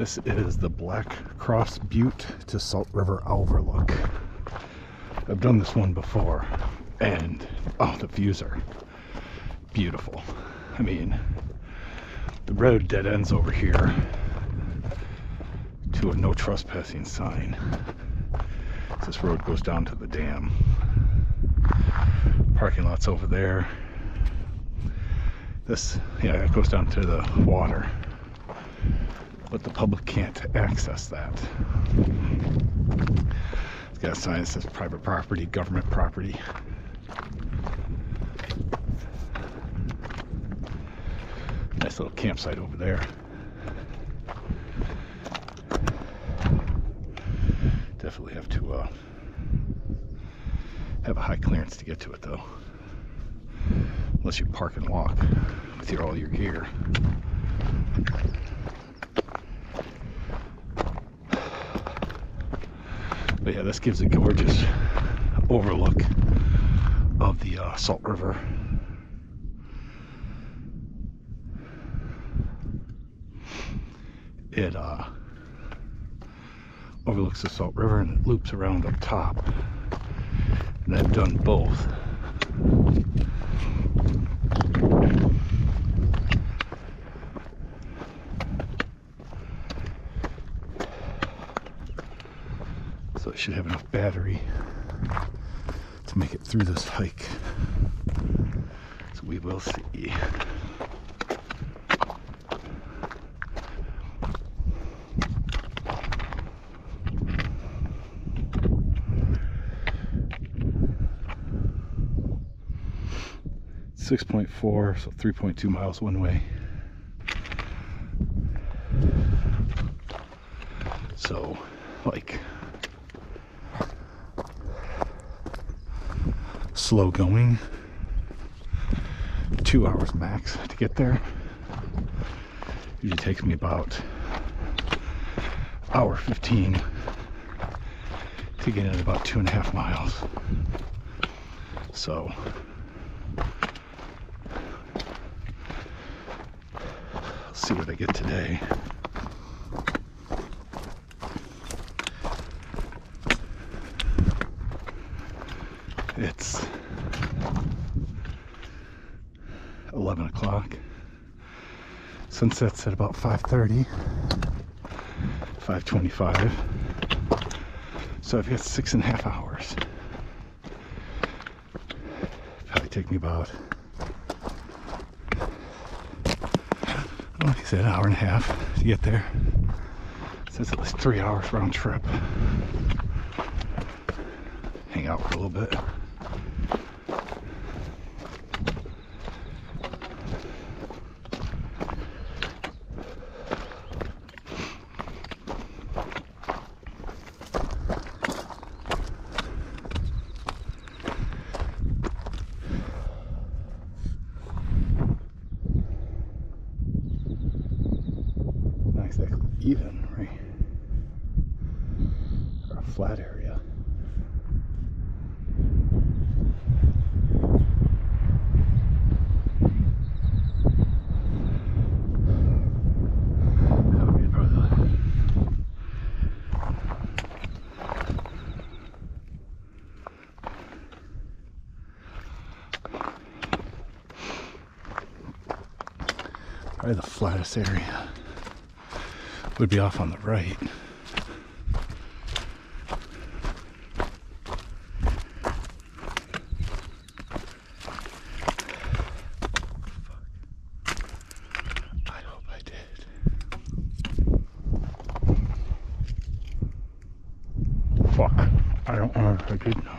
This is the Black Cross Butte to Salt River overlook. I've done this one before, and oh, the views are beautiful. I mean, the road dead ends over here to a no trespassing sign. This road goes down to the dam. Parking lot's over there. It goes down to the water, but the public can't access that. It's got a sign that says private property, government property. Nice little campsite over there. Definitely have to have a high clearance to get to it though, unless you park and walk with all your gear. But yeah, this gives a gorgeous overlook of the Salt River. It overlooks the Salt River and it loops around up top. And I've done both. So I should have enough battery to make it through this hike. So we will see. It's 6.4, so 3.2 miles one way. So, like, slow going, 2 hours max to get there. Usually takes me about hour 15 to get in about 2.5 miles. So let's see what I get today. It's 11 o'clock. Sunset's at about 5:30, 5:25. So I've got 6.5 hours. Probably take me about, like I said, an hour and a half to get there. So it's at least 3 hours round trip. Hang out for a little bit. Even, right? Or a flat area. That would be probably the flattest area. Would be off on the right. I hope I did. Fuck. I don't know if I did know.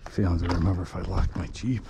Failing to remember if I locked my Jeep.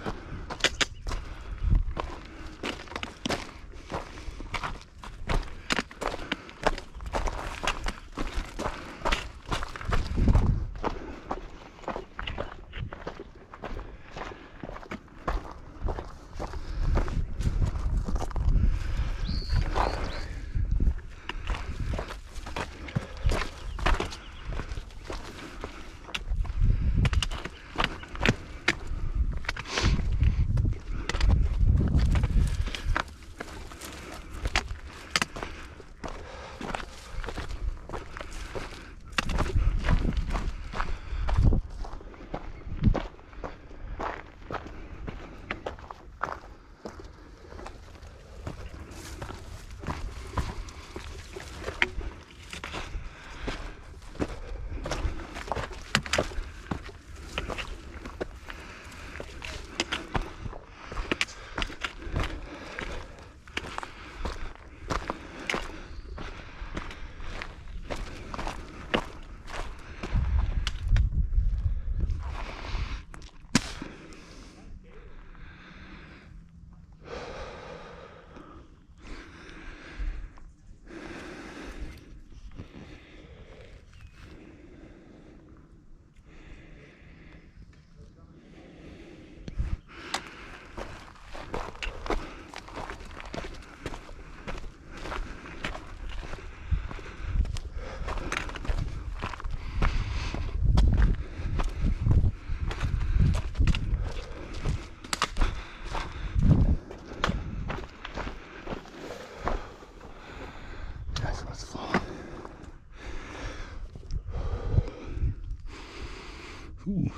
Ooh.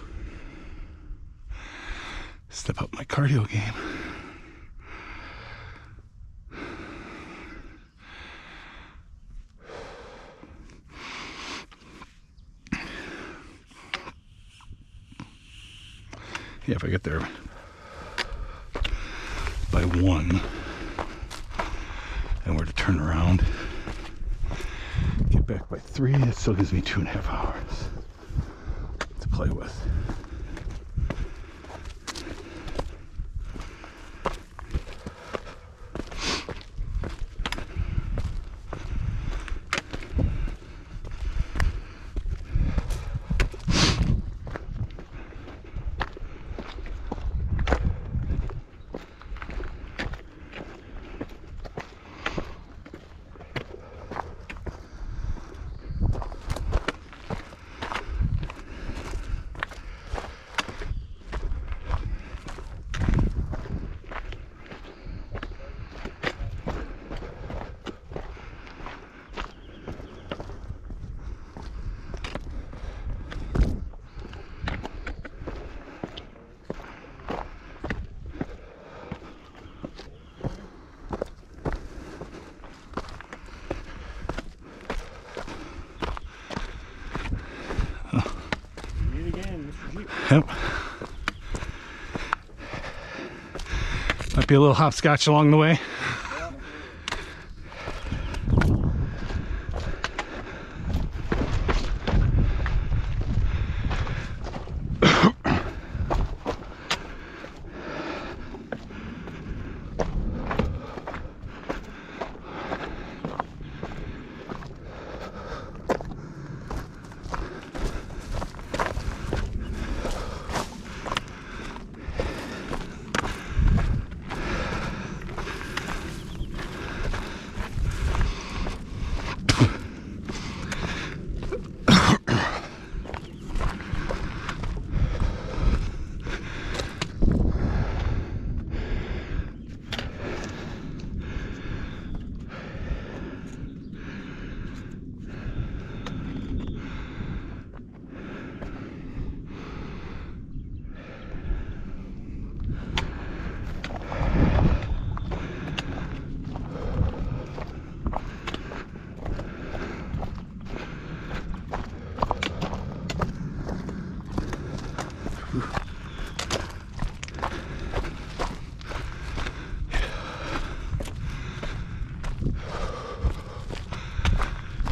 Step up my cardio game. Yeah, if I get there by 1 and we're to turn around, get back by 3, it still gives me 2.5 hours to play with. Yep. Might be a little hopscotch along the way.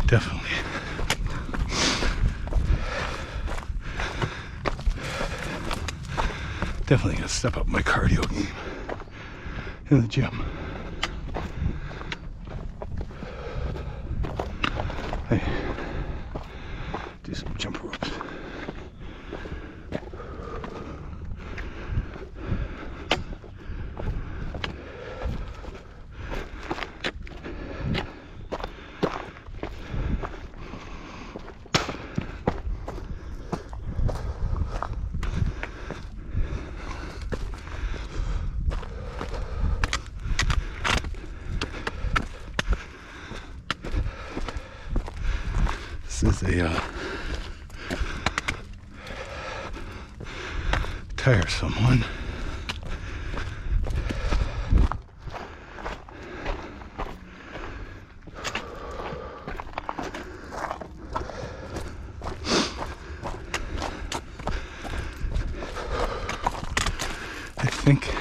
Definitely. Definitely gonna step up my cardio game in the gym. Hey, do some jump ropes. This is a tiresome one. I think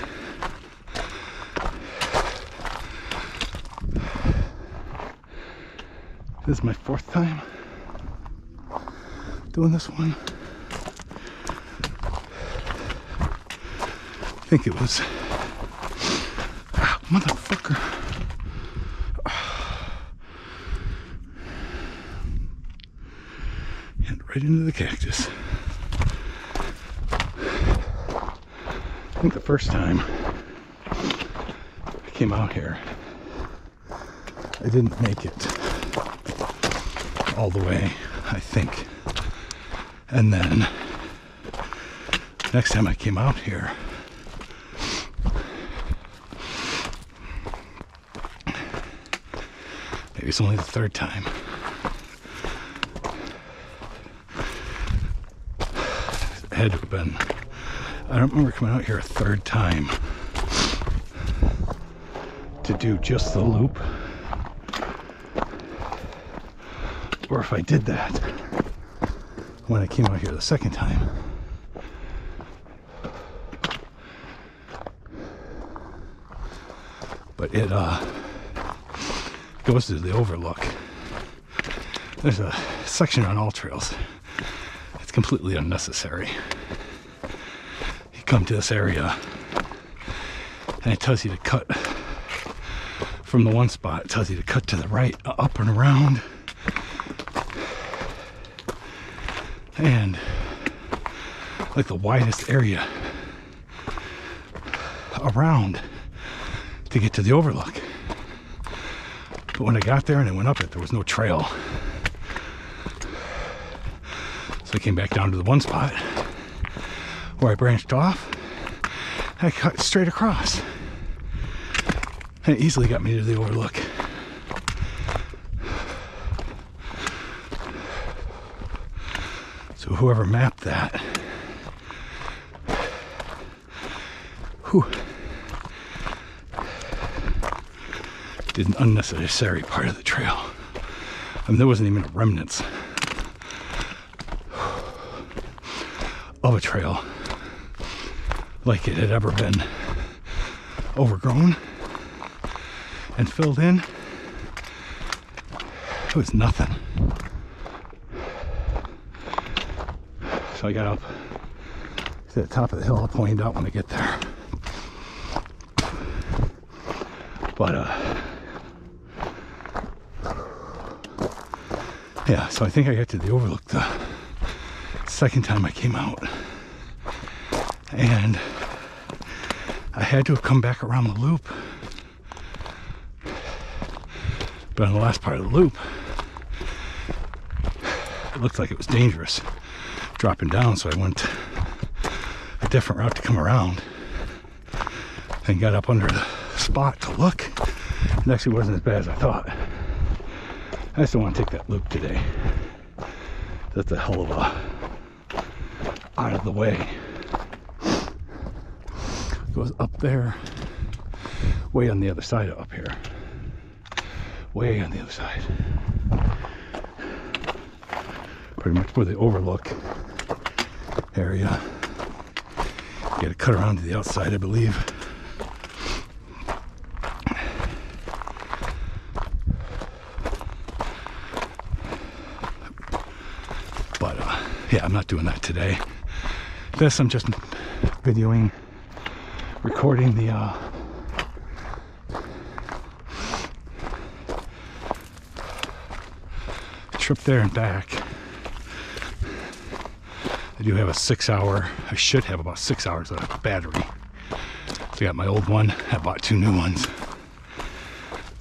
this is my 4th time doing this one. I think it was motherfucker. And right into the cactus. I think the first time I came out here, I didn't make it all the way, I think. And then next time I came out here, maybe it's only the 3rd time. had to have been. I don't remember coming out here a third time to do just the loop, or if I did that when I came out here the second time. But it goes to the overlook. There's a section on all trails. It's completely unnecessary. You come to this area and it tells you to cut from the one spot. It tells you to cut to the right, up and around. And like the widest area around to get to the overlook. But when I got there and I went up it, there was no trail. So I came back down to the one spot where I branched off. I cut straight across. And it easily got me to the overlook. So whoever mapped that, did an unnecessary part of the trail. I mean, there wasn't even remnants of a trail like it had ever been overgrown and filled in. It was nothing. So I got up to the top of the hill. I'll point out when I get there. But yeah, so I think I got to the overlook the second time I came out, and I had to have come back around the loop. But on the last part of the loop, it looked like it was dangerous dropping down, so I went a different route to come around and got up under the spot to look. It actually wasn't as bad as I thought. I just don't want to take that loop today. That's a hell of a out of the way. It goes up there, way on the other side of up here. Way on the other side. Pretty much where the overlook area. You gotta cut around to the outside, I believe. But yeah, I'm not doing that today. This, I'm just videoing, recording the trip there and back. I do have a 6 hour, I should have about 6 hours of battery. So I got my old one, I bought 2 new ones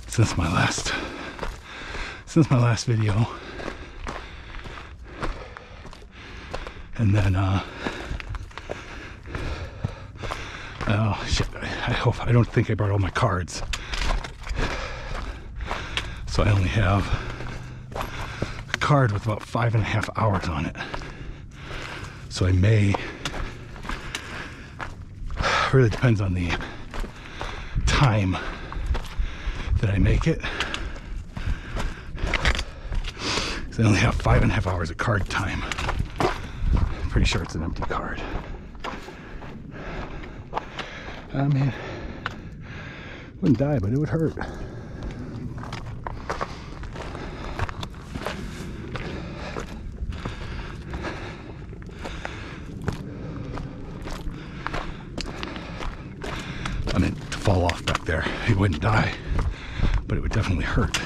since my last video. And then oh shit, I don't think I brought all my cards. So I only have a card with about 5.5 hours on it. So I may, really depends on the time that I make it. So I only have 5.5 hours of card time. I'm pretty sure it's an empty card. I mean, wouldn't die, but it would hurt. I mean, to fall off back there, it wouldn't die, but it would definitely hurt.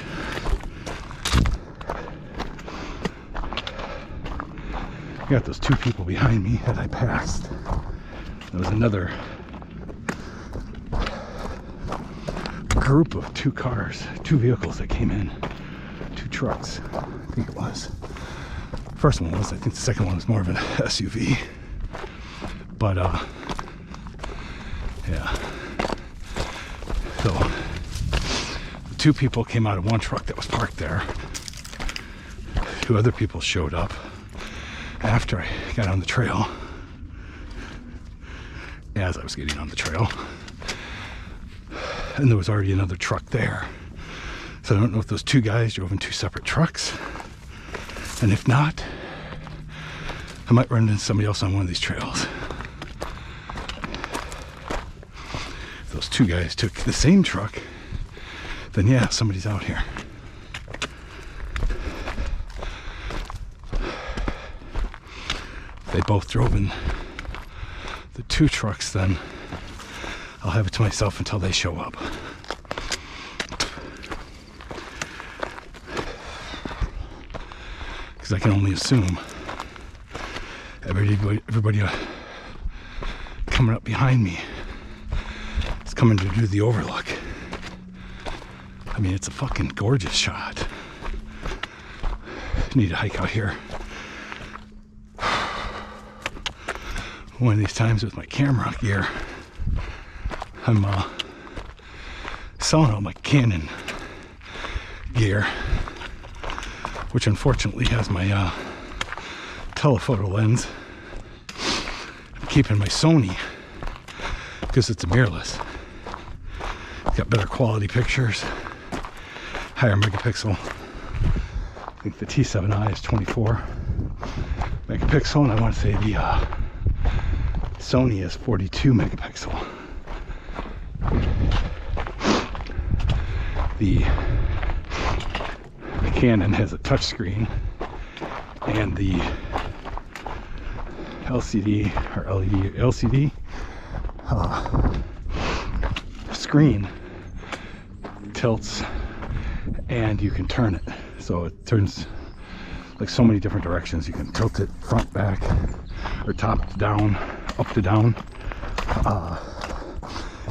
I got those 2 people behind me that I passed. There was another group of 2 cars, 2 vehicles that came in, 2 trucks, I think it was. First one was, I think the second one was more of an SUV. But yeah. So the 2 people came out of one truck that was parked there. 2 other people showed up after I got on the trail. as I was getting on the trail. And there was already another truck there. So I don't know if those two guys drove in two separate trucks. And if not, I might run into somebody else on one of these trails. If those two guys took the same truck, then yeah, somebody's out here. They both drove in the two trucks, then I'll have it to myself until they show up. Because I can only assume everybody coming up behind me is coming to do the overlook. I mean, it's a fucking gorgeous shot. I need to hike out here one of these times with my camera gear. I'm selling all my Canon gear, which unfortunately has my telephoto lens. I'm keeping my Sony because it's a mirrorless. It's got better quality pictures, higher megapixel. I think the T7i is 24 megapixel, and I want to say the Sony is 42 megapixel. The Canon has a touchscreen, and the LCD or LED LCD screen tilts, and you can turn it. So it turns like so many different directions. You can tilt it front, back, or top to down, up to down,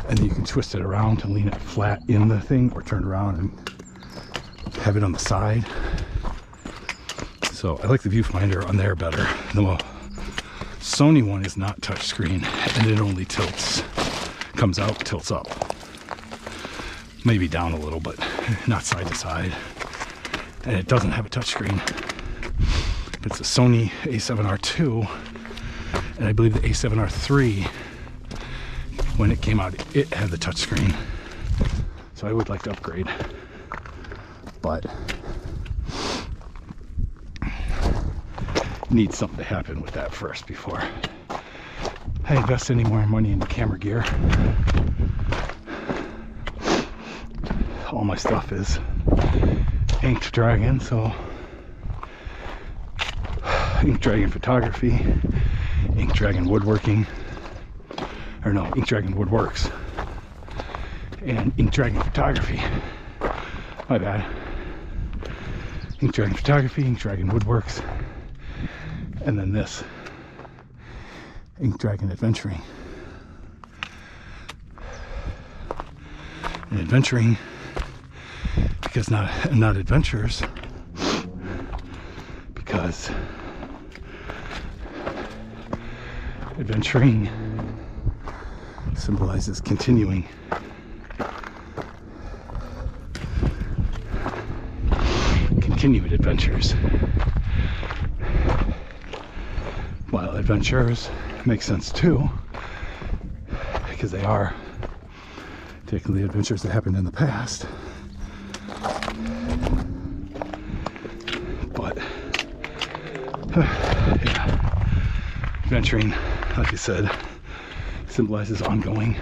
and then you can twist it around to lean it flat in the thing, or turn around and have it on the side. So I like the viewfinder on there better. The Sony one is not touchscreen, and it only tilts, comes out, tilts up, maybe down a little, but not side to side. And it doesn't have a touchscreen. It's a Sony A7R II, and I believe the A7R III, when it came out, it had the touchscreen. So I would like to upgrade, but need something to happen with that first before I invest any more money into camera gear. All my stuff is Inked Dragon, so Inked Dragon photography, Inked Dragon woodworking, or no, Inked Dragon woodworks, and Inked Dragon photography. My bad. Inked Dragon photography, Inked Dragon woodworks, and then this Inked Dragon adventuring. And adventuring, because not adventures, because adventuring symbolizes continuing. Continued adventures. While adventures make sense too, because they are technically adventures that happened in the past. But yeah, adventuring, like I said, symbolizes ongoing.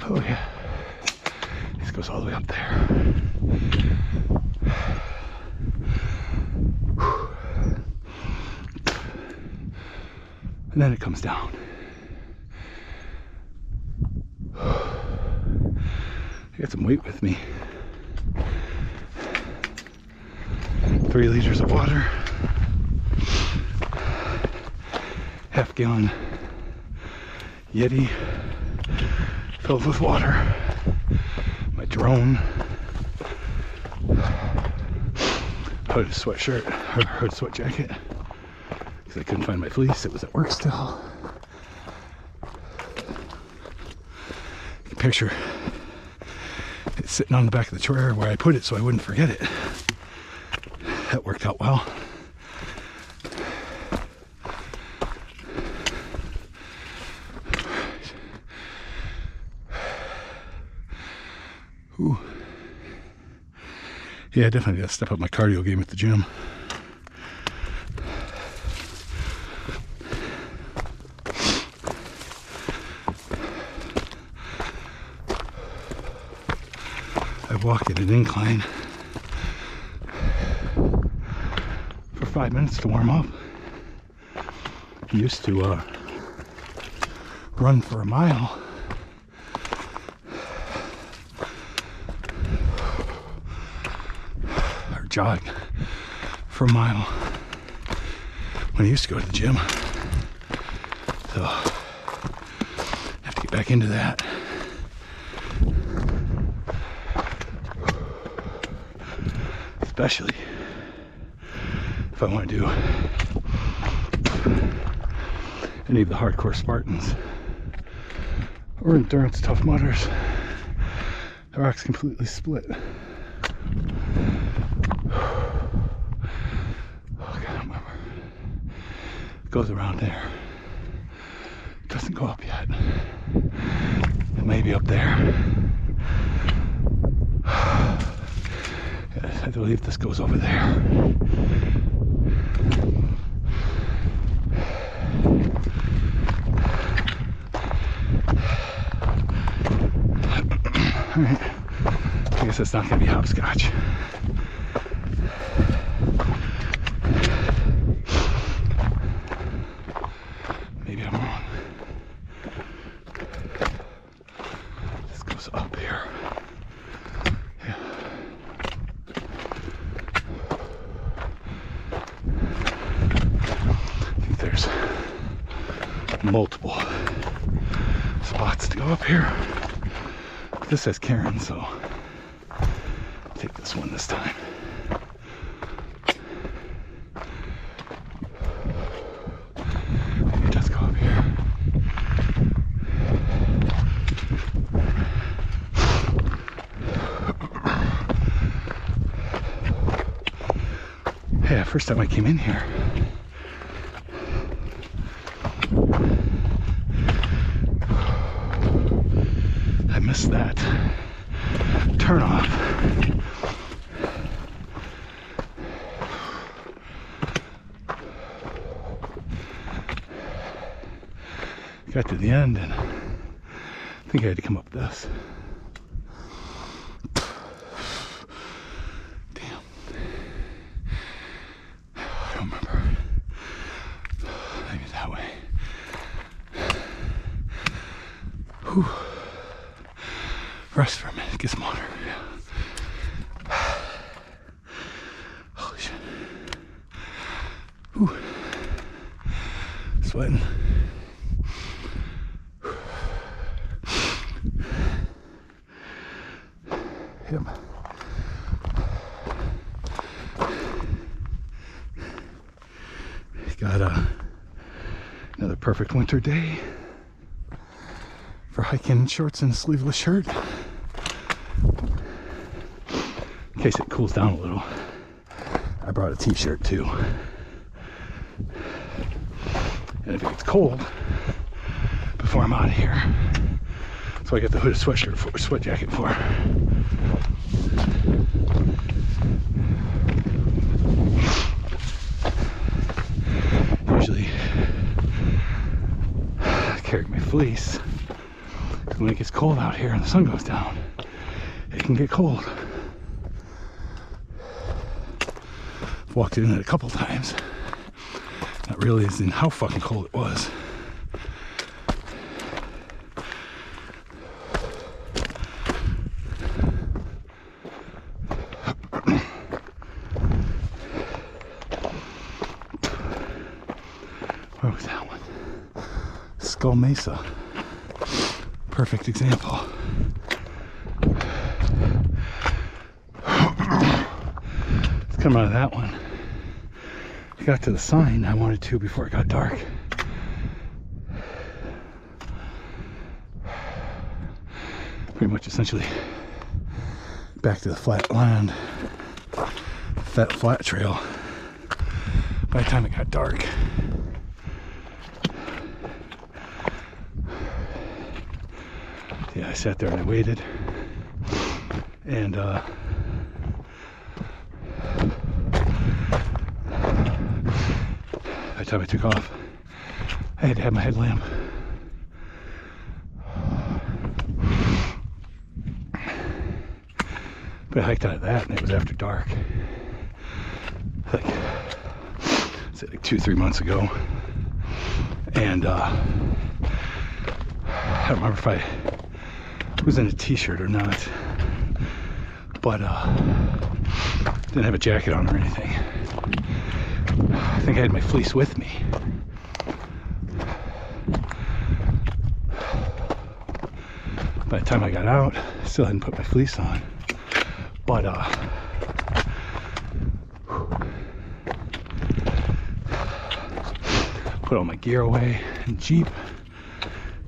Oh yeah, this goes all the way up there. And then it comes down. I got some weight with me. 3 liters of water. Half-gallon Yeti filled with water. My drone. Hooded sweatshirt, or hooded sweat jacket. Because I couldn't find my fleece, it was at work still. picture. It's sitting on the back of the trailer where I put it so I wouldn't forget it. That worked out well. Ooh. Yeah, I definitely gotta step up my cardio game at the gym. I walk at an incline for 5 minutes to warm up. I used to run for a mile. Or jog for a mile when I used to go to the gym. So I have to get back into that. Especially if I want to do any of the hardcore Spartans or endurance tough mudders. The rock's completely split. Oh, I can't remember. It goes around there. It doesn't go up yet. It may be up there. I believe this goes over there. Alright. I guess it's not going to be hopscotch. Maybe I'm wrong. This goes up here. Yeah. I think there's multiple spots to go up here. This says Karen, so I'll take this one this time. Maybe it does go up here. Yeah, first time I came in here, I missed that turn off. Got to the end and I think I had to come up this. Damn. I don't remember. Maybe that way. Whew. Rest for a minute, get some water. Yeah. Holy shit. Whew. Sweating. Yep. Got another perfect winter day for hiking in shorts and a sleeveless shirt. In case it cools down a little, I brought a t-shirt too. And if it gets cold before I'm out of here, so I got the hooded sweatshirt for, sweat jacket for. Usually I carry my fleece. When it gets cold out here and the sun goes down, it can get cold. I've walked in it a couple times, not realizing how fucking cold it was. Where was that one? Skull Mesa. Perfect example. Let's come out of that one. I got to the sign I wanted to before it got dark. pretty much essentially back to the flat land, flat trail. By the time it got dark, yeah, I sat there and I waited, and by the time I took off, I had to have my headlamp. But I hiked out of that, and it was after dark. Like 2-3 months ago, and I don't remember if I was in a t-shirt or not, but didn't have a jacket on or anything. I think I had my fleece with me. By the time I got out, I still hadn't put my fleece on, but put all my gear away in Jeep,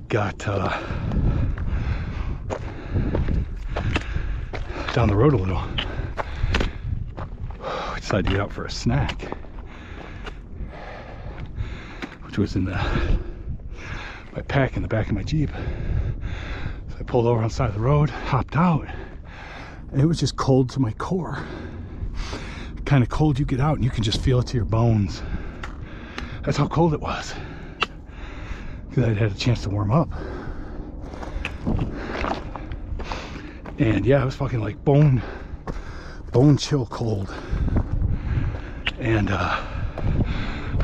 got down the road a little. I decided to get out for a snack, which was in my pack in the back of my Jeep. So I pulled over on the side of the road, hopped out, and it was just cold to my core. Kind of cold you get out and you can just feel it to your bones. That's how cold it was, because I'd had a chance to warm up. And yeah, it was fucking like bone chill cold. And I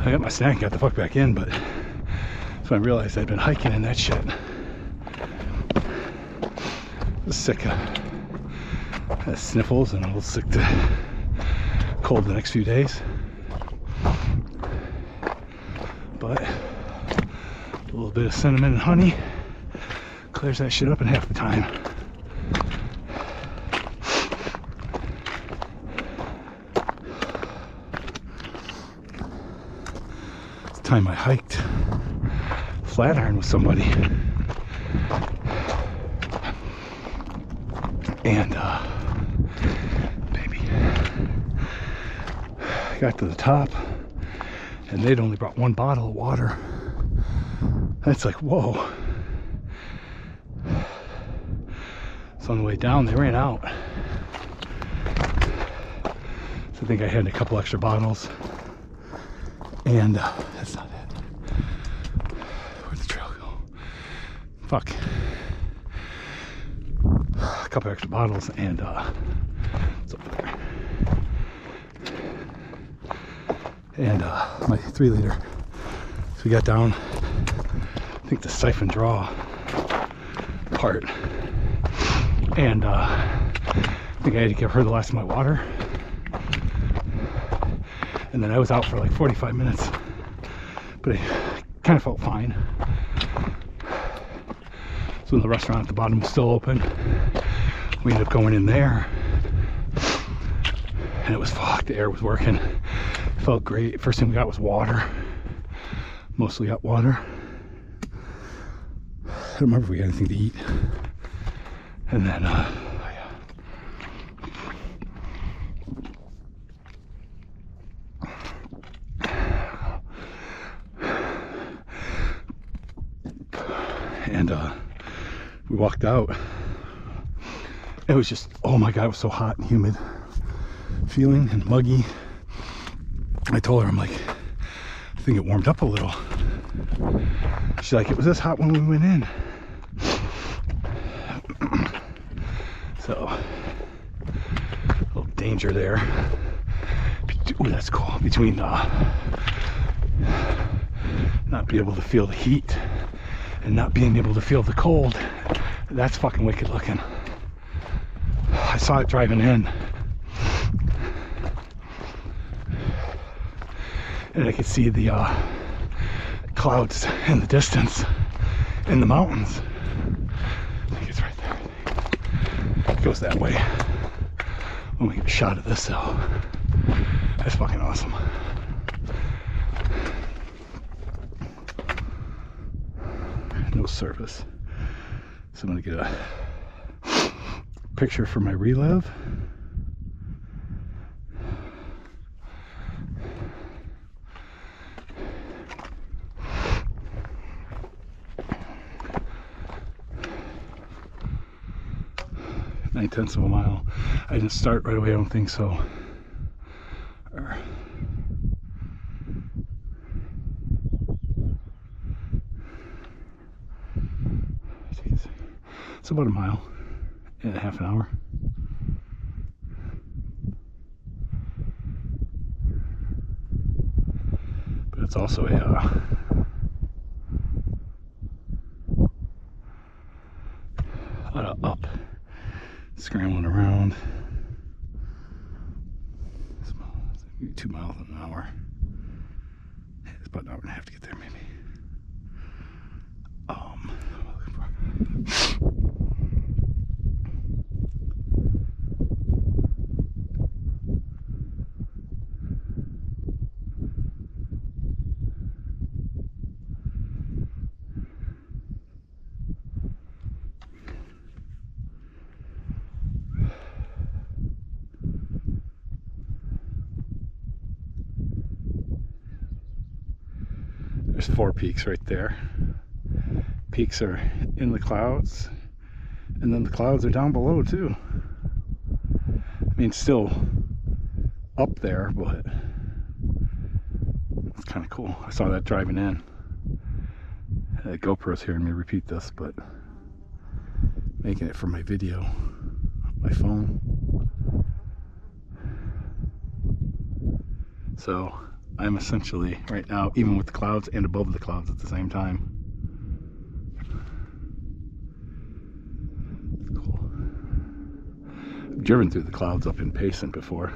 got my snack and got the fuck back in, but so I realized I'd been hiking in that shit. I was sick of sniffles, and a little sick to cold the next few days. But a little bit of cinnamon and honey clears that shit up in half the time. It's time I hiked Flatiron with somebody, and baby, I got to the top, and they'd only brought one bottle of water. That's like, whoa. So on the way down, they ran out. So I think I had a couple extra bottles. And that's not it. Where'd the trail go? Fuck. A couple extra bottles, and it's over there. And my 3-liter. So we got down, I think, the siphon draw part, and I think I had to give her the last of my water, and then I was out for like 45 minutes, but I kind of felt fine. So when the restaurant at the bottom was still open, we ended up going in there, and it was fucked. The air was working. It felt great. First thing we got was water. Mostly got water. I don't remember if we got anything to eat. And then we walked out. It was just, oh my god, it was so hot and humid feeling and muggy. I told her, I'm like, I think it warmed up a little. She's like, it was this hot when we went in. So, a little danger there. Ooh, that's cool. Between not being able to feel the heat and not being able to feel the cold. That's fucking wicked looking. I saw it driving in, and I could see the clouds in the distance in the mountains. I think it's right there. It goes that way. When we get a shot of this though, that's fucking awesome. No service, so I'm gonna get a picture for my relive. Nine-tenths of a mile. I didn't start right away, I don't think so. Jeez. It's about a mile and a half an hour. But it's also a lot of up, scrambling around. It's 2 miles an hour. It's about an hour and a half to get there, maybe. There's 4 peaks right there. Peaks are in the clouds, and then the clouds are down below too. I mean, still up there, but it's kind of cool. I saw that driving in. GoPro's hearing me repeat this, but making it for my video, my phone. So I'm essentially right now, even with the clouds and above the clouds at the same time. Driven through the clouds up in Payson before.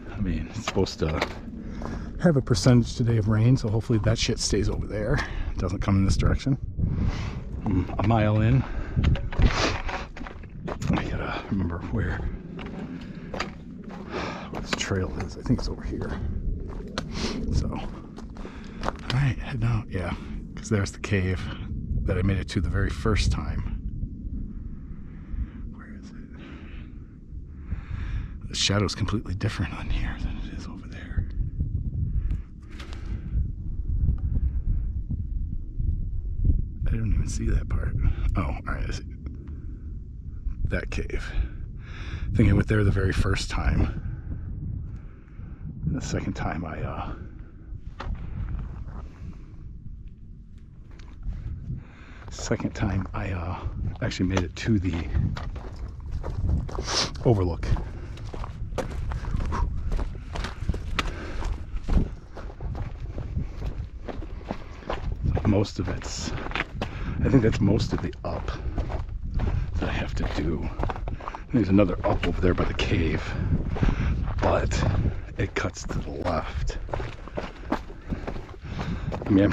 I mean, it's supposed to have a percentage today of rain, so hopefully that shit stays over there. It doesn't come in this direction. I'm a mile in. I gotta remember where this trail is. I think it's over here. So, alright, heading out. Yeah, because there's the cave that I made it to the very first time. The shadow's completely different on here than it is over there. I don't even see that part. Oh, alright, I see that cave. I think I went there the very first time. And the second time I actually made it to the overlook. Most of it's, I think that's most of the up that I have to do. There's another up over there by the cave, but it cuts to the left. I mean, I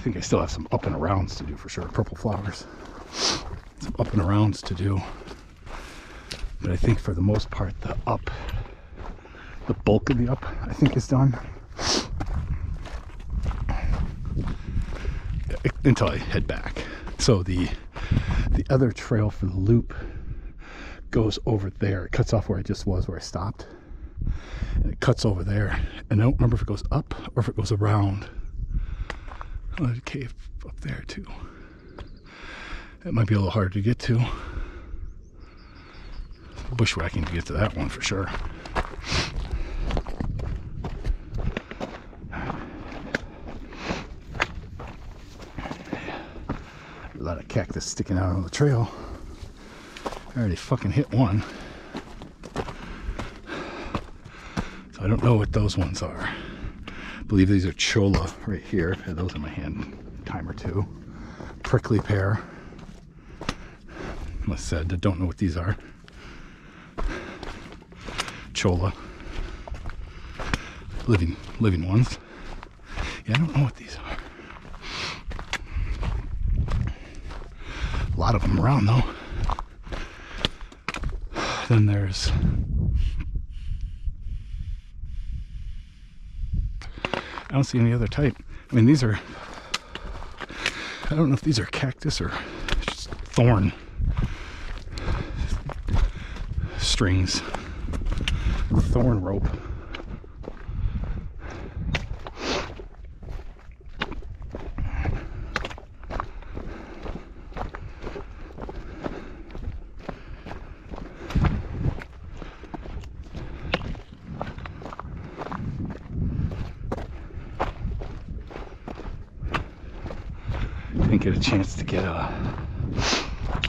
think I still have some up and arounds to do for sure. Purple flowers, some up and arounds to do. But I think for the most part, the bulk of the up, I think is done. Until I head back. So the other trail for the loop goes over there. It cuts off where I just was, where I stopped. And it cuts over there. And I don't remember if it goes up or if it goes around. Oh, there's a cave up there too. It might be a little hard to get to. Bushwhacking to get to that one for sure. A lot of cactus sticking out on the trail. I already fucking hit one. So I don't know what those ones are. I believe these are cholla right here. I've had those in my hand a time or two. Prickly pear. Like I said, I don't know what these are. Cholla. Living ones. Yeah, I don't know what these are. A lot of them around though. Then there's I don't see any other type. I mean, these are I don't know if these are cactus or just thorn strings, thorn rope. Didn't get a chance to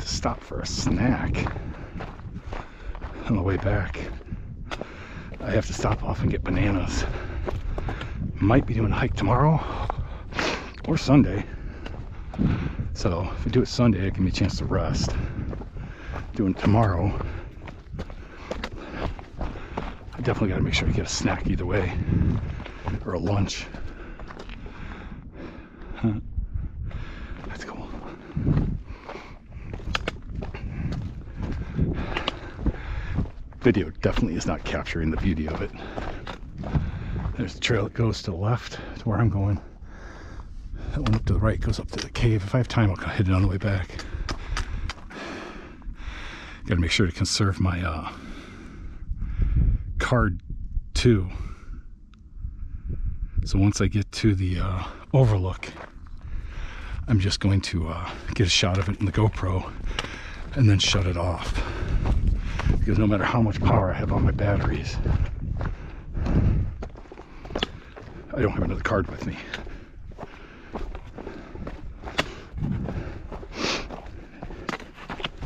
stop for a snack on the way back. I have to stop off and get bananas. Might be doing a hike tomorrow or Sunday. So if I do it Sunday, it give me a chance to rest. Doing it tomorrow, I definitely got to make sure I get a snack either way, or a lunch. That's cool. Video definitely is not capturing the beauty of it. There's the trail that goes to the left to where I'm going. That one up to the right goes up to the cave. If I have time, I'll hit it on the way back. Got to make sure to conserve my card too. So once I get to the overlook, I'm just going to get a shot of it in the GoPro and then shut it off. Because no matter how much power I have on my batteries, I don't have another card with me.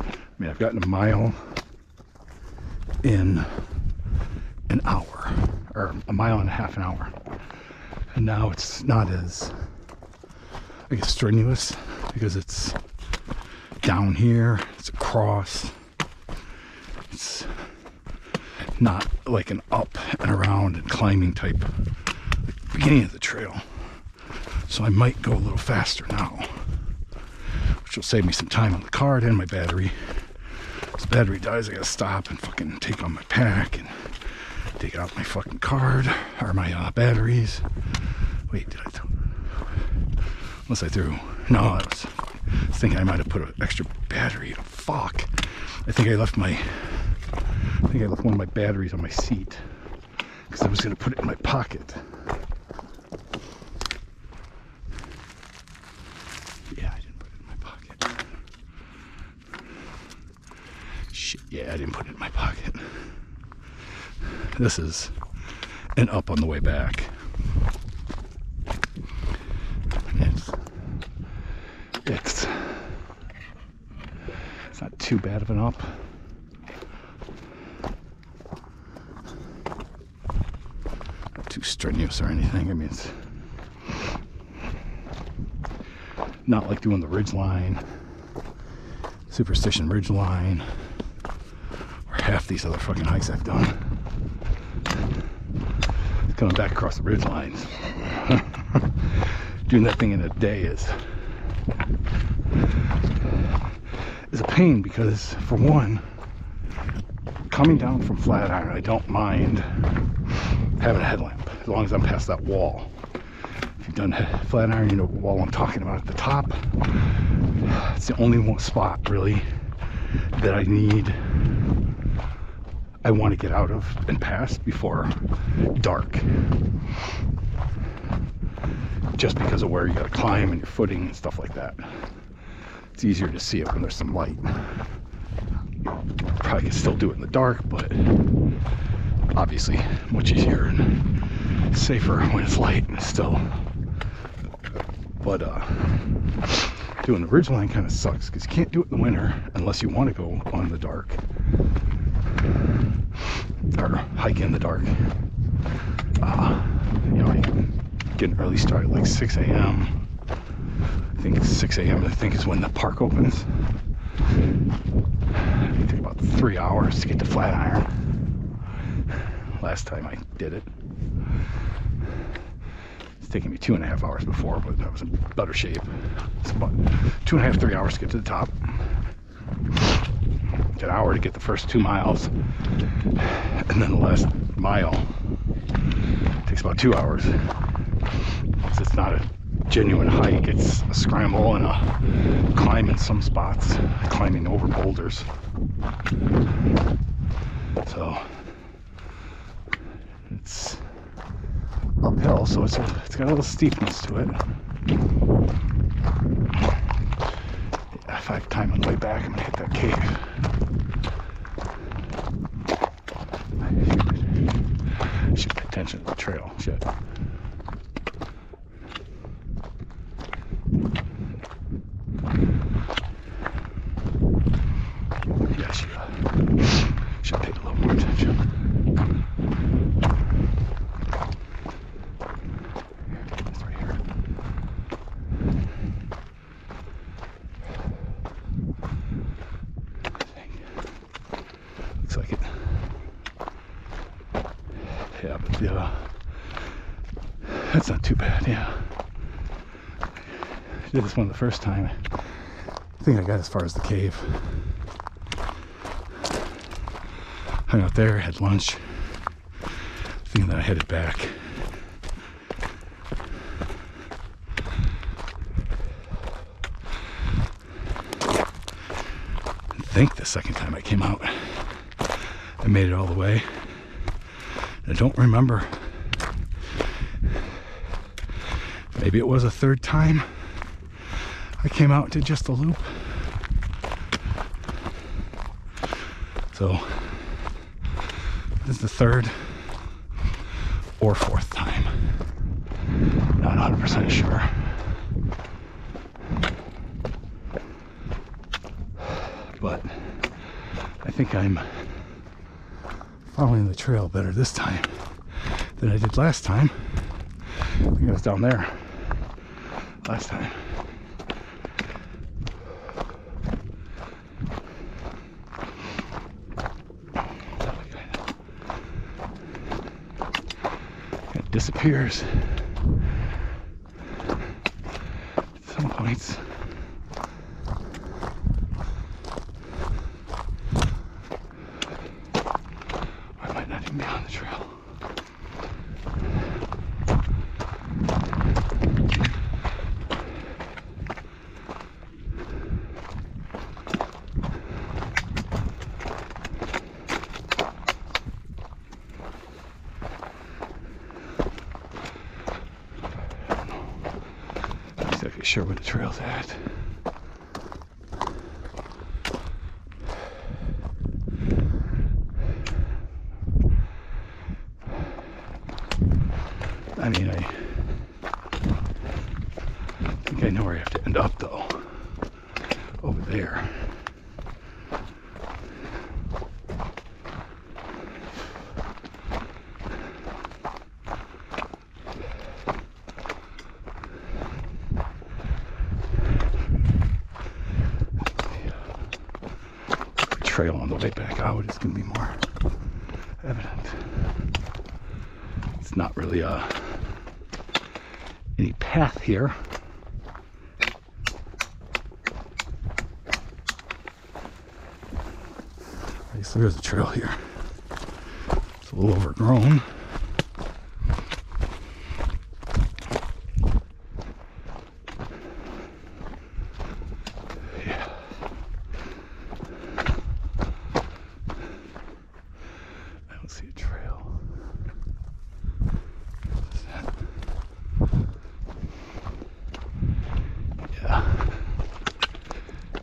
I mean, I've gotten a mile in an hour, or a mile and a half an hour. And now it's not as, I guess, strenuous because it's down here, it's across. It's not like an up and around and climbing type like beginning of the trail. So I might go a little faster now, which will save me some time on the card and my battery. If the battery dies, I gotta stop and fucking take on my pack and take out my fucking card or my batteries. Wait, did I throw? Unless I threw. No, I was thinking I might have put an extra battery. Fuck. I think I left one of my batteries on my seat because I was going to put it in my pocket. Yeah, I didn't put it in my pocket. Shit, yeah, I didn't put it in my pocket. This is an up on the way back. It's not too bad of an up. Not too strenuous or anything. I mean, it's not like doing the ridge line, Superstition Ridge line, or half these other fucking hikes I've done. Coming back across the ridge lines. Doing that thing in a day is a pain because, for one, coming down from Flatiron, I don't mind having a headlamp as long as I'm past that wall. If you've done Flatiron, you know what wall I'm talking about at the top. It's the only one spot really that I want to get out of and past before dark, just because of where you gotta climb and your footing and stuff like that. It's easier to see it when there's some light. Probably can still do it in the dark, but obviously much easier and safer when it's light and still. But doing the ridgeline kind of sucks because you can't do it in the winter unless you want to go on the dark or hike in the dark. You know, you can get an early start at like 6 a.m. I think 6 a.m. I think is when the park opens. It took about 3 hours to get to Flatiron last time I did it. It's taking me 2.5 hours before, but I was in better shape. It's about 2.5, 3 hours to get to the top. An hour to get the first 2 miles, and then the last mile takes about 2 hours. It's not a genuine hike. It's a scramble and a climb in some spots, climbing over boulders. So it's uphill, so it's got a little steepness to it. Yeah, if I have time on the way back, I'm gonna hit that cave. I should pay attention to the trail. Shit. Yeah, should pay a little more attention. It's right here. Looks like it. Yeah, but that's not too bad. Yeah, I did this one the first time. I think I got as far as the cave. Hung out there, had lunch, thinking that I headed back. I think the second time I came out, I made it all the way. I don't remember. Maybe it was a third time I came out and did just the loop. So this is the third or fourth time. Not 100% sure. But I think I'm following the trail better this time than I did last time. I think I was down there last time. It disappears at some points. I might not even be on the trail. Not exactly sure where the trail's at. I mean, I think I know where I have to end up, though. Over there. The trail on the way back out is going to be more evident. It's not really any path here. I guess there's a trail here. It's a little overgrown. Yeah. I don't see a trail.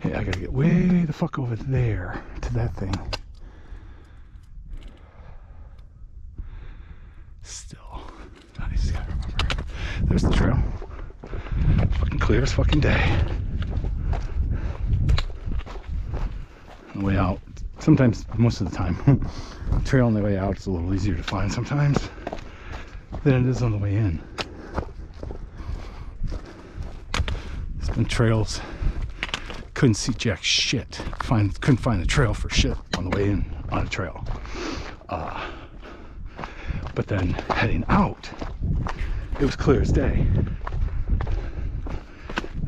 Yeah, I gotta get way the fuck over there to that thing. Still, I just gotta remember. There's the trail. Fucking clear as fucking day. On the way out, sometimes, most of the time, trail on the way out is a little easier to find sometimes than it is on the way in. There's been trails. Couldn't see jack shit. Couldn't find the trail for shit on the way in on a trail. But then heading out, it was clear as day.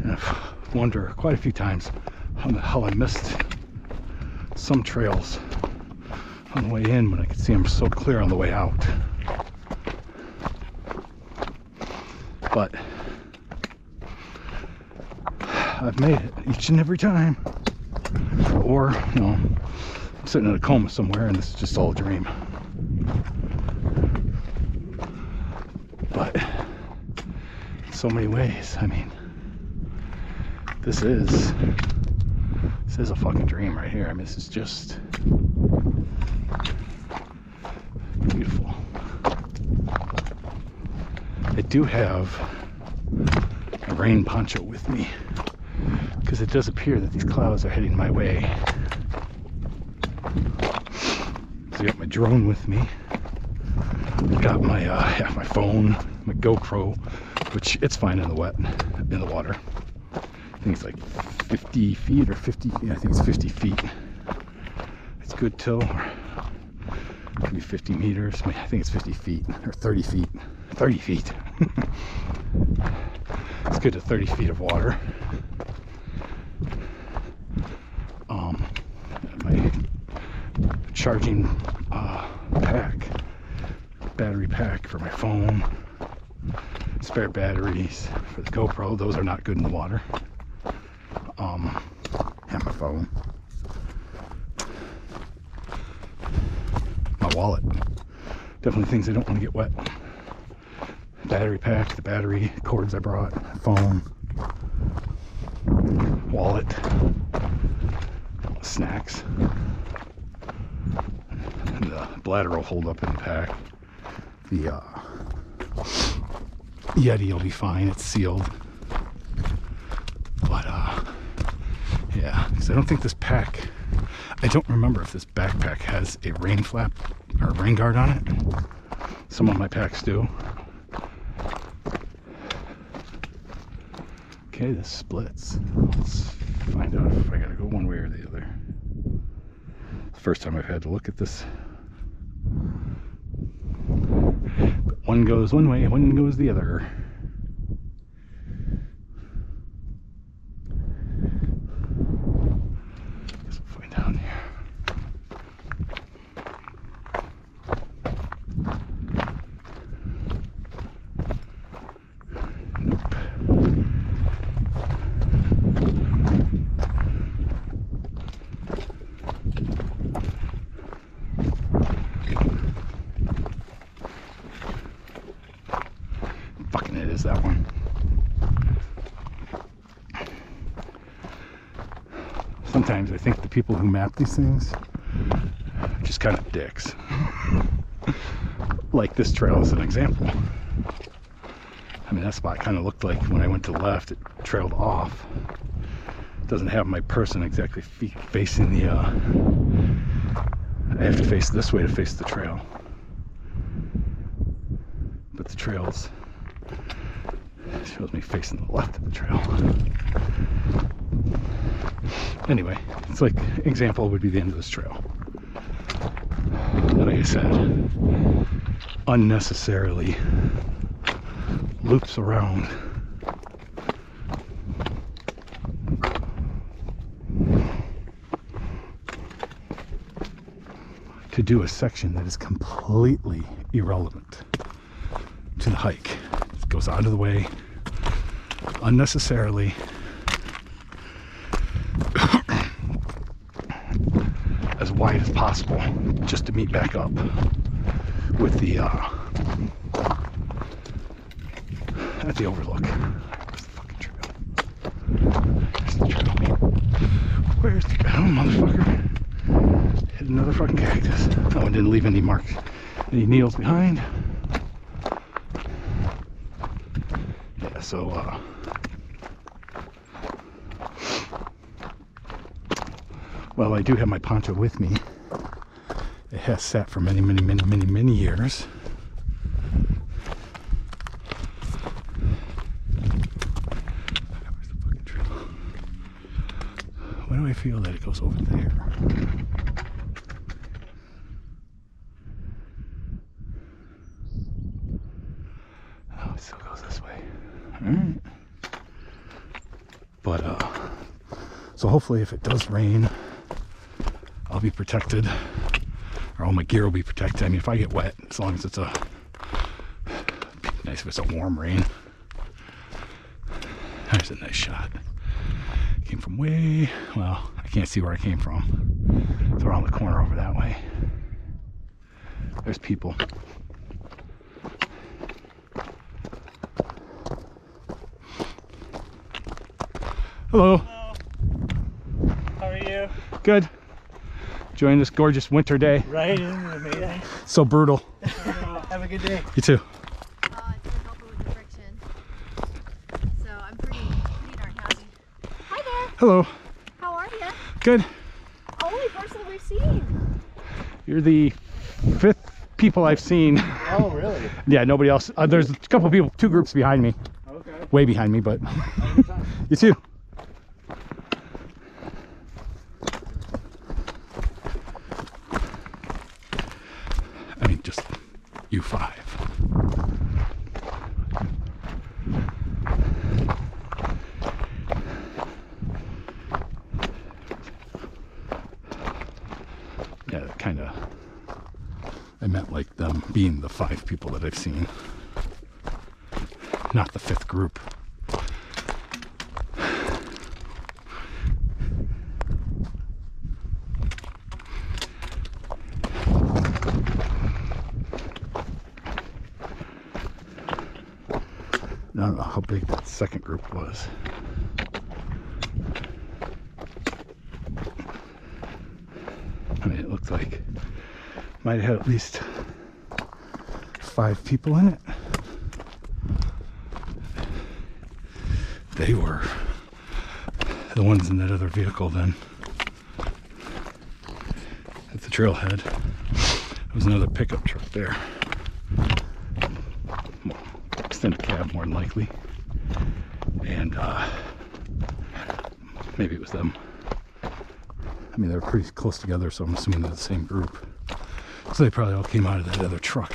And I've wondered quite a few times how the hell I missed some trails on the way in when I could see them so clear on the way out. But I've made it each and every time. Or, you know, I'm sitting in a coma somewhere and this is just all a dream. But in so many ways, I mean, this is a fucking dream right here. I mean, this is just beautiful. I do have a rain poncho with me because it does appear that these clouds are heading my way. So I got my drone with me. I got my my phone, my GoPro, which it's fine in the wet, in the water. I think it's like 50 feet or 50, yeah, I think it's 50 feet. It's good till maybe 50 meters. I think it's 50 feet or 30 feet. 30 feet. It's good to 30 feet of water. My charging battery pack for my phone, spare batteries for the GoPro. Those are not good in the water. And my phone, my wallet. Definitely things I don't want to get wet. Battery pack, the battery cords I brought, phone, wallet, snacks. And the bladder will hold up in the pack. The Yeti will be fine, it's sealed. But yeah, because I don't think this pack, I don't remember if this backpack has a rain flap or rain guard on it. Some of my packs do. Okay, this splits. Let's find out if I gotta go one way or the other. It's the first time I've had to look at this. But one goes one way, one goes the other. Guess we'll find out here. Nope. Fucking it is that one. Sometimes I think the people who map these things are just kind of dicks. Like this trail is an example. I mean, that spot kind of looked like when I went to the left, it trailed off. It doesn't have my person exactly facing the, I have to face this way to face the trail. But the trails shows me facing the left of the trail. Anyway, it's like, example would be the end of this trail. Like I said, unnecessarily loops around. To do a section that is completely irrelevant to the hike. It goes out of the way unnecessarily. As wide as possible just to meet back up with the at the overlook. Where's the fucking trail? Where's the trail? Where's the trail, motherfucker? Hit another fucking cactus. Oh, and didn't leave any marks, any needles behind. Yeah, so well, I do have my poncho with me. It has sat for many, many, many, many, many years. Where's the fucking trail? Why do I feel that it goes over there? Oh, it still goes this way. Alright. But, so hopefully if it does rain, I'll be protected, or all my gear will be protected. I mean, if I get wet, as long as it's nice if it's a warm rain. There's a nice shot. Came from way, well, I can't see where I came from. It's around the corner over that way. There's people. Hello. Hello. How are you? Good. Enjoying this gorgeous winter day. Right, isn't it amazing? So brutal. Have a good day. You too. It's been helpful with the friction. So I'm pretty darn happy. Hi there. Hello. How are you? Good. Only person we've seen. You're the 5th people I've seen. Oh, really? Yeah, nobody else. There's a couple people, 2 groups behind me. Okay. Way behind me, but you too. I mean, just you 5. Yeah, that kind of, I meant like them being the 5 people that I've seen, not the 5th group. I don't know how big that 2nd group was. I mean, it looks like might have had at least 5 people in it. They were the ones in that other vehicle then. At the trailhead. There was another pickup truck there. Well, extended cab more than likely. And maybe it was them. I mean, they were pretty close together, so I'm assuming they're the same group. So they probably all came out of that other truck.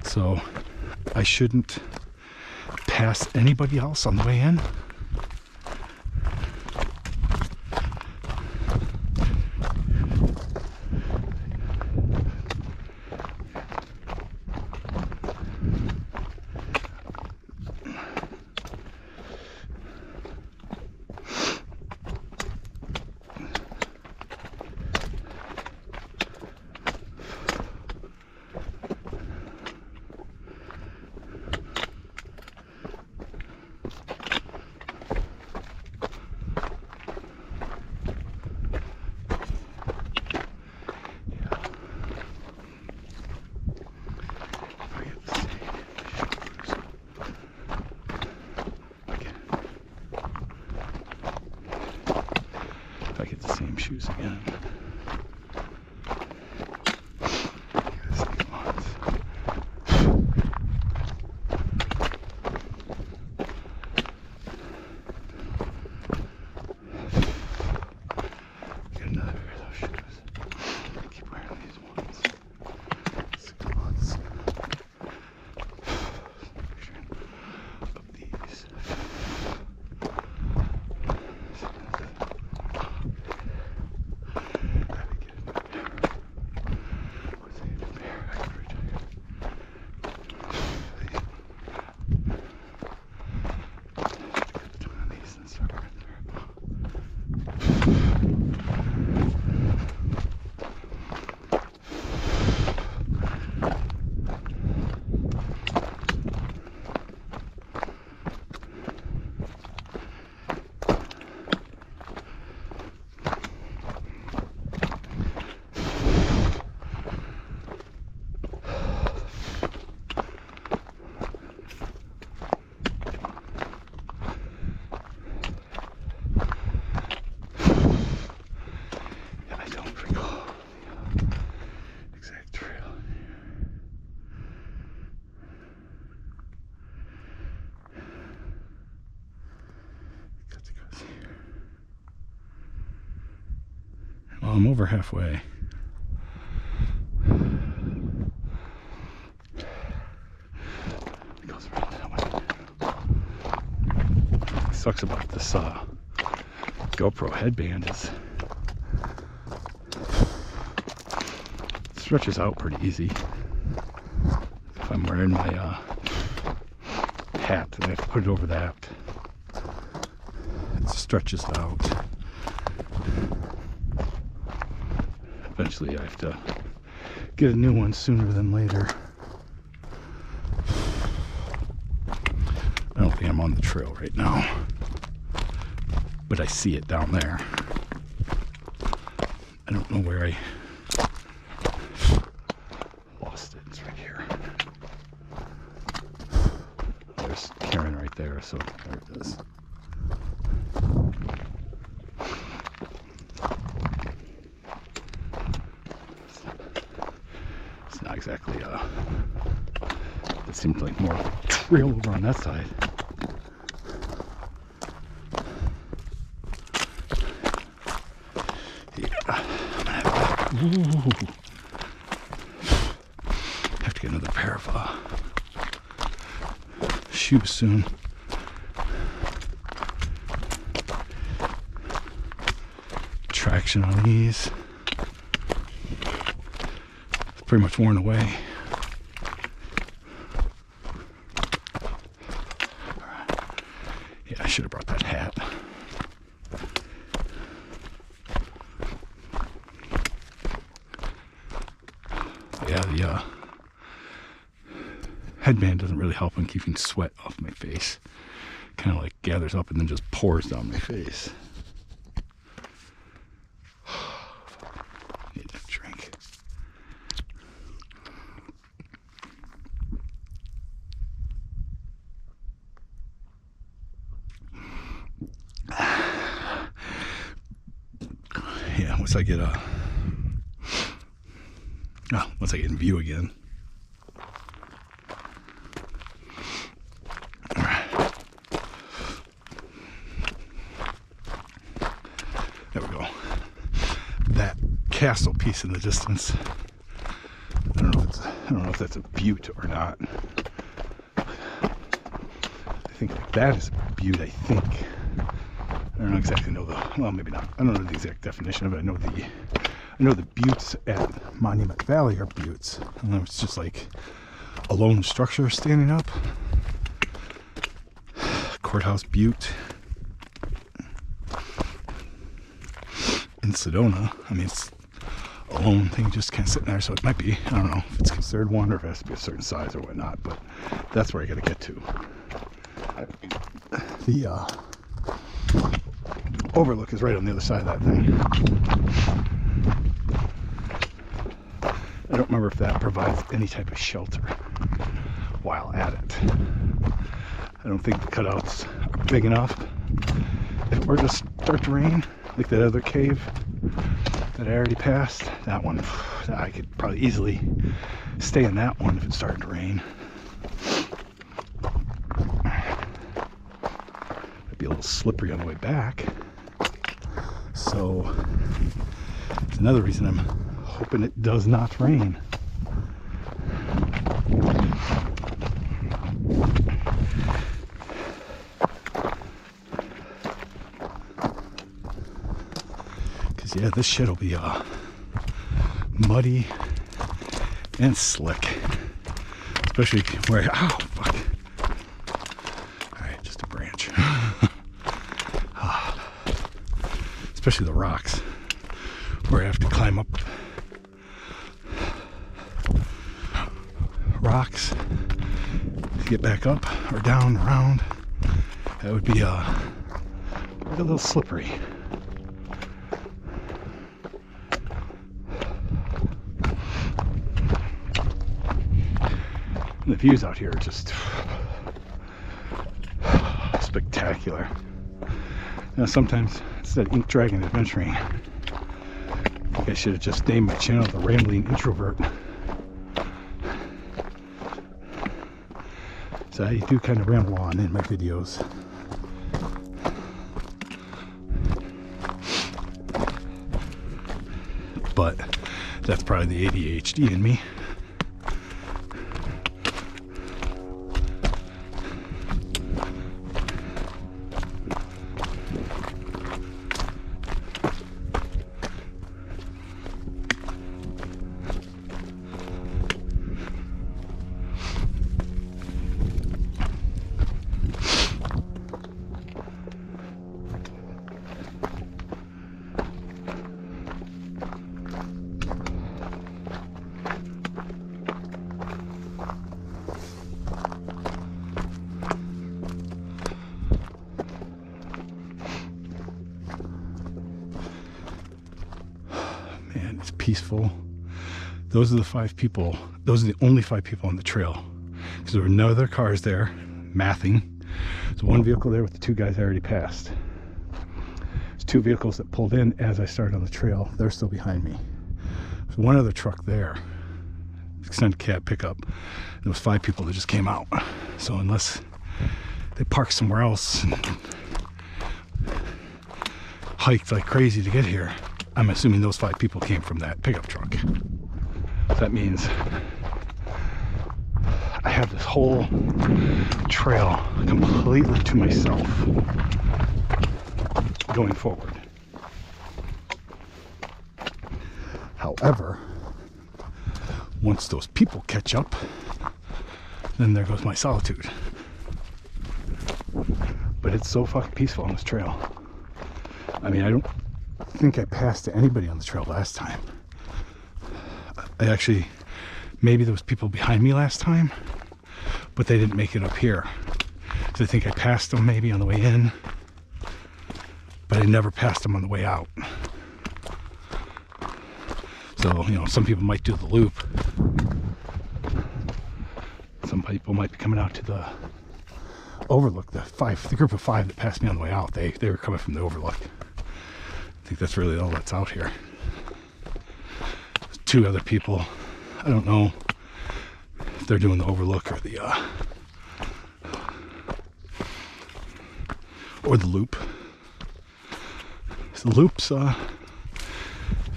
So I shouldn't pass anybody else on the way in. If I get the same shoes again. Get another pair of those shoes. Keep wearing these ones. 6 months. Of these. Well, I'm over halfway. It goes around that way. What sucks about this GoPro headband is it stretches out pretty easy. If I'm wearing my hat, then I have to put it over that. stretches out. Eventually I have to get a new one sooner than later. I don't think I'm on the trail right now, but I see it down there. I don't know where I lost it. It's right here. There's Karen right there, so there it is. It's not exactly it seemed like more of a trail over on that side. Ooh. Have to get another pair of shoes soon. Traction on these. It's pretty much worn away. Yeah, I should have brought that hat. Yeah, the headband doesn't really help in keeping sweat off my face. Kind of like gathers up and then just pours down my face. Need a drink. Yeah, once I get once I get in view again. All right. There we go. That castle piece in the distance. I don't know if that's a butte or not. I think that is a butte, I think. I don't exactly know well, maybe not. I don't know the exact definition of it. I know the buttes at Monument Valley are buttes. I know it's just like a lone structure standing up. Courthouse Butte in Sedona. I mean, it's a lone thing just kind of sitting there, so it might be, I don't know if it's considered one or if it has to be a certain size or whatnot, but that's where I gotta get to. The overlook is right on the other side of that thing. I don't remember if that provides any type of shelter while at it. I don't think the cutouts are big enough. If it were to start to rain, like that other cave that I already passed, that one, I could probably easily stay in that one if it started to rain. It'd be a little slippery on the way back. So it's another reason I'm hoping it does not rain. Because yeah, this shit will be muddy and slick, especially where fuck. All right, just a branch. Especially the rocks where I have to climb up rocks to get back up or down, around. That would be a little slippery. And the views out here are just spectacular. You know, sometimes instead of Ink Dragon Adventuring, I think I should have just named my channel The Rambling Introvert. So I do kind of ramble on in my videos. But that's probably the ADHD in me. peaceful. Those are the 5 people. Those are the only 5 people on the trail, because there were no other cars there mathing. There's one vehicle there with the 2 guys I already passed. There's 2 vehicles that pulled in as I started on the trail. They're still behind me. There's one other truck there, extended cab pickup. There was 5 people that just came out. So unless they parked somewhere else and hiked like crazy to get here, I'm assuming those 5 people came from that pickup truck. So that means I have this whole trail completely to myself going forward. However, once those people catch up, then there goes my solitude. But it's so fucking peaceful on this trail. I mean, I don't think I passed anybody on the trail last time. I actually, maybe there was people behind me last time, but they didn't make it up here. So I think I passed them maybe on the way in, but I never passed them on the way out. So, you know, some people might do the loop. Some people might be coming out to the overlook. The group of 5 that passed me on the way out, they were coming from the overlook. I think that's really all that's out here. There's 2 other people. I don't know if they're doing the overlook or the loop. So the loop's, if I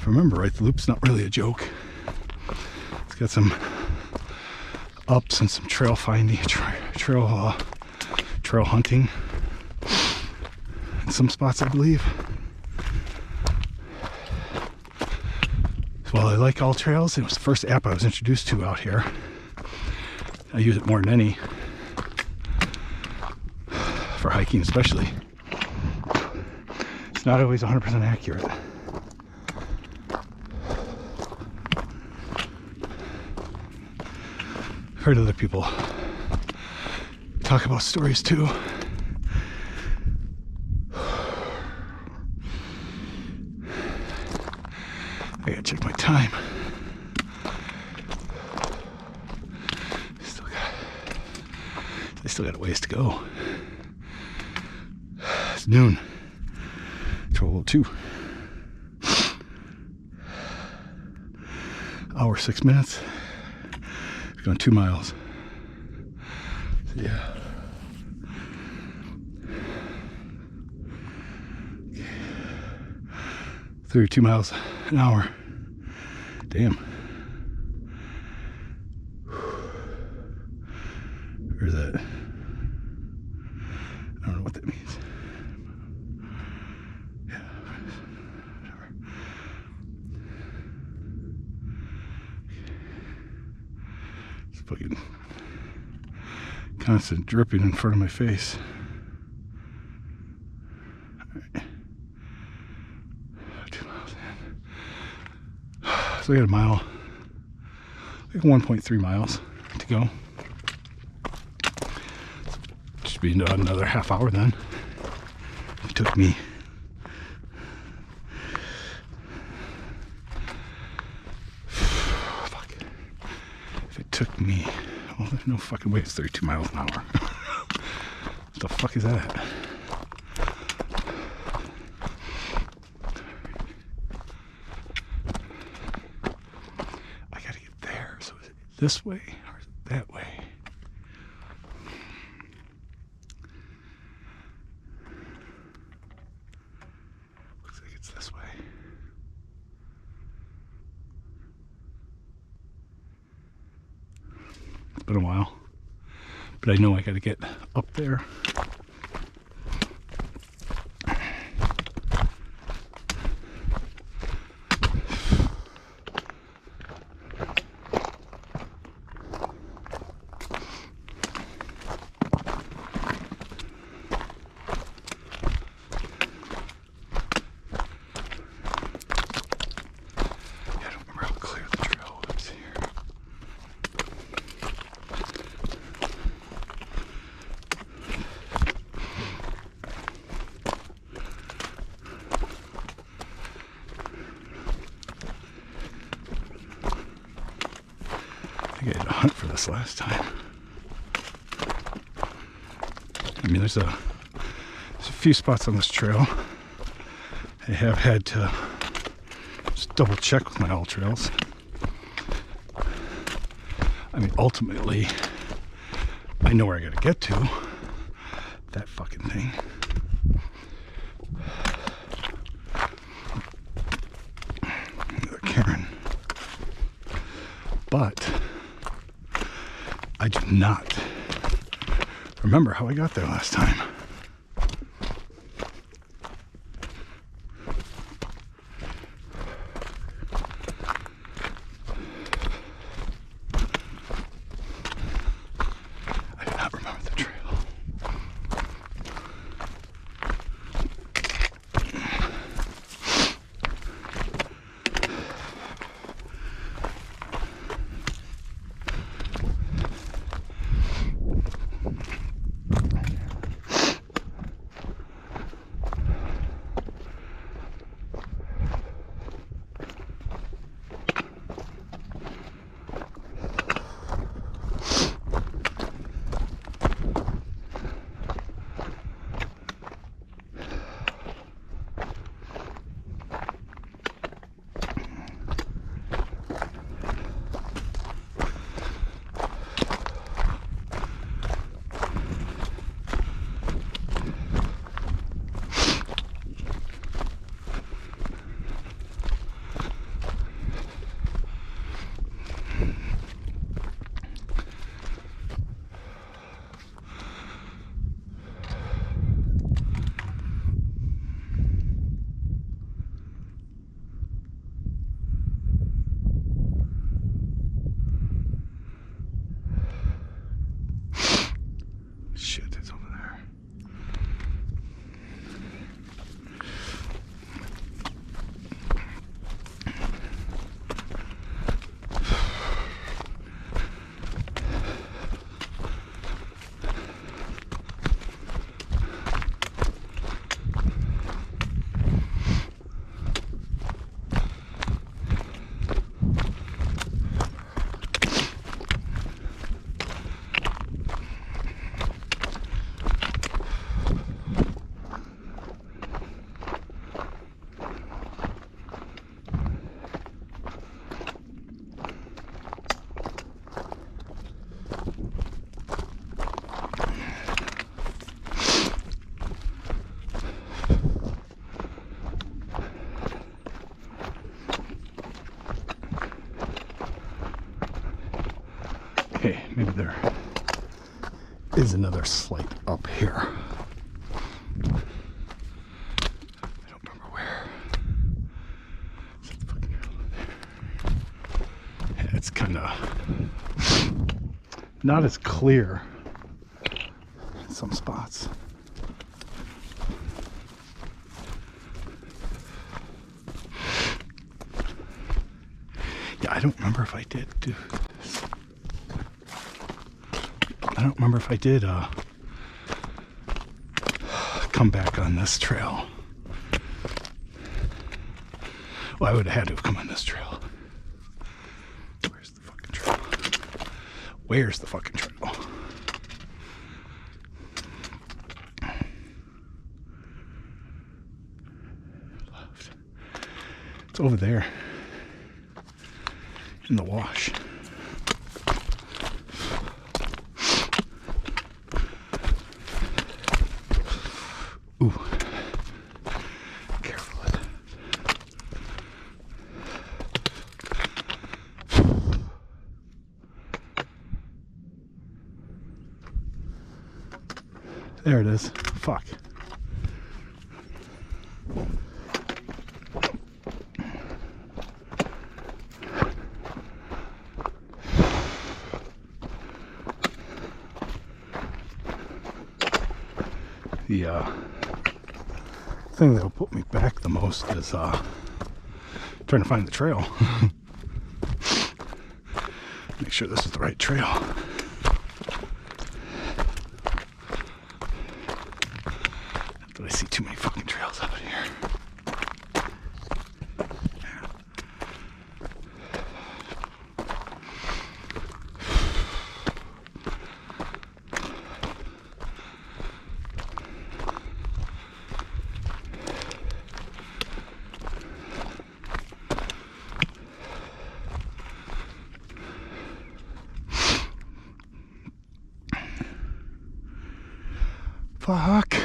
remember right, the loop's not really a joke. It's got some ups and some trail finding, trail hunting in some spots, I believe. Well, I like all trails. It was the first app I was introduced to out here. I use it more than any for hiking, especially. It's not always 100% accurate. I've heard other people talk about stories too. I gotta check my time. I still got a ways to go. It's noon. 12:02. Hour 6 minutes. We're going 2 miles. So yeah. 32 miles an hour. Damn. Where's that? I don't know what that means. Yeah, whatever. It's fucking constant dripping in front of my face. So I got a mile, like 1.3 miles to go. Should be another half hour then. It took me if it took me, well, there's no fucking way it's 32 miles an hour. What the fuck is that? This way or is it that way? Looks like it's this way. It's been a while, but I know I gotta get up there. this last time. I mean, there's a few spots on this trail I have had to just double check with my all trails. I mean, ultimately, I know where I gotta get to. That fucking thing. Karen. But I do not remember how I got there last time. I do not remember the trail. Shit, it's over there. Okay, maybe there is another slight up here. I don't remember where. Is that the fucking trail over there? Yeah, it's kind of not as clear in some spots. Yeah, I don't remember if I did do this. I don't remember if I did come back on this trail. Well, I would have had to have come on this trail. Where's the fucking trail? Where's the fucking trail? Left. It's over there in the wash. Ooh, careful with that. There it is. Fuck. The thing that'll put me back the most is trying to find the trail. Make sure this is the right trail. Not that I see too many fucking trails out here. fuck?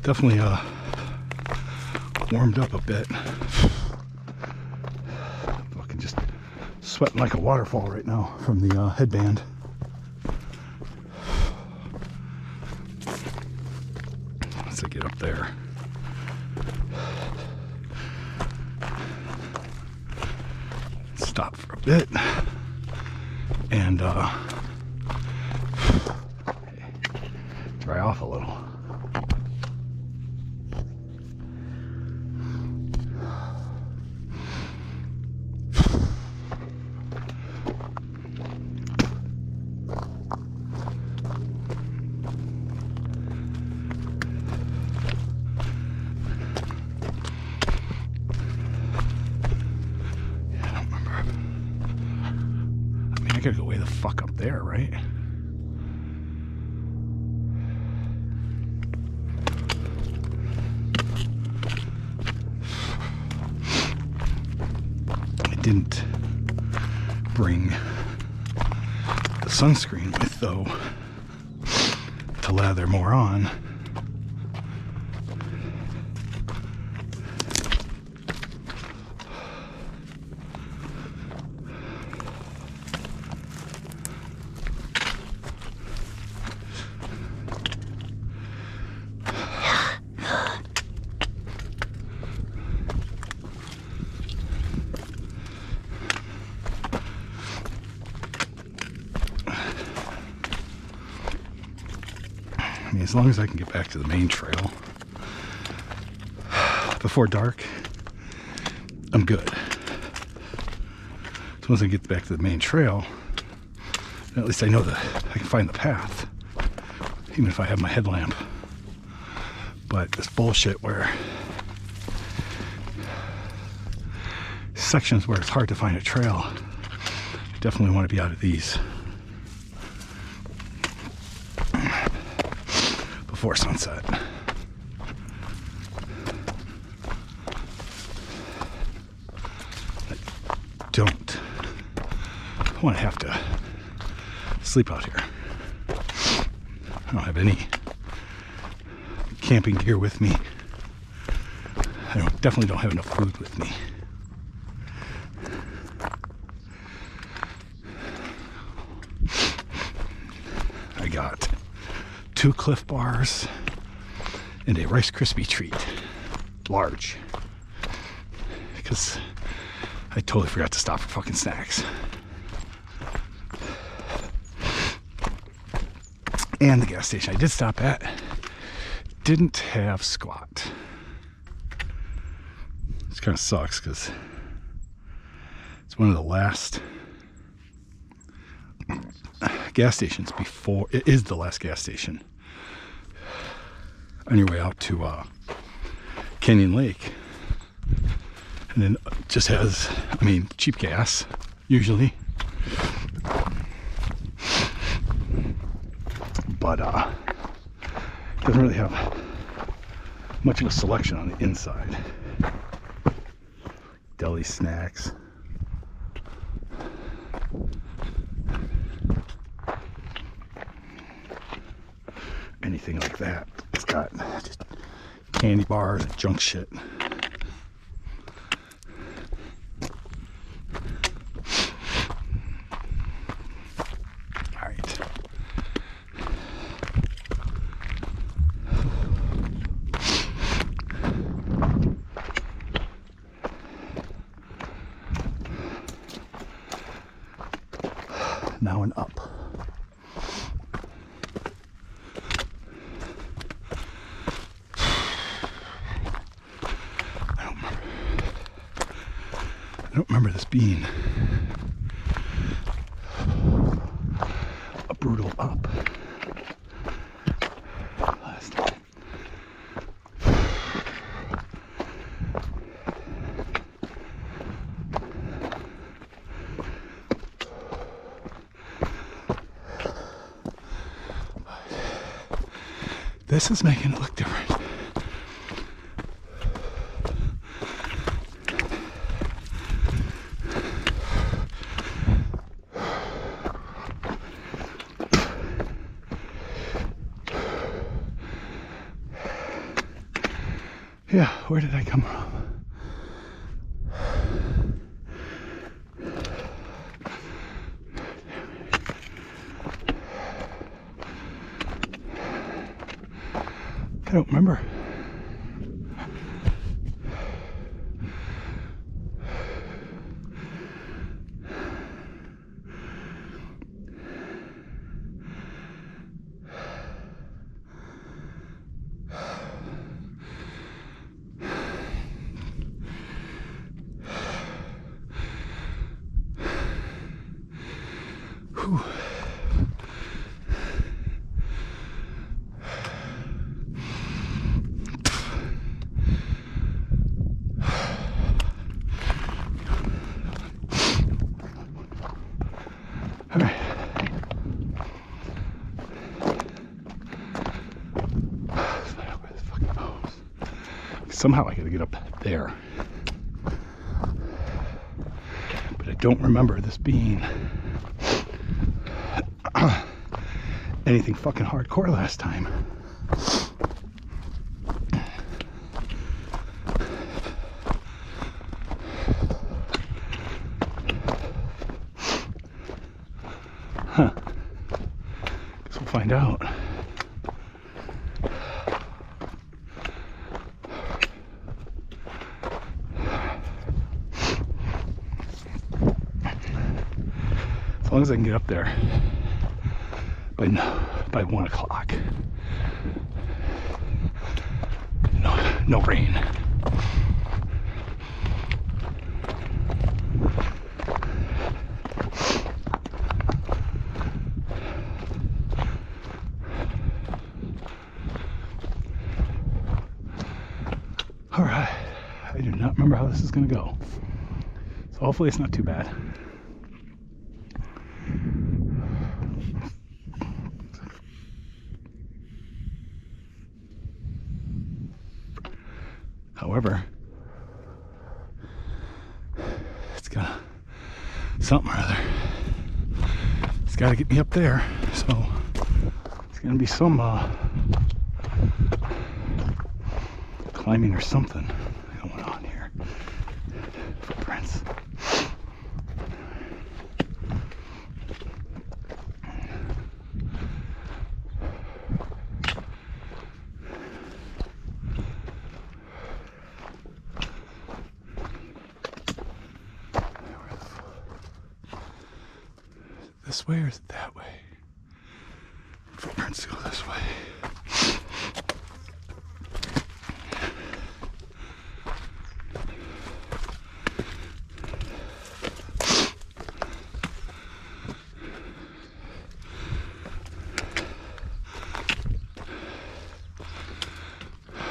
Definitely warmed up a bit. Fucking just sweating like a waterfall right now from the headband. Once I get up there. Stop for a bit and dry off a little. I gotta go way the fuck up there, right? I didn't bring the sunscreen with, though, to lather more on. I mean, as long as I can get back to the main trail before dark, I'm good. So once I get back to the main trail, at least I know that I can find the path, even if I have my headlamp. But this bullshit where sections where it's hard to find a trail, I definitely want to be out of these before sunset. I don't want to have to sleep out here. I don't have any camping gear with me. I definitely don't have enough food with me. I got 2 Cliff Bars and a Rice Krispie treat, large, because I totally forgot to stop for fucking snacks. And the gas station I did stop at didn't have squat. This kind of sucks because it's one of the last gas stations before, it is the last gas station on your way out to Canyon Lake. And then it just has, I mean, cheap gas usually, but doesn't really have much of a selection on the inside. Deli snacks, anything like that. It's got just candy bars and junk shit. Alright. don't remember this being a brutal up last time. This is making it look different. Yeah, where did I come from? I don't remember. Whew. All right. Where this fucking goes. Somehow I gotta get up there. But I don't remember this being anything fucking hardcore last time. Huh. Guess we'll find out. As long as I can get up there by 1 o'clock. No rain. All right, I do not remember how this is going to go. So hopefully it's not too bad. However, it's got something or other. It's got to get me up there, so it's going to be some climbing or something going on here. Footprints. This way or is it that way? Footprints go this way.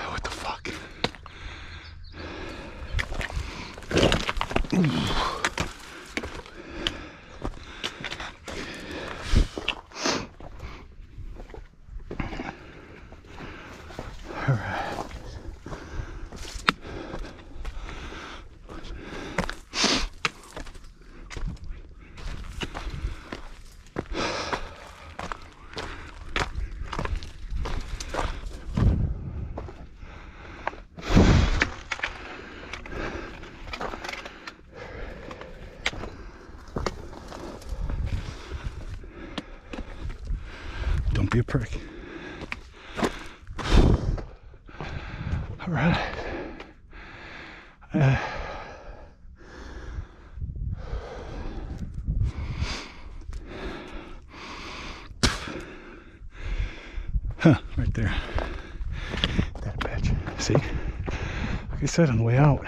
What the fuck? Ooh. Don't be a prick. All right. Right there. That bitch. See? Like I said on the way out,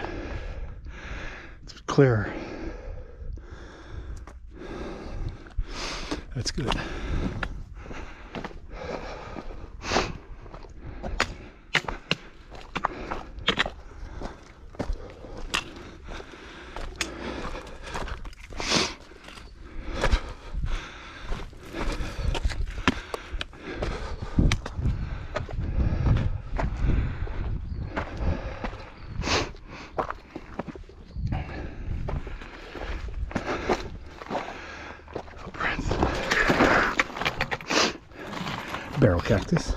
it's clearer. That's good. Barrel cactus.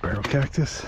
Barrel cactus.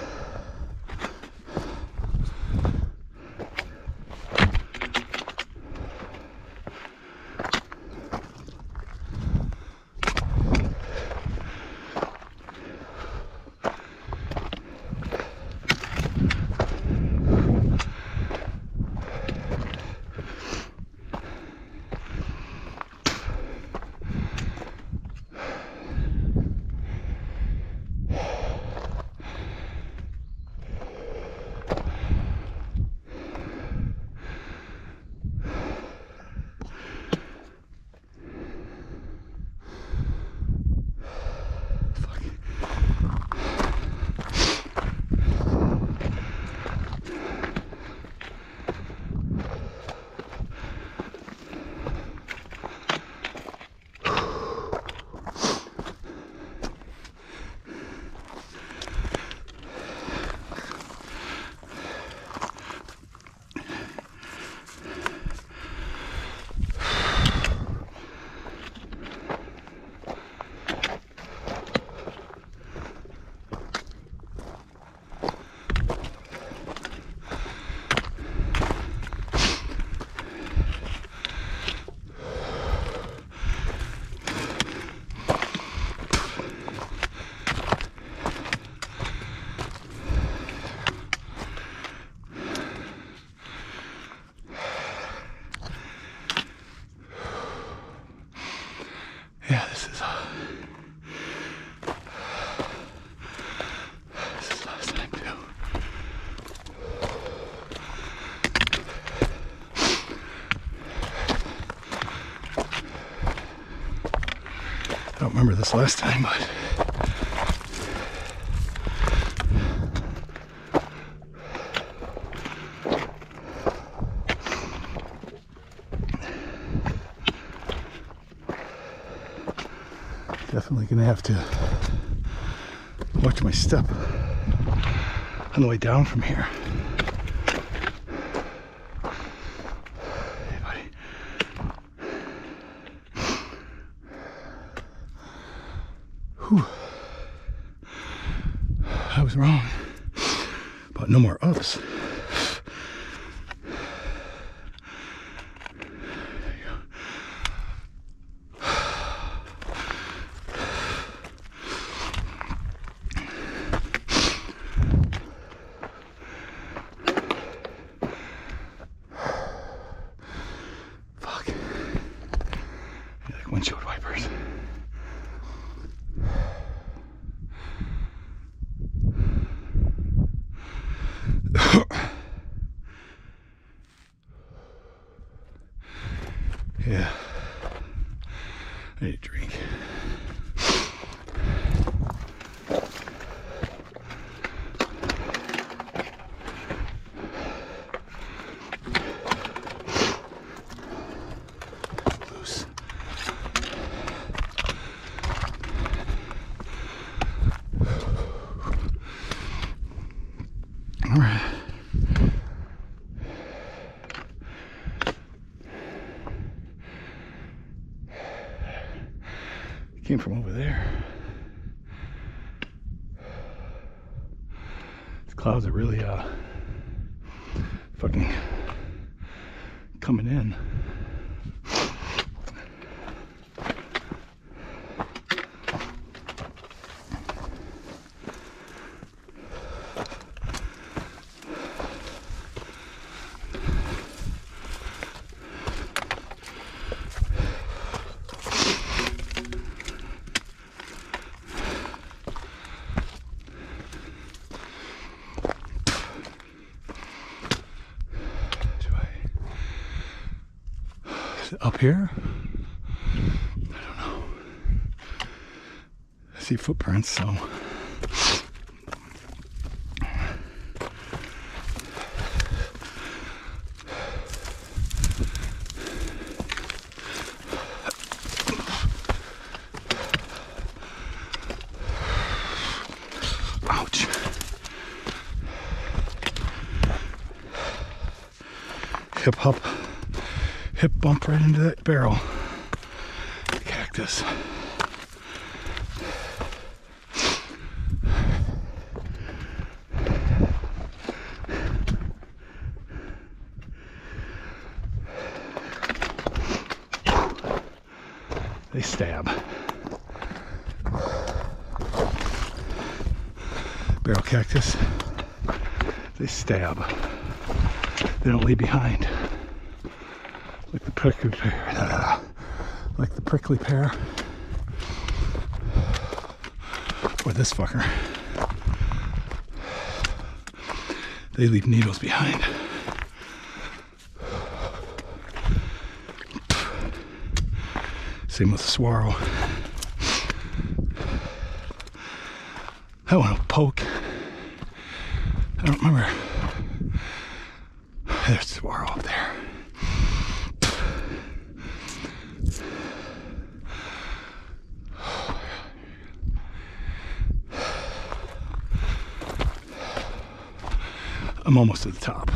Yeah, this is last time too. I don't remember this last time, but definitely gonna have to watch my step on the way down from here. Hey, buddy. Whew. I was wrong about no more ups. Windshield wipers. Yeah. I need a drink. Loose. All right. Came from over there. These clouds are really fucking coming in. Up here? I don't know. I see footprints, so. Ouch. Hip bump right into that barrel. Cactus. They stab. Barrel cactus. They stab. They don't leave behind. Like the prickly pear. Like the prickly pear. Or this fucker. They leave needles behind. Same with the swirl. That one will poke. I don't remember. There's the swirl up there. I'm almost at the top.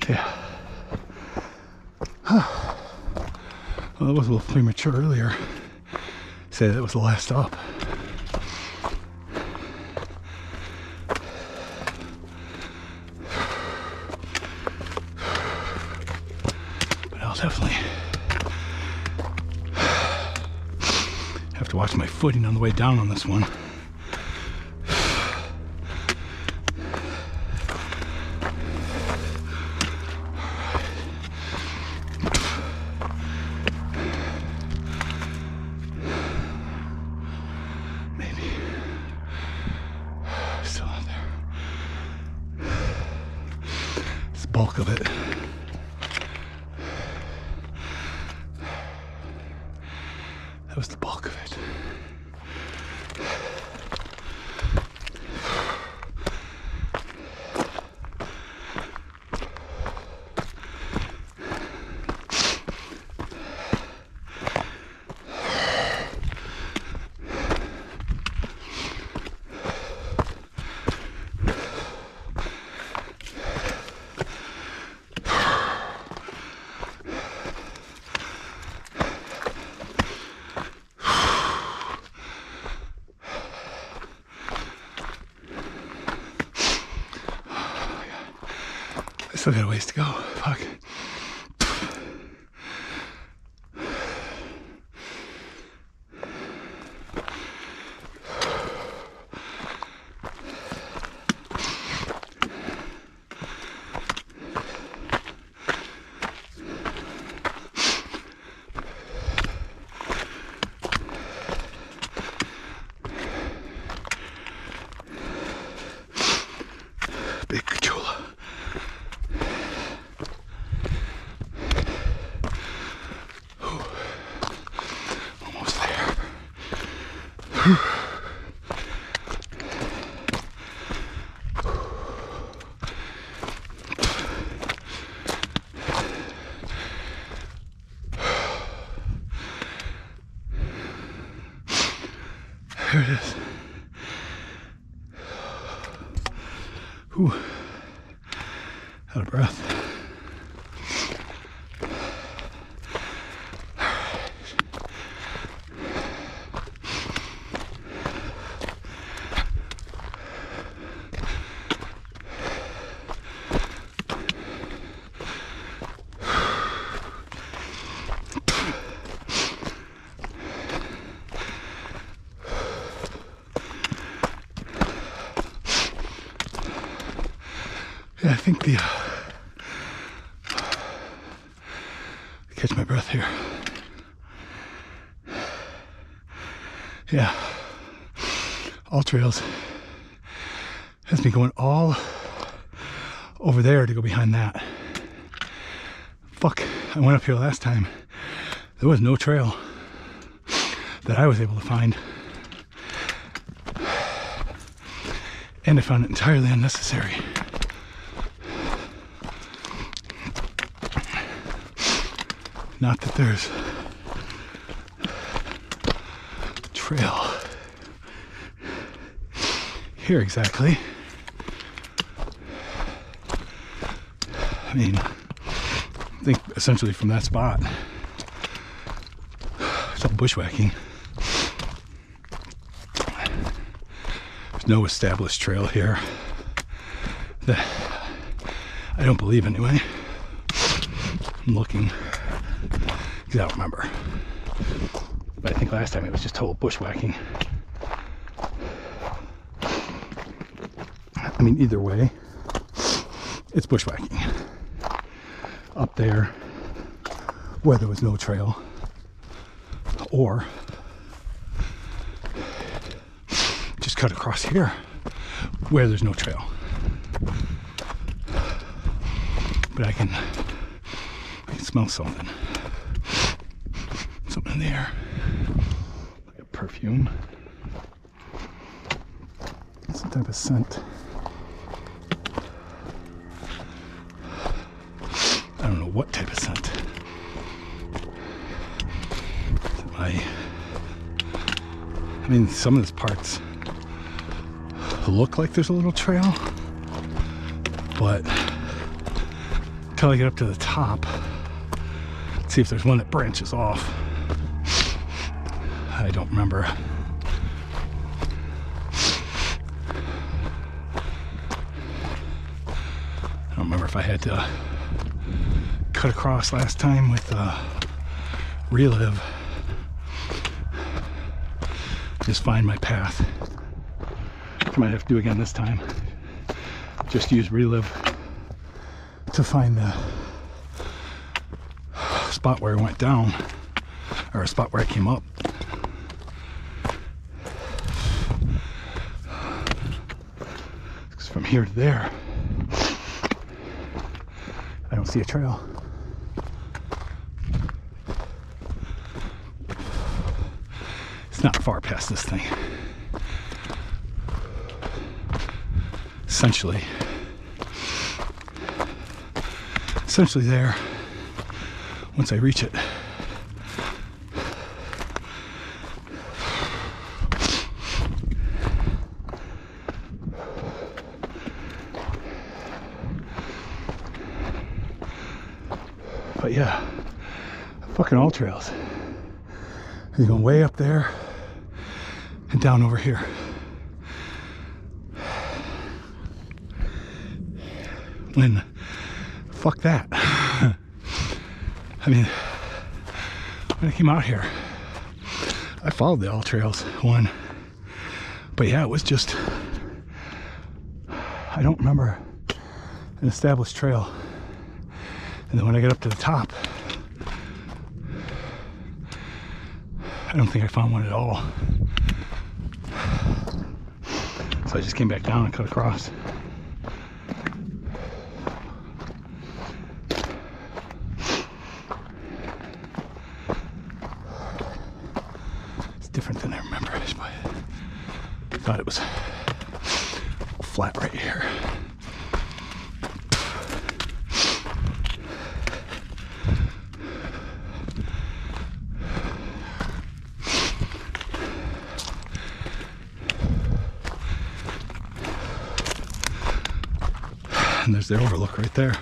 Yeah. Well, it was a little premature earlier. Say that was the last stop. But I'll definitely have to watch my footing on the way down on this one. Bulk of it. That was the bulk of it. Still got a ways to go. Fuck. Big chula. Almost there. There it is. Whew. Out of breath. Yeah, I think the catch my breath here. Yeah, All Trails has me going all over there to go behind that. Fuck, I went up here last time. There was no trail that I was able to find. And I found it entirely unnecessary. Not that there's a trail here exactly. I mean, I think essentially from that spot, it's all bushwhacking. There's no established trail here that I don't believe anyway. I'm looking because I don't remember. But I think last time it was just total bushwhacking. I mean, either way, it's bushwhacking. Up there where there was no trail, or just cut across here where there's no trail. But I can smell something in the air, like a perfume, some type of scent. I don't know what type of scent. I mean, some of these parts look like there's a little trail, but until I get up to the top, see if there's one that branches off. I don't remember. I don't remember if I had to cut across last time with relive. Just find my path. Which I might have to do again this time. Just use relive to find the spot where I went down, or a spot where I came up. Because from here to there, I don't see a trail. It's not far past this thing. Essentially there, once I reach it. But yeah, fucking All Trails. You're going way up there and down over here. When, fuck that. I mean, when I came out here, I followed the All Trails one, but yeah, it was just, I don't remember an established trail. And then when I get up to the top, I don't think I found one at all. So I just came back down and cut across. It's different than I remember, but I thought it was flat right here. And there's the overlook right there.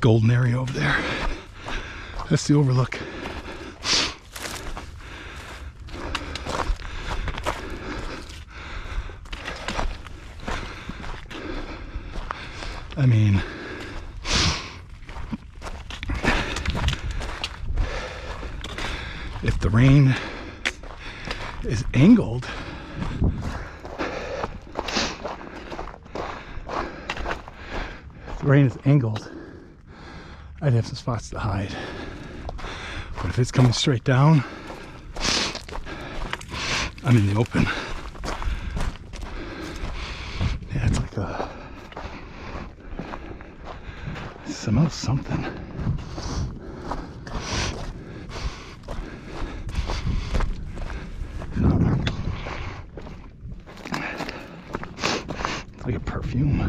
Golden area over there. That's the overlook. I mean, if the rain is angled the rain is angled, I'd have some spots to hide. But if it's coming straight down, I'm in the open. Yeah, it's like a... I smell something. It's like a perfume.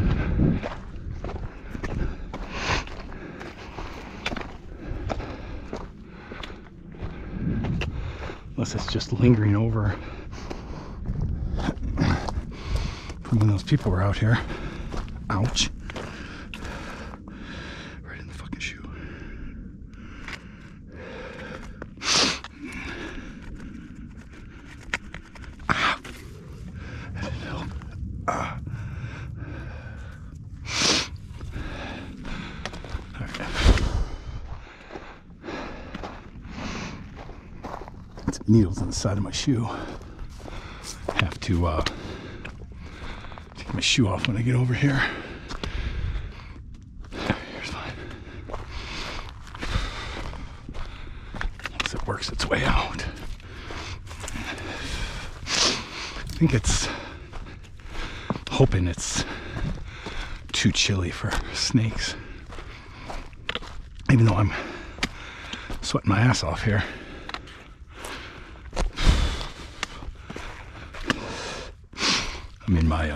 Unless it's just lingering over from when those people were out here. Ouch. Right in the fucking shoe. Ah. That didn't help. Ah. All right. Needles on the side of my shoe. Have to take my shoe off when I get over here. Here's fine. Once it works its way out. I think it's hoping it's too chilly for snakes. Even though I'm sweating my ass off here. I'm in my,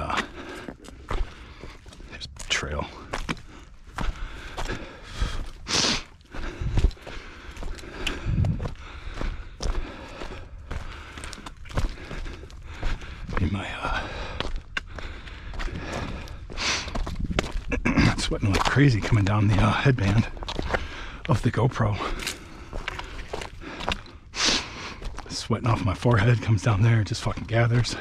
there's a trail. In my, sweating like crazy coming down the headband of the GoPro. Sweating off my forehead, comes down there, it just fucking gathers.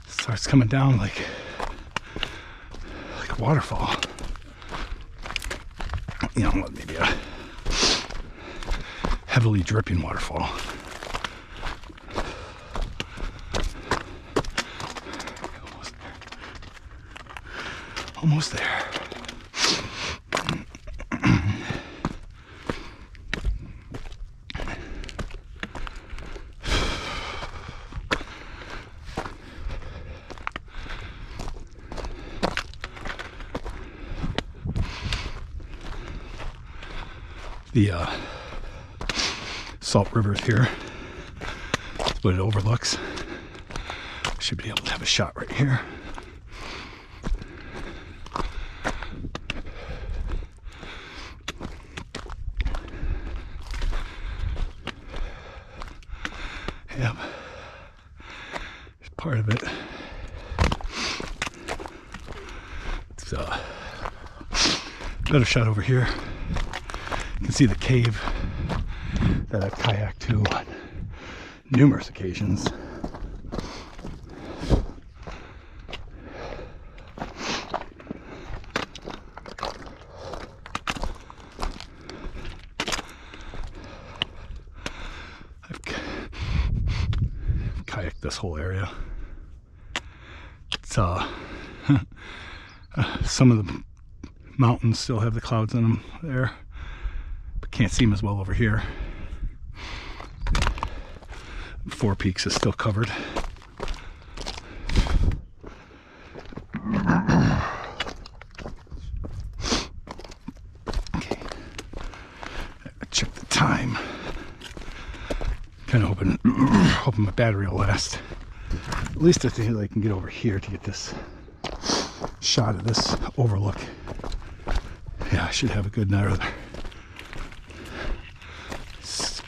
Starts coming down like a waterfall. You know, maybe a heavily dripping waterfall. Almost there. The Salt River's here. That's what it overlooks. Should be able to have a shot right here. Yep. There's part of it. It's better shot over here. You can see the cave that I've kayaked to on numerous occasions. I've kayaked this whole area. It's some of the mountains still have the clouds in them there. Can't see them as well over here. Four Peaks is still covered. Okay. Check the time. Kind of hoping my battery will last. At least I think I can get over here to get this shot of this overlook. Yeah, I should have a good night.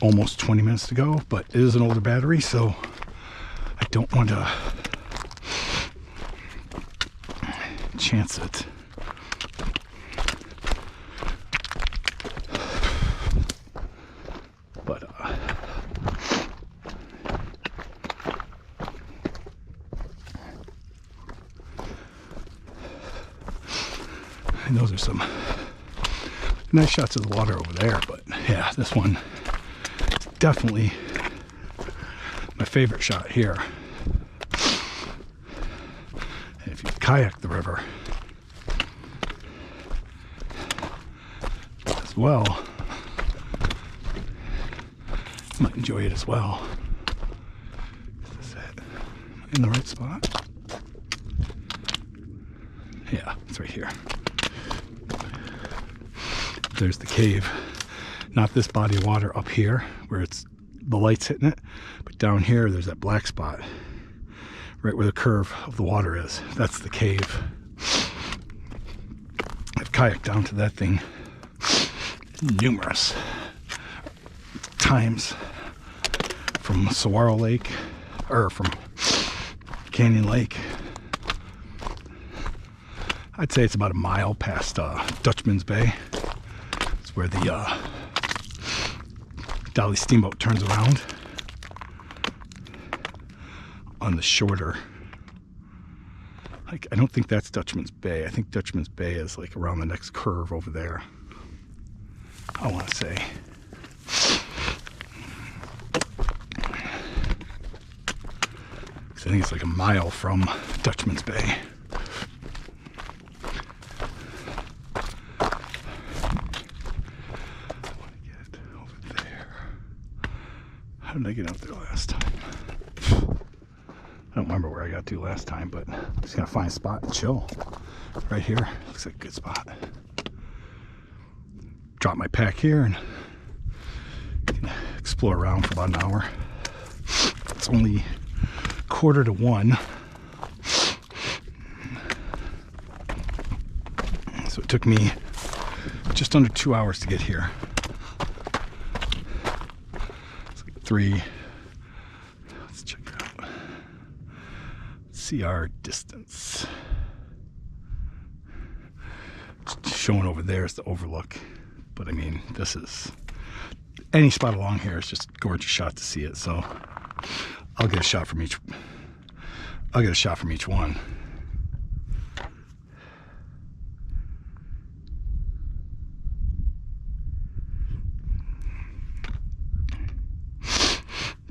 Almost 20 minutes to go, but it is an older battery, so I don't want to chance it. But and those are some nice shots of the water over there, but yeah, this one definitely my favorite shot here. And if you kayak the river, well. You might enjoy it as well. Is that in the right spot? Yeah, it's right here. There's the cave. Not this body of water up here where it's the light's hitting it, but down here there's that black spot right where the curve of the water is. That's the cave. I've kayaked down to that thing numerous times from Saguaro Lake or from Canyon Lake. I'd say it's about a mile past Dutchman's Bay. It's where the Dolly Steamboat turns around on the shorter. Like, I don't think that's Dutchman's Bay. I think Dutchman's Bay is like around the next curve over there. I want to say. I think it's like a mile from Dutchman's Bay. How did I get out there last time? I don't remember where I got to last time, but I'm just gonna find a spot and chill. Right here, looks like a good spot. Drop my pack here and explore around for about an hour. It's only 1:45. So it took me just under 2 hours to get here. Let's check it out. See our distance. Showing over there is the overlook, but I mean, this is any spot along here is just a gorgeous shot to see it. So I'll get a shot from each. I'll get a shot from each one.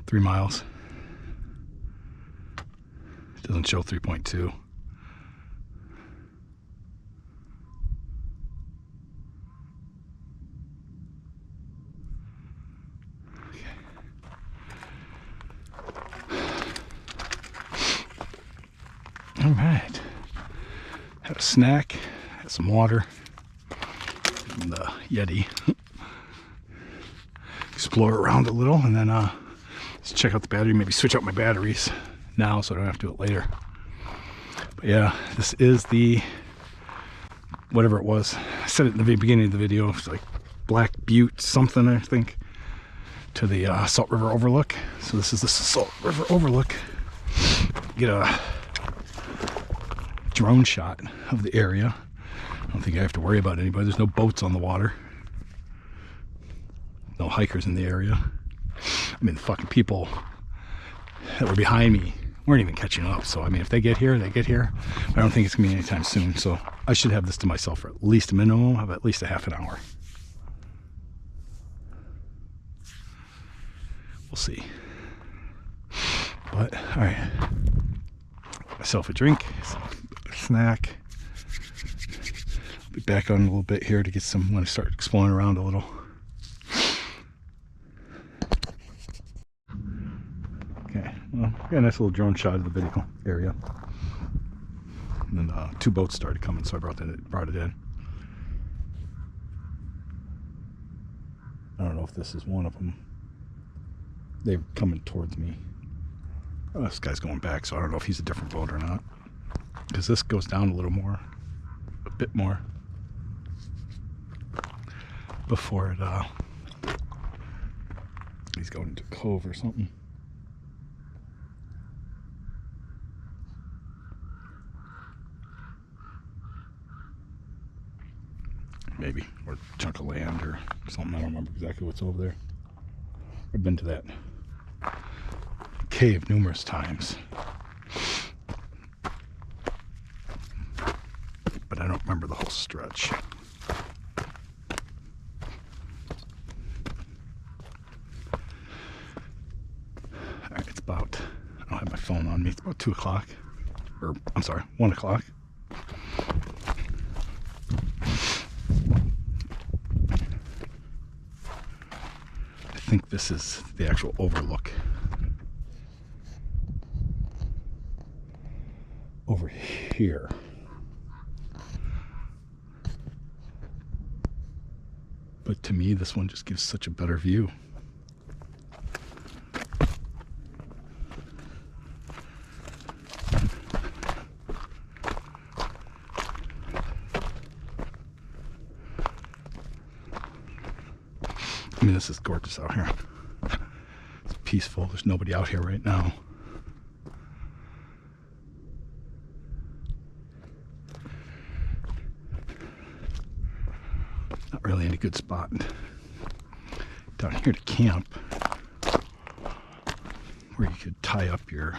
Three miles. It doesn't show 3.2. Okay. All right. Had a snack, had some water, and the Yeti. Explore around a little, and then let's check out the battery, maybe switch out my batteries now so I don't have to do it later. But yeah, this is the, whatever it was. I said it in the beginning of the video. It's like Black Butte something, I think, to the Salt River Overlook. So this is the Salt River Overlook. Get a drone shot of the area. I don't think I have to worry about anybody. There's no boats on the water. No hikers in the area. I mean, the fucking people that were behind me weren't even catching up. So, I mean, if they get here, they get here. But I don't think it's going to be anytime soon. So, I should have this to myself for at least a minimum of at least a half an hour. We'll see. But, all right. Myself a drink, a snack. I'll be back on a little bit here to get some, when I start exploring around a little. Well, got a nice little drone shot of the video area. And then 2 boats started coming, so I brought it in. I don't know if this is one of them. They're coming towards me. Oh, this guy's going back, so I don't know if he's a different boat or not. Because this goes down a little more, a bit more, before it, he's going into a cove or something. Maybe, or a chunk of land or something. I don't remember exactly what's over there. I've been to that cave numerous times, but I don't remember the whole stretch. Alright, it's about, I don't have my phone on me, it's about 2 o'clock, or I'm sorry, 1 o'clock. think this is the actual overlook. Over here. But to me, this one just gives such a better view. I mean, this is gorgeous out here. It's peaceful. There's nobody out here right now. Not really any good spot down here to camp where you could tie up your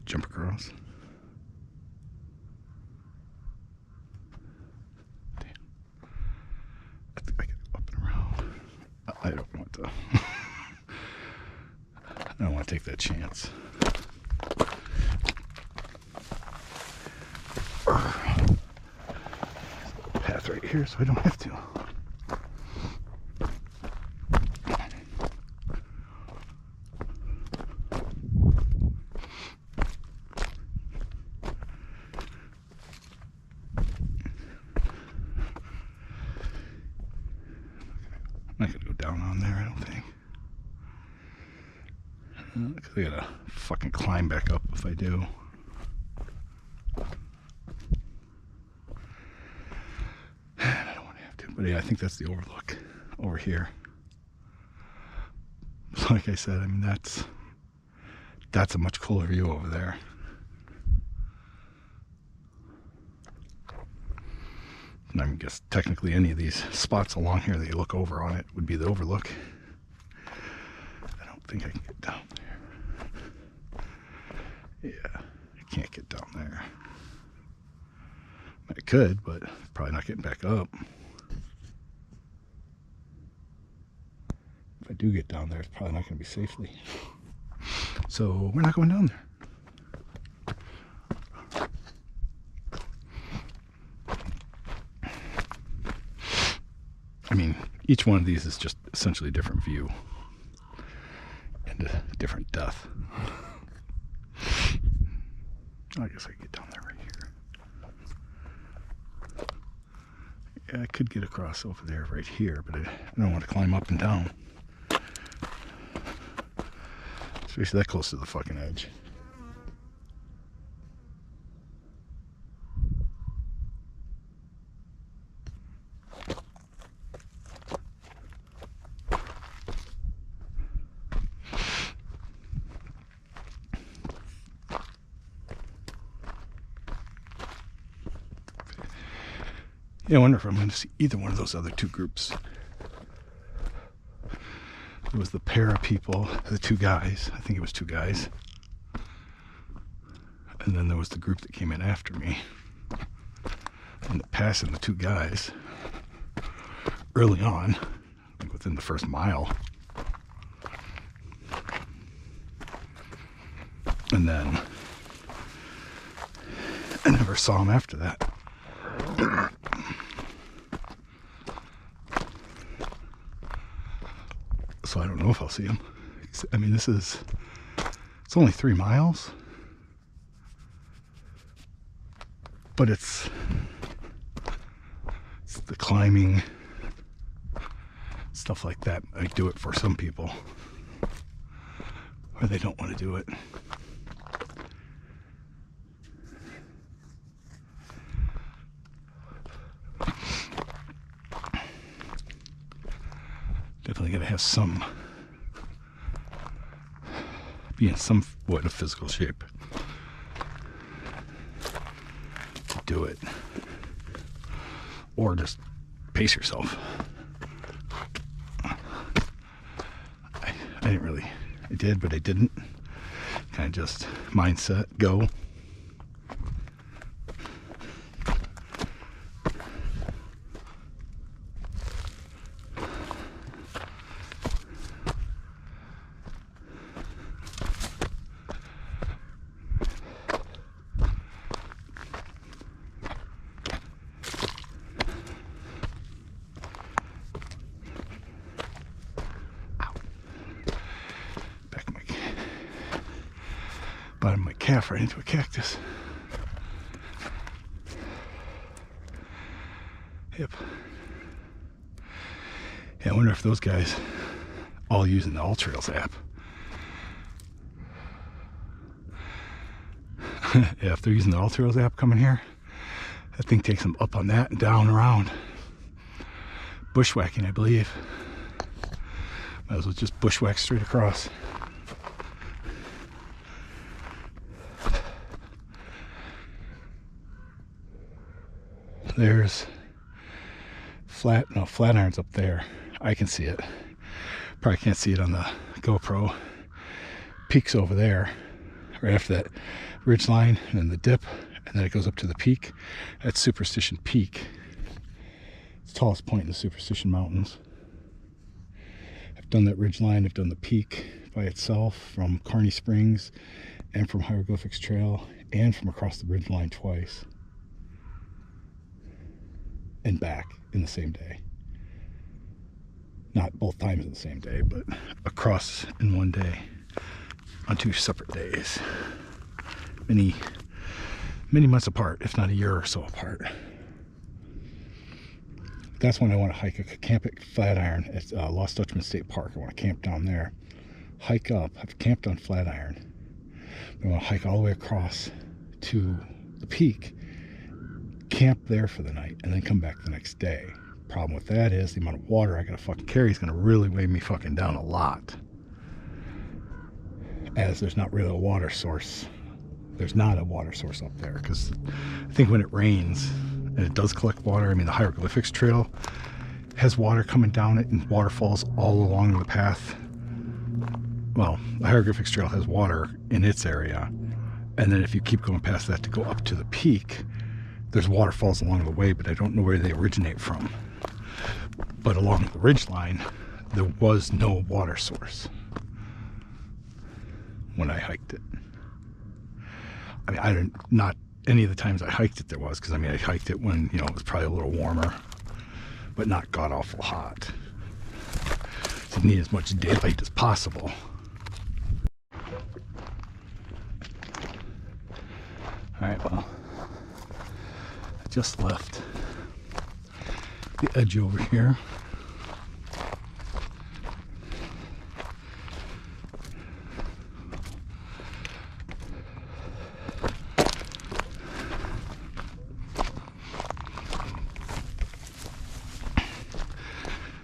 jump across. I think I can go up and around. I don't want to. I don't want to take that chance. Path right here, so I don't have to. I'm not gonna go down on there, I don't think. Because I gotta fucking climb back up if I do. I don't want to have to, but yeah, I think that's the overlook over here. So like I said, I mean, that's a much cooler view over there. And I guess technically any of these spots along here that you look over on it would be the overlook. I don't think I can get down there. Yeah, I can't get down there. I could, but probably not getting back up. If I do get down there, it's probably not going to be safely. So we're not going down there. I mean, each one of these is just essentially a different view and a different depth. I guess I can get down there right here. Yeah, I could get across over there right here, but I don't want to climb up and down. Especially that close to the fucking edge. Yeah, I wonder if I'm going to see either one of those other two groups. It was the pair of people, the two guys. I think it was two guys. And then there was the group that came in after me. And passing the two guys early on, like within the first mile. And then I never saw him after that. So I don't know if I'll see him. I mean, it's only 3 miles, but it's the climbing, stuff like that. I do it for some people, or they don't want to do it. Definitely gotta have be in somewhat of physical shape to do it, or just pace yourself. I didn't really, I did, but I didn't. Kind of just mindset, go. Bottom of my calf right into a cactus. Yep. Yeah, I wonder if those guys all using the All Trails app. Yeah, if they're using the All Trails app coming here, that thing takes them up on that and down around. Bushwhacking, I believe. Might as well just bushwhack straight across. There's Flatirons up there. I can see it. Probably can't see it on the GoPro. Peak's over there, right after that ridge line, and then the dip, and then it goes up to the peak. That's Superstition Peak. It's the tallest point in the Superstition Mountains. I've done that ridge line. I've done the peak by itself from Kearney Springs and from Hieroglyphics Trail and from across the ridge line twice. And back in the same day. Not both times in the same day, but across in one day on 2 separate days. Many months apart, if not a year or so apart. That's when I want to hike. I could camp at Flatiron at Lost Dutchman State Park. I want to camp down there. Hike up. I've camped on Flatiron. I want to hike all the way across to the peak. Camp there for the night and then come back the next day. Problem with that is the amount of water I gotta fucking carry is gonna really weigh me fucking down a lot, as there's not really a water source. There's not a water source up there, because I think when it rains and it does collect water, I mean the Hieroglyphics Trail has water coming down it and waterfalls all along the path. Well, the Hieroglyphics Trail has water in its area, and then if you keep going past that to go up to the peak, there's waterfalls along the way, but I don't know where they originate from. But along the ridge line, there was no water source when I hiked it. I mean, not any of the times I hiked it there was, because I mean, I hiked it when, it was probably a little warmer, but not god awful hot. So you need as much daylight as possible. All right, well, I just left the edge over here.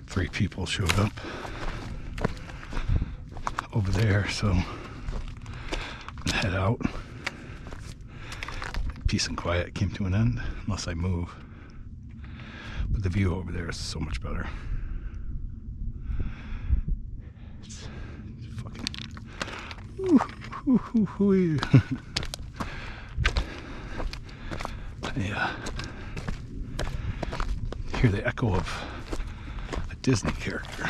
Three people showed up over there, so I'm gonna head out. Peace and quiet came to an end, unless I move. But the view over there is so much better. It's fucking... Yeah. Hear the echo of a Disney character.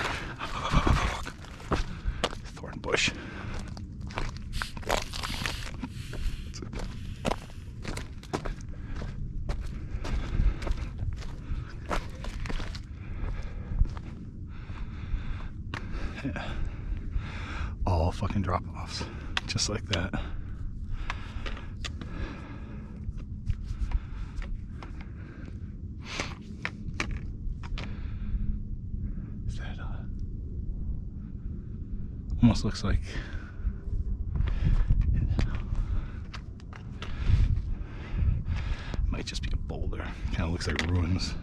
Thorn bush. Yeah. All fucking drop-offs, just like that. Is that almost looks like might just be a boulder. Kind of looks like ruins.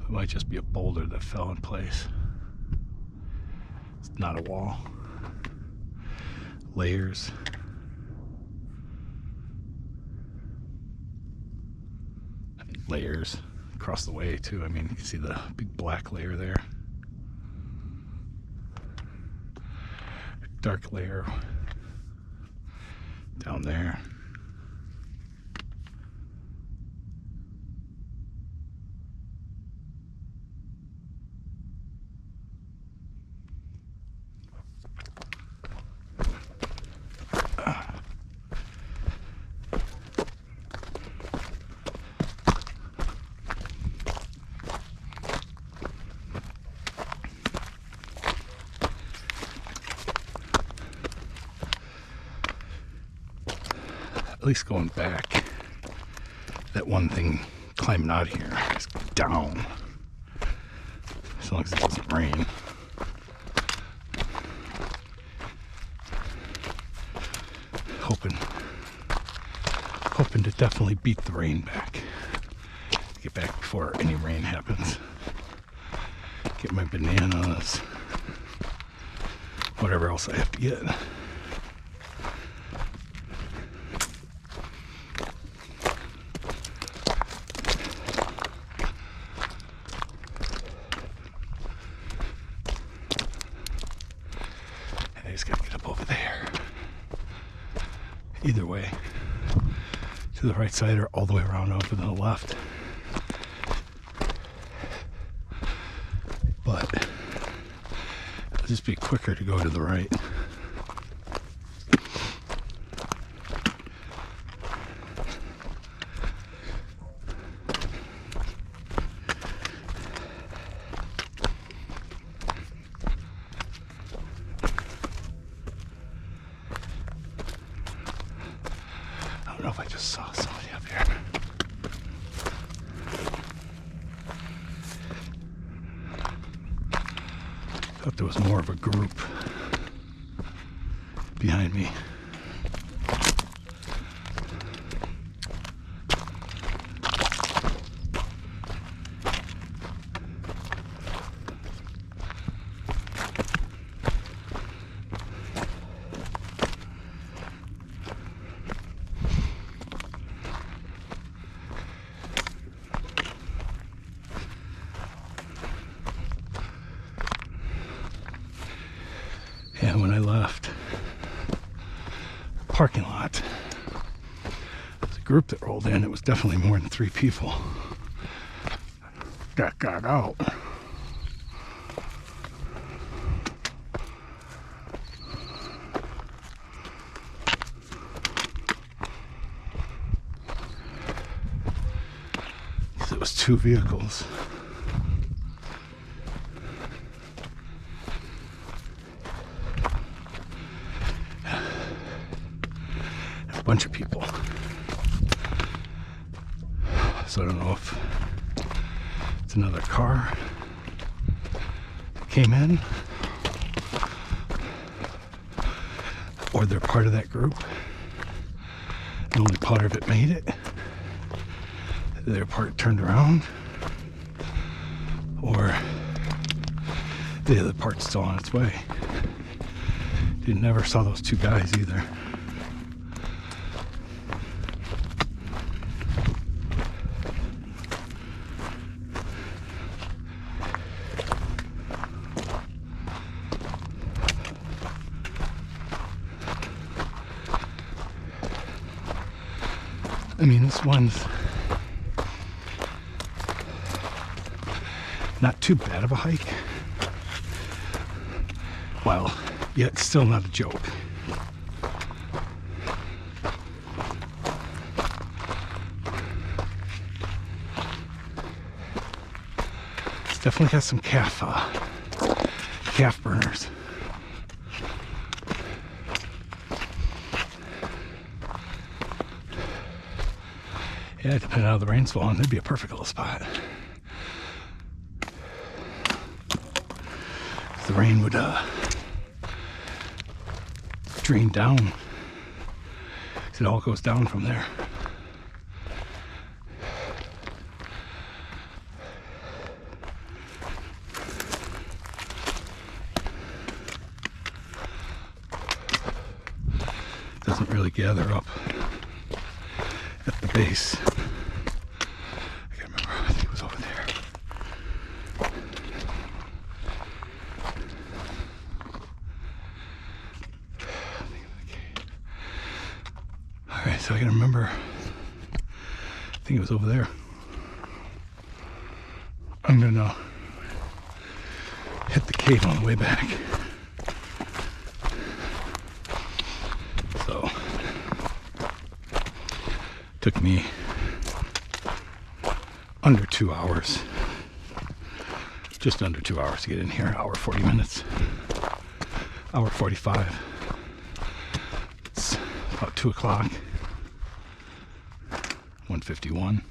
It might just be a boulder that fell in place. It's not a wall. Layers. Layers across the way too. I mean, you can see the big black layer there. Dark layer down there. at least going back, that one thing climbing out of here is down. As long as it doesn't rain. Hoping to definitely beat the rain back. Get back before any rain happens. Get my bananas. Whatever else I have to get. I just gotta get up over there. Either way, to the right side or all the way around over to the left. But it'll just be quicker to go to the right. I don't know if I just saw somebody up here. Thought there was more of a group behind me. And when I left the parking lot, there was a group that rolled in. It was definitely more than 3 people that got out. Because it was 2 vehicles. Bunch of people. So I don't know if it's another car that came in or they're part of that group and only part of it made it. The other part turned around, or the other part's still on its way. You never saw those 2 guys either. I mean, this one's not too bad of a hike. Well, yet still not a joke. It's definitely got some calf burners. Yeah, depending on how the rain's falling, it'd be a perfect little spot. The rain would drain down. It all goes down from there. Doesn't really gather up at the base. I can't remember, I think it was over there. Alright, so I can remember, I think it was over there. I'm gonna hit the cave on the way back. So, took me under 2 hours, just under 2 hours to get in here. Hour 40 minutes, hour 45. It's about 2 o'clock. 151.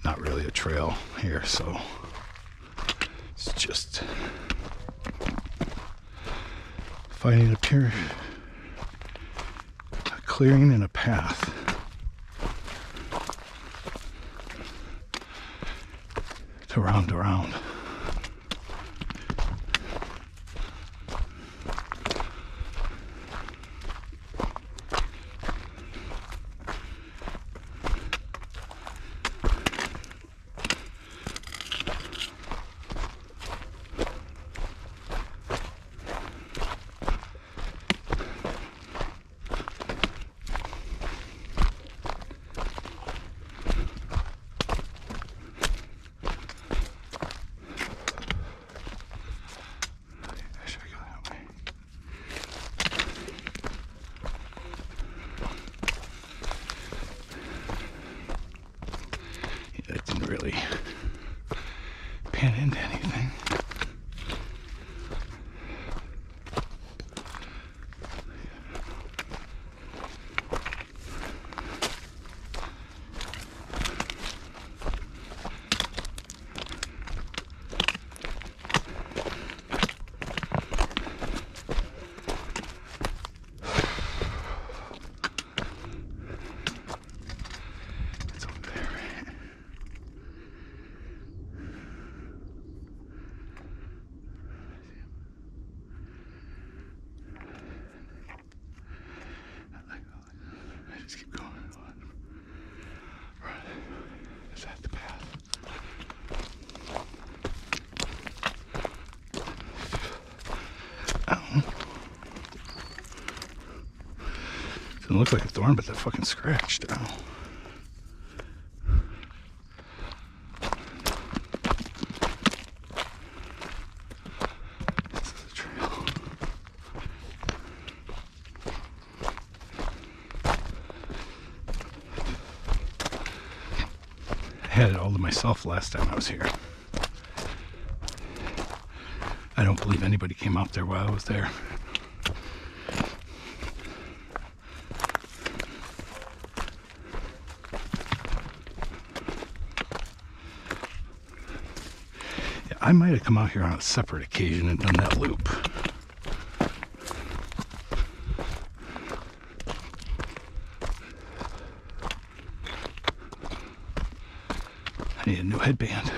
Not really a trail here, so it's just finding a clearing and a path to round around. It didn't really pan into anything. Just keep going. Right. Is that the path? Ow. Doesn't look like a thorn, but that fucking scratched. Ow. This is a trail. I had it all to myself last time I was here. I don't believe anybody came out there while I was there. Yeah, I might have come out here on a separate occasion and done that loop. I need a new headband.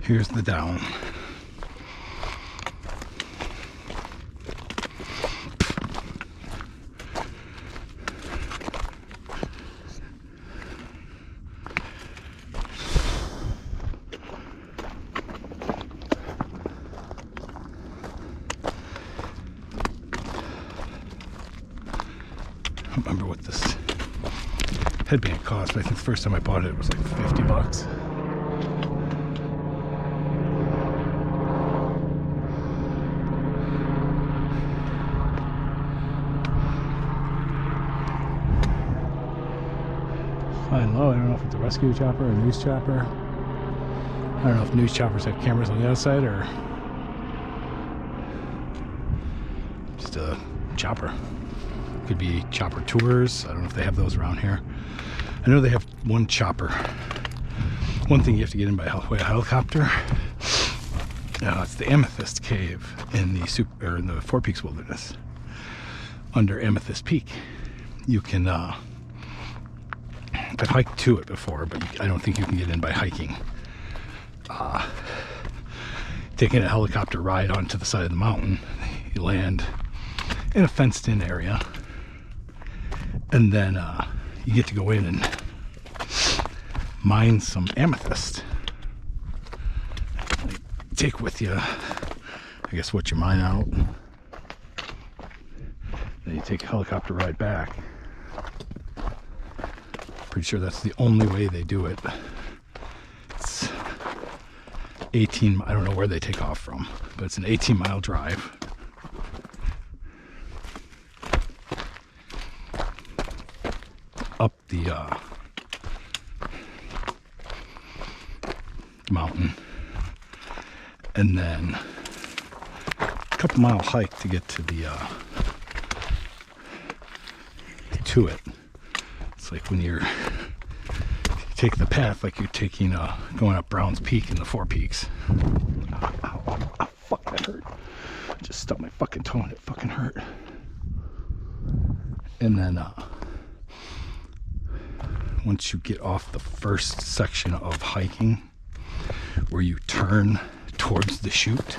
Here's the down. I don't remember what this headband cost, but I think the first time I bought it, it was like 50 bucks. Flying low, I don't know if it's a rescue chopper or a news chopper. I don't know if news choppers have cameras on the outside or just a chopper. Could be chopper tours. I don't know if they have those around here. I know they have one chopper. One thing you have to get in by helicopter. It's the Amethyst Cave in the Four Peaks Wilderness. Under Amethyst Peak, you can. I've hiked to it before, but I don't think you can get in by hiking. Taking a helicopter ride onto the side of the mountain, you land in a fenced-in area, and then you get to go in and mine some amethyst. Take with you, I guess, what you mine out. Then you take a helicopter ride back. Pretty sure that's the only way they do it. It's 18, I don't know where they take off from, but it's an 18-mile drive. Up the mountain, and then a couple mile hike to get to the to it. It's like when you take the path like you're taking going up Brown's Peak in the Four Peaks. Ow, fuck, that hurt. I just stubbed my fucking toe and it fucking hurt. And then once you get off the first section of hiking, where you turn towards the chute,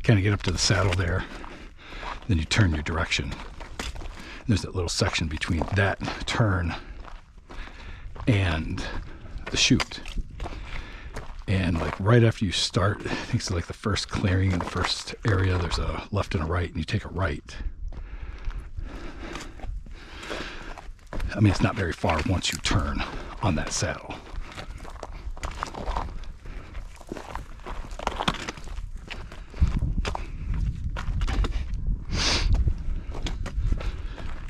kind of get up to the saddle there, then you turn your direction. And there's that little section between that turn and the chute. And like right after you start, I think it's like the first clearing in the first area, there's a left and a right, and you take a right. I mean, it's not very far once you turn on that saddle.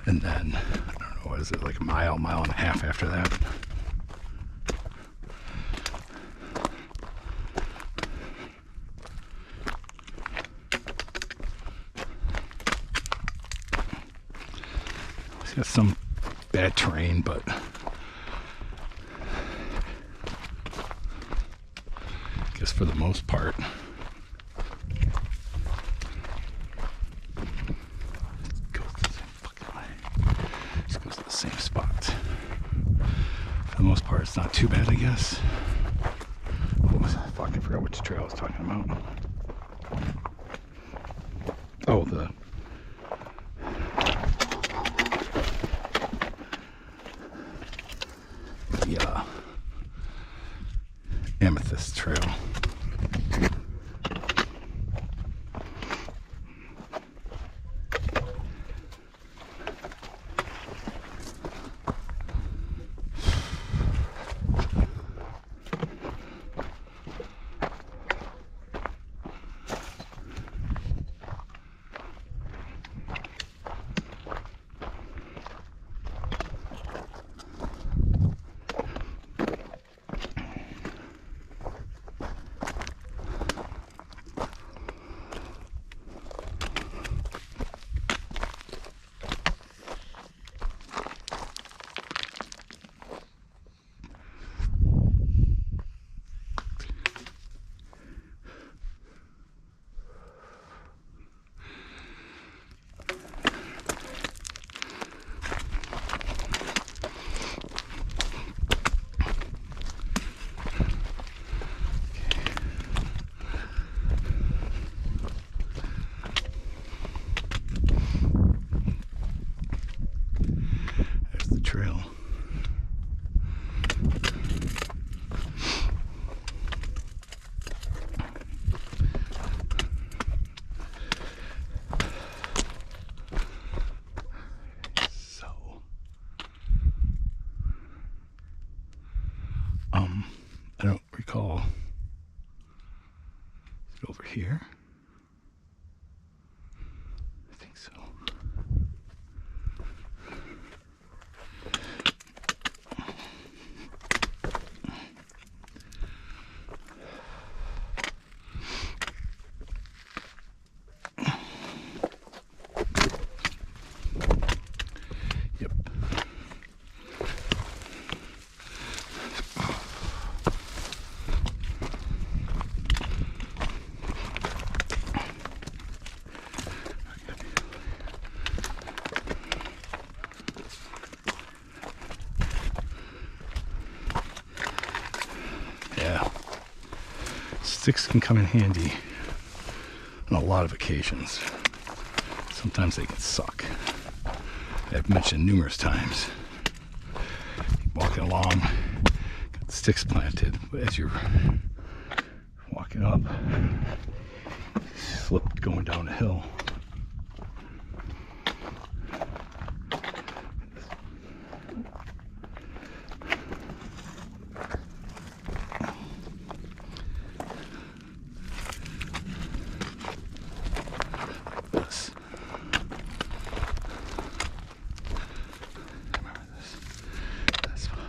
And then, I don't know, what is it, like a mile and a half after that? It's got some bad terrain, but I guess for the most part, same spot. For the most part, it's not too bad, I guess. What was I? Fuck, I forgot which trail I was talking about. Oh, the Amethyst Trail. Trail. So, I don't recall. Is it over here? I think so. Sticks can come in handy on a lot of occasions. Sometimes they can suck. I've mentioned numerous times. Walking along, got sticks planted, but as you're walking up, slip going down a hill. This. Remember this. That spot.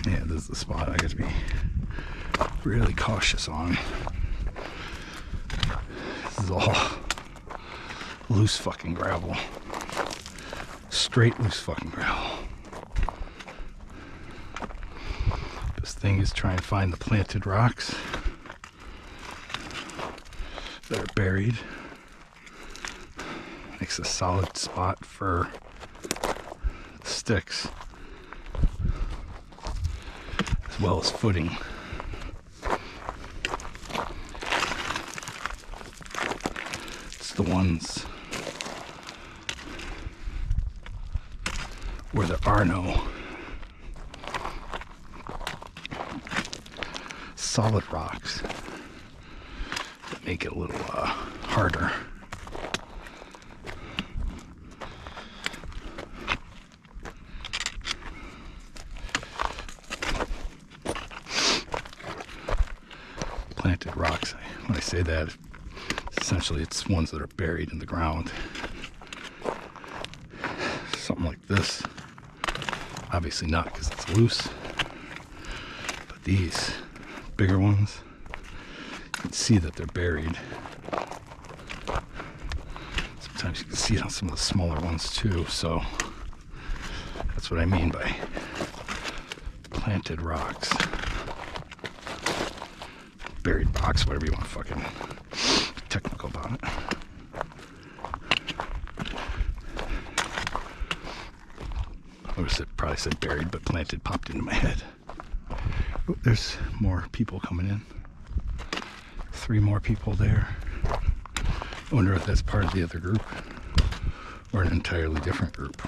Yeah, this is the spot I got to be really cautious on. This is all loose fucking gravel. Straight loose fucking gravel. This thing is trying to find the planted rocks that are buried. Makes a solid spot for sticks, as well as footing. It's the ones where there are no solid rocks that make it a little harder. Planted rocks, when I say that, essentially it's ones that are buried in the ground. Something like this, obviously not because it's loose, but these bigger ones, you can see that they're buried. Sometimes you can see it on some of the smaller ones too, so that's what I mean by planted rocks. Buried rocks, whatever you want to fucking be technical about it. I would have probably said buried, but planted popped into my head. Oh, there's more people coming in. 3 more people there. I wonder if that's part of the other group or an entirely different group.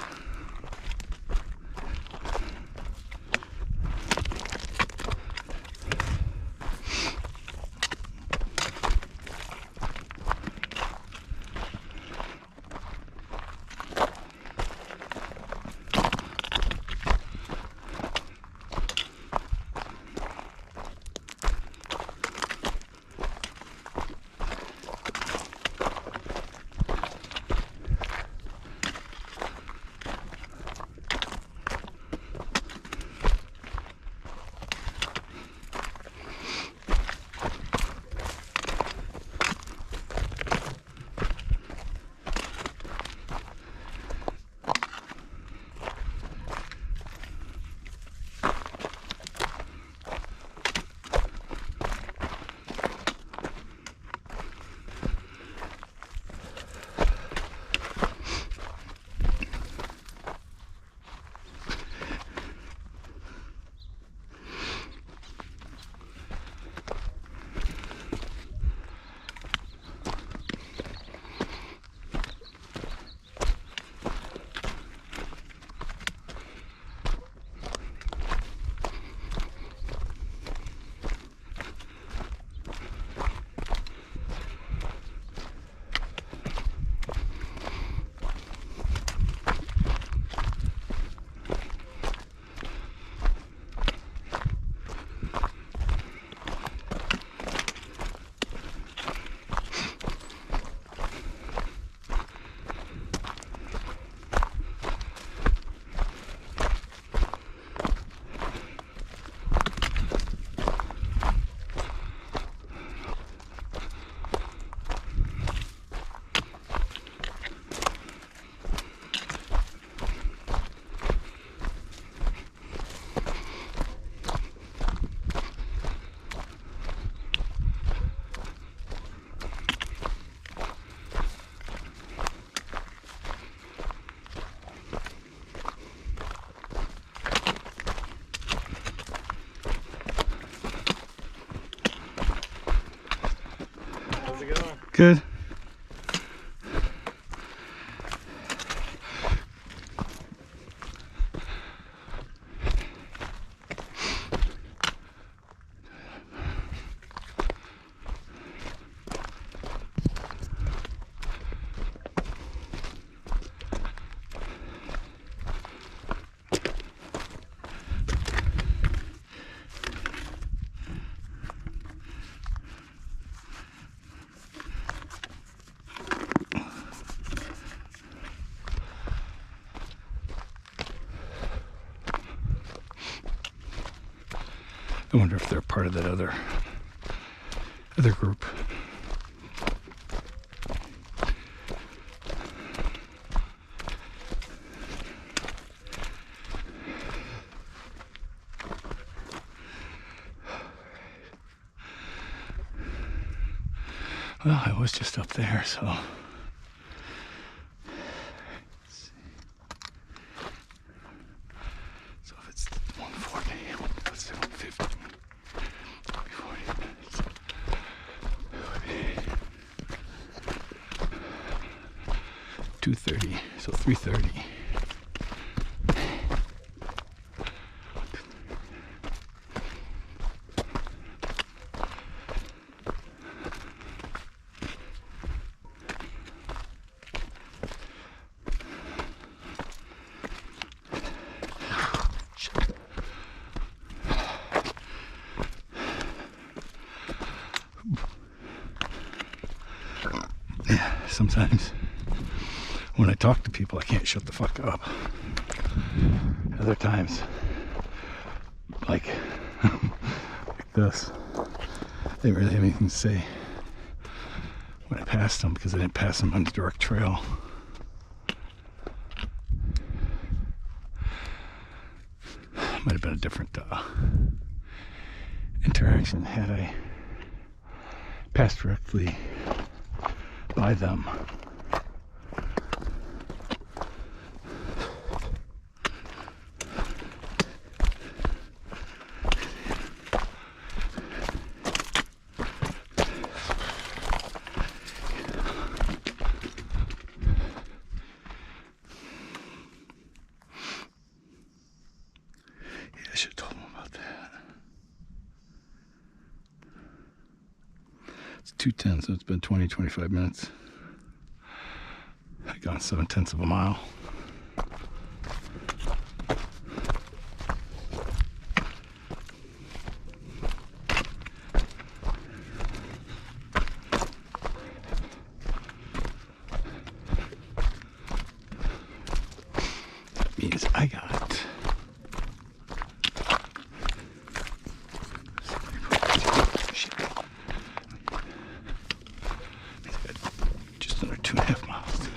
Good. I wonder if they're part of that other group. Well, I was just up there, so. Let's see. So if it's 140, let's say 150. 40 minutes. 2:30, so 3:30. Yeah, sometimes when I talk to people, I can't shut the fuck up. Other times, like this, they didn't really have anything to say when I passed them because I didn't pass them on the direct trail. Might have been a different interaction had I passed directly by them. I should have told him about that. It's 2:10, so it's been 25 minutes. I've gone 7/10 of a mile. That means I got just under 2.5 miles to go.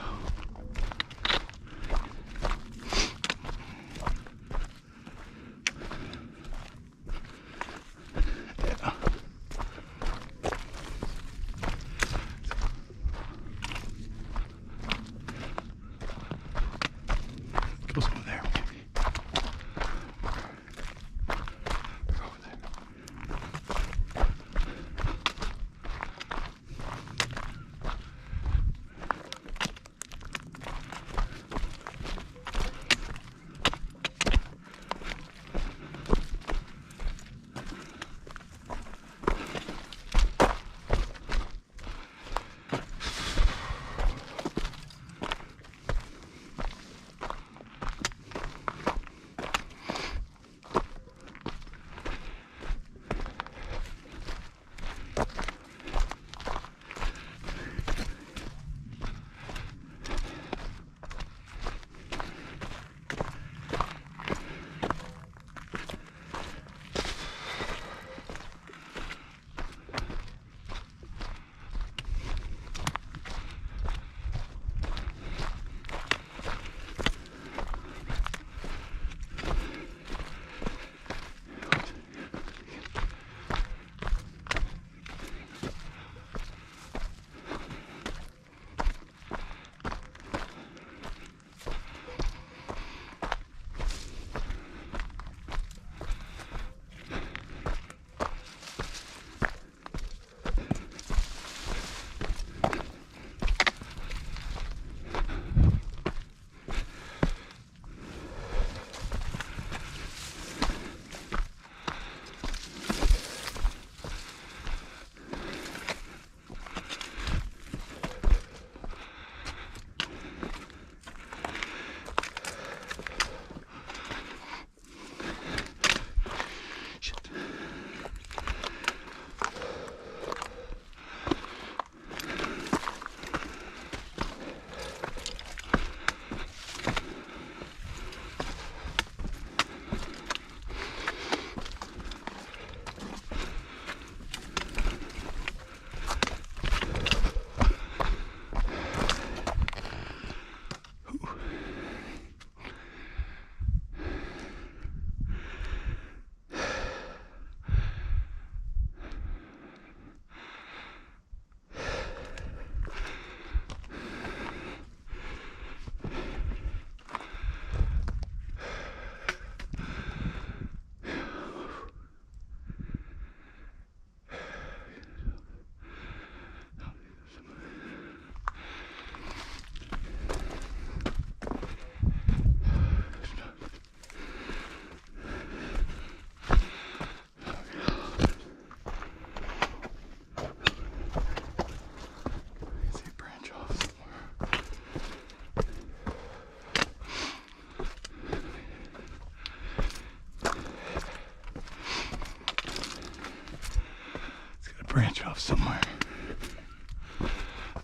branch off somewhere.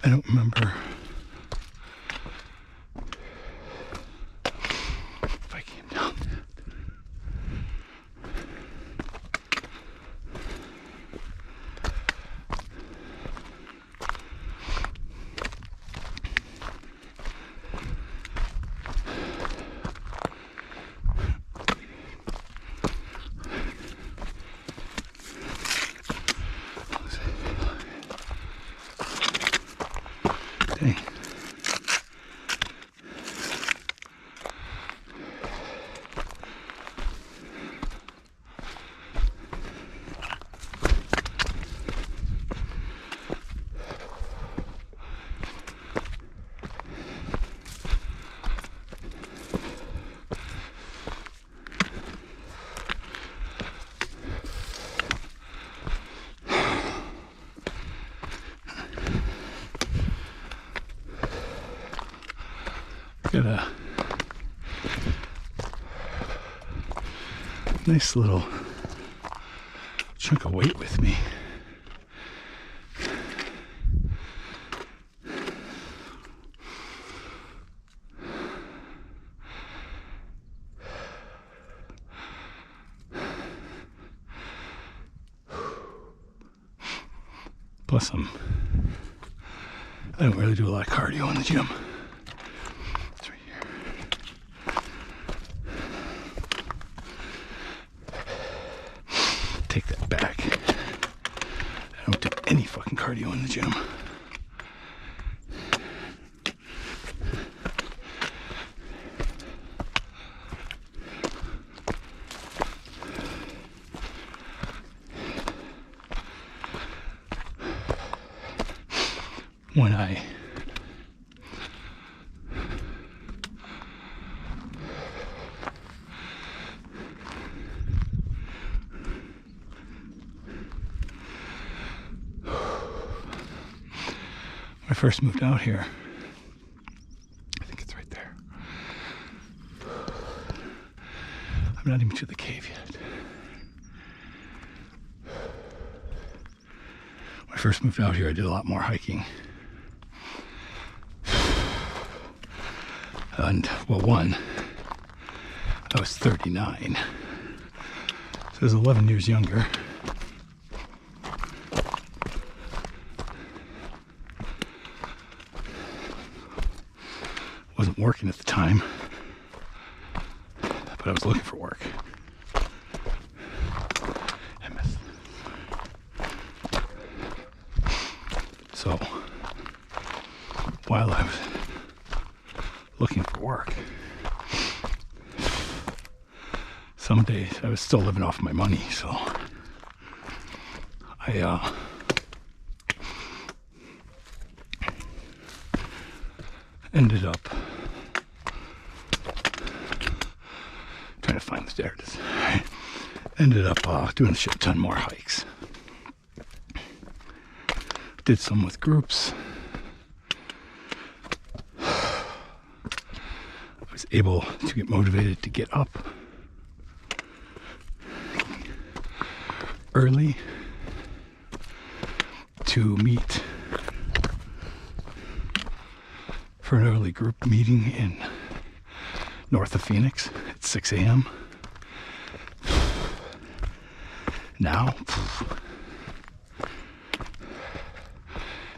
I don't remember if I came down that. Dang. Got a nice little chunk of weight with me. Plus I don't really do a lot of cardio in the gym. Take that back. I don't do any fucking cardio in the gym. When I first moved out here, I think it's right there. I'm not even to the cave yet. When I first moved out here, I did a lot more hiking. And, well, one, I was 39. So I was 11 years younger. Wasn't working at the time, but I was looking for work. I missed. So, while I was looking for work, some days I was still living off my money, so I ended up trying to find the stairs. Ended up doing a shit ton more hikes. Did some with groups. I was able to get motivated to get up early to meet for an early group meeting in north of Phoenix at 6 a.m. Now,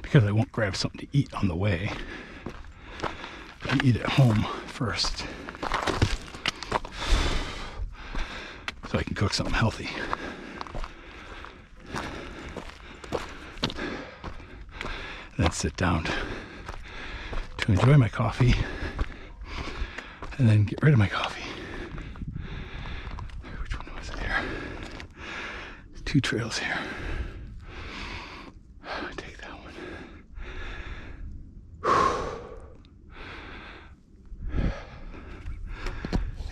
because I won't grab something to eat on the way, I eat at home first so I can cook something healthy. And then sit down to enjoy my coffee and then get rid of my coffee. Which one was it here? Two trails here. Take that one.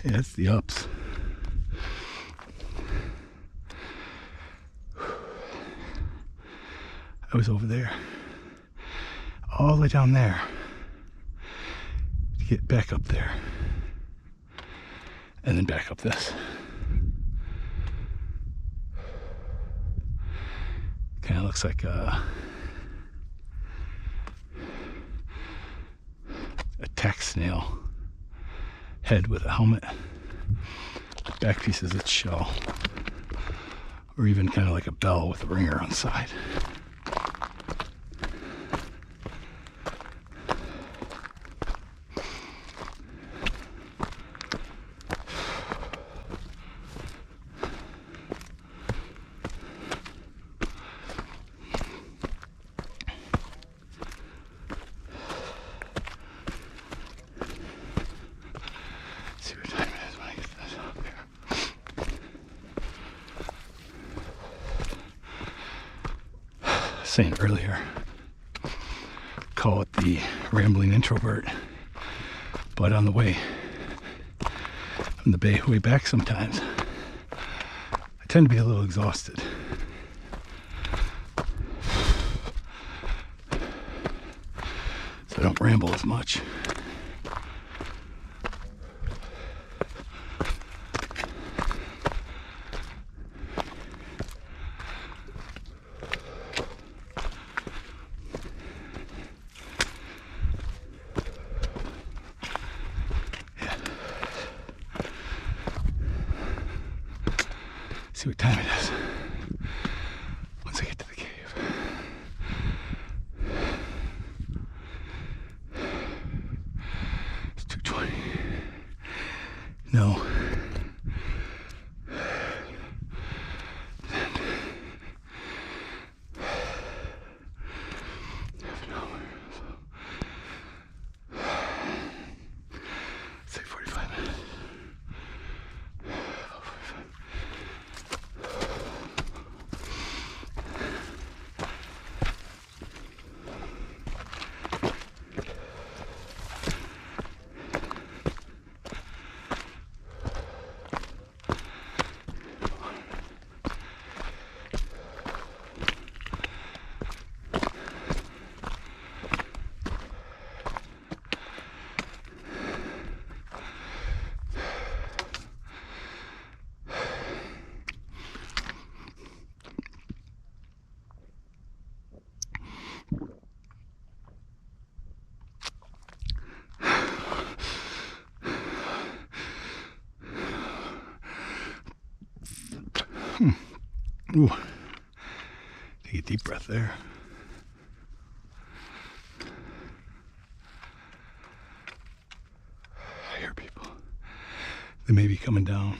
Yeah, that's the ups. I was over there, all the way down there, to get back up there, and then back up this. Kind of looks like a tack snail head with a helmet. Back piece is its shell, or even kind of like a bell with a ringer on the side. See what time it is when I get this up here. Saying earlier, call it the rambling introvert, but on the way from the bay way back sometimes, I tend to be a little exhausted. So I don't ramble as much. See what time it is once I get to the cave. It's 2:20. No. Half an hour. Say 45 minutes. Ooh, take a deep breath there. I hear people. They may be coming down.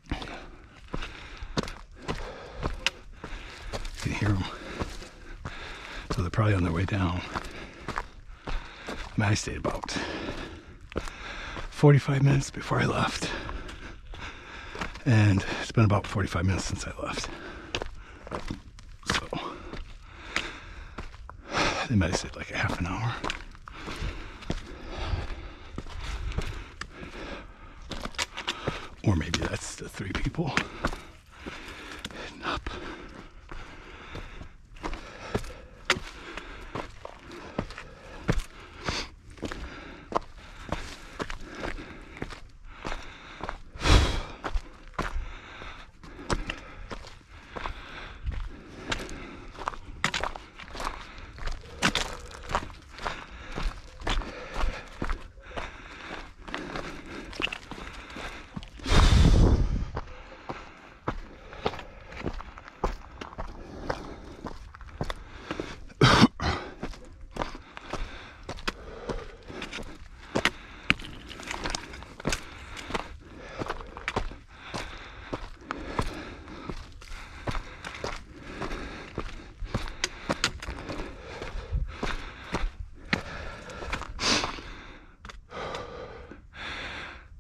You can hear them. So they're probably on their way down. I stayed about 45 minutes before I left. And it's been about 45 minutes since I left. So they might have stayed like a half an hour. Or maybe that's the 3 people heading up.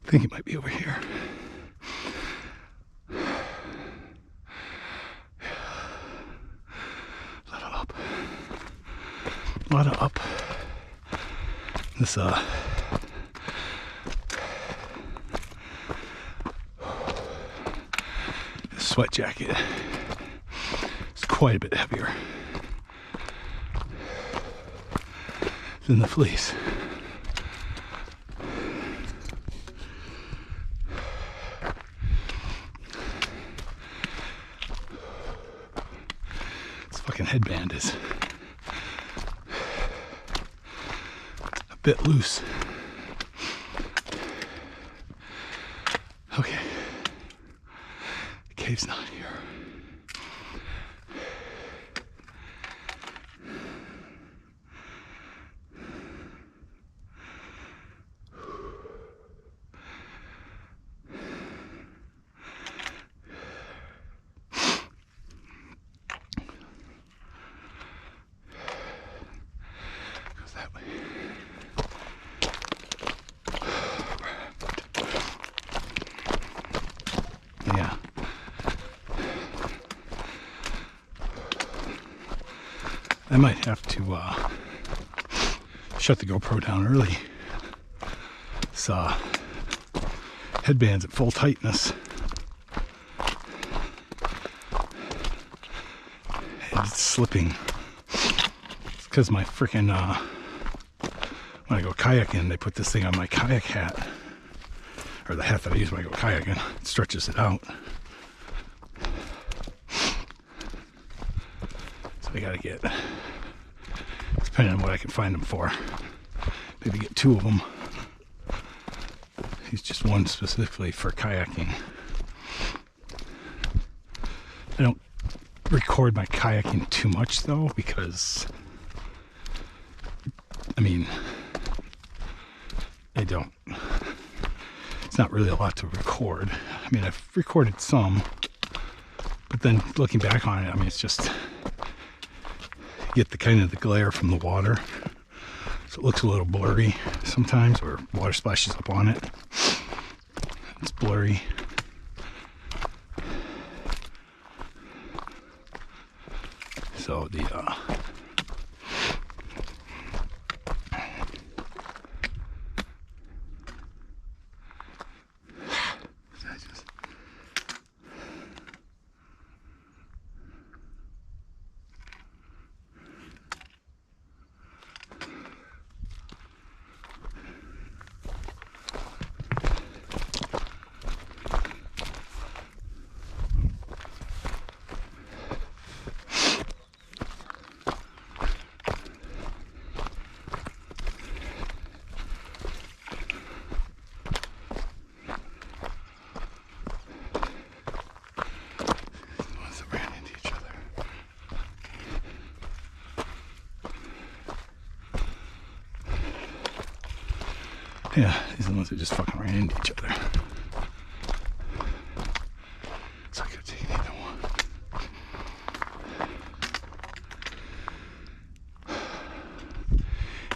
I think it might be over here. A lot of up. This sweat jacket is quite a bit heavier. than the fleece. This fucking headband is a bit loose. Okay, the cave's not here. Goes that way. Yeah. I might have to shut the GoPro down early. This headband's at full tightness. And it's slipping. It's because my freaking, when I go kayaking, they put this thing on my kayak hat. Or the hat that I use when I go kayaking. It stretches it out. So I gotta get, depending on what I can find them for, maybe get 2 of them. He's just one specifically for kayaking. I don't record my kayaking too much though, because I mean, I don't, it's not really a lot to record. I mean, I've recorded some, but then looking back on it, I mean, it's just, you get the kind of the glare from the water, so it looks a little blurry sometimes, or water splashes up on it. It's blurry. So the yeah, these are the ones that just fucking ran into each other. So I could take either one.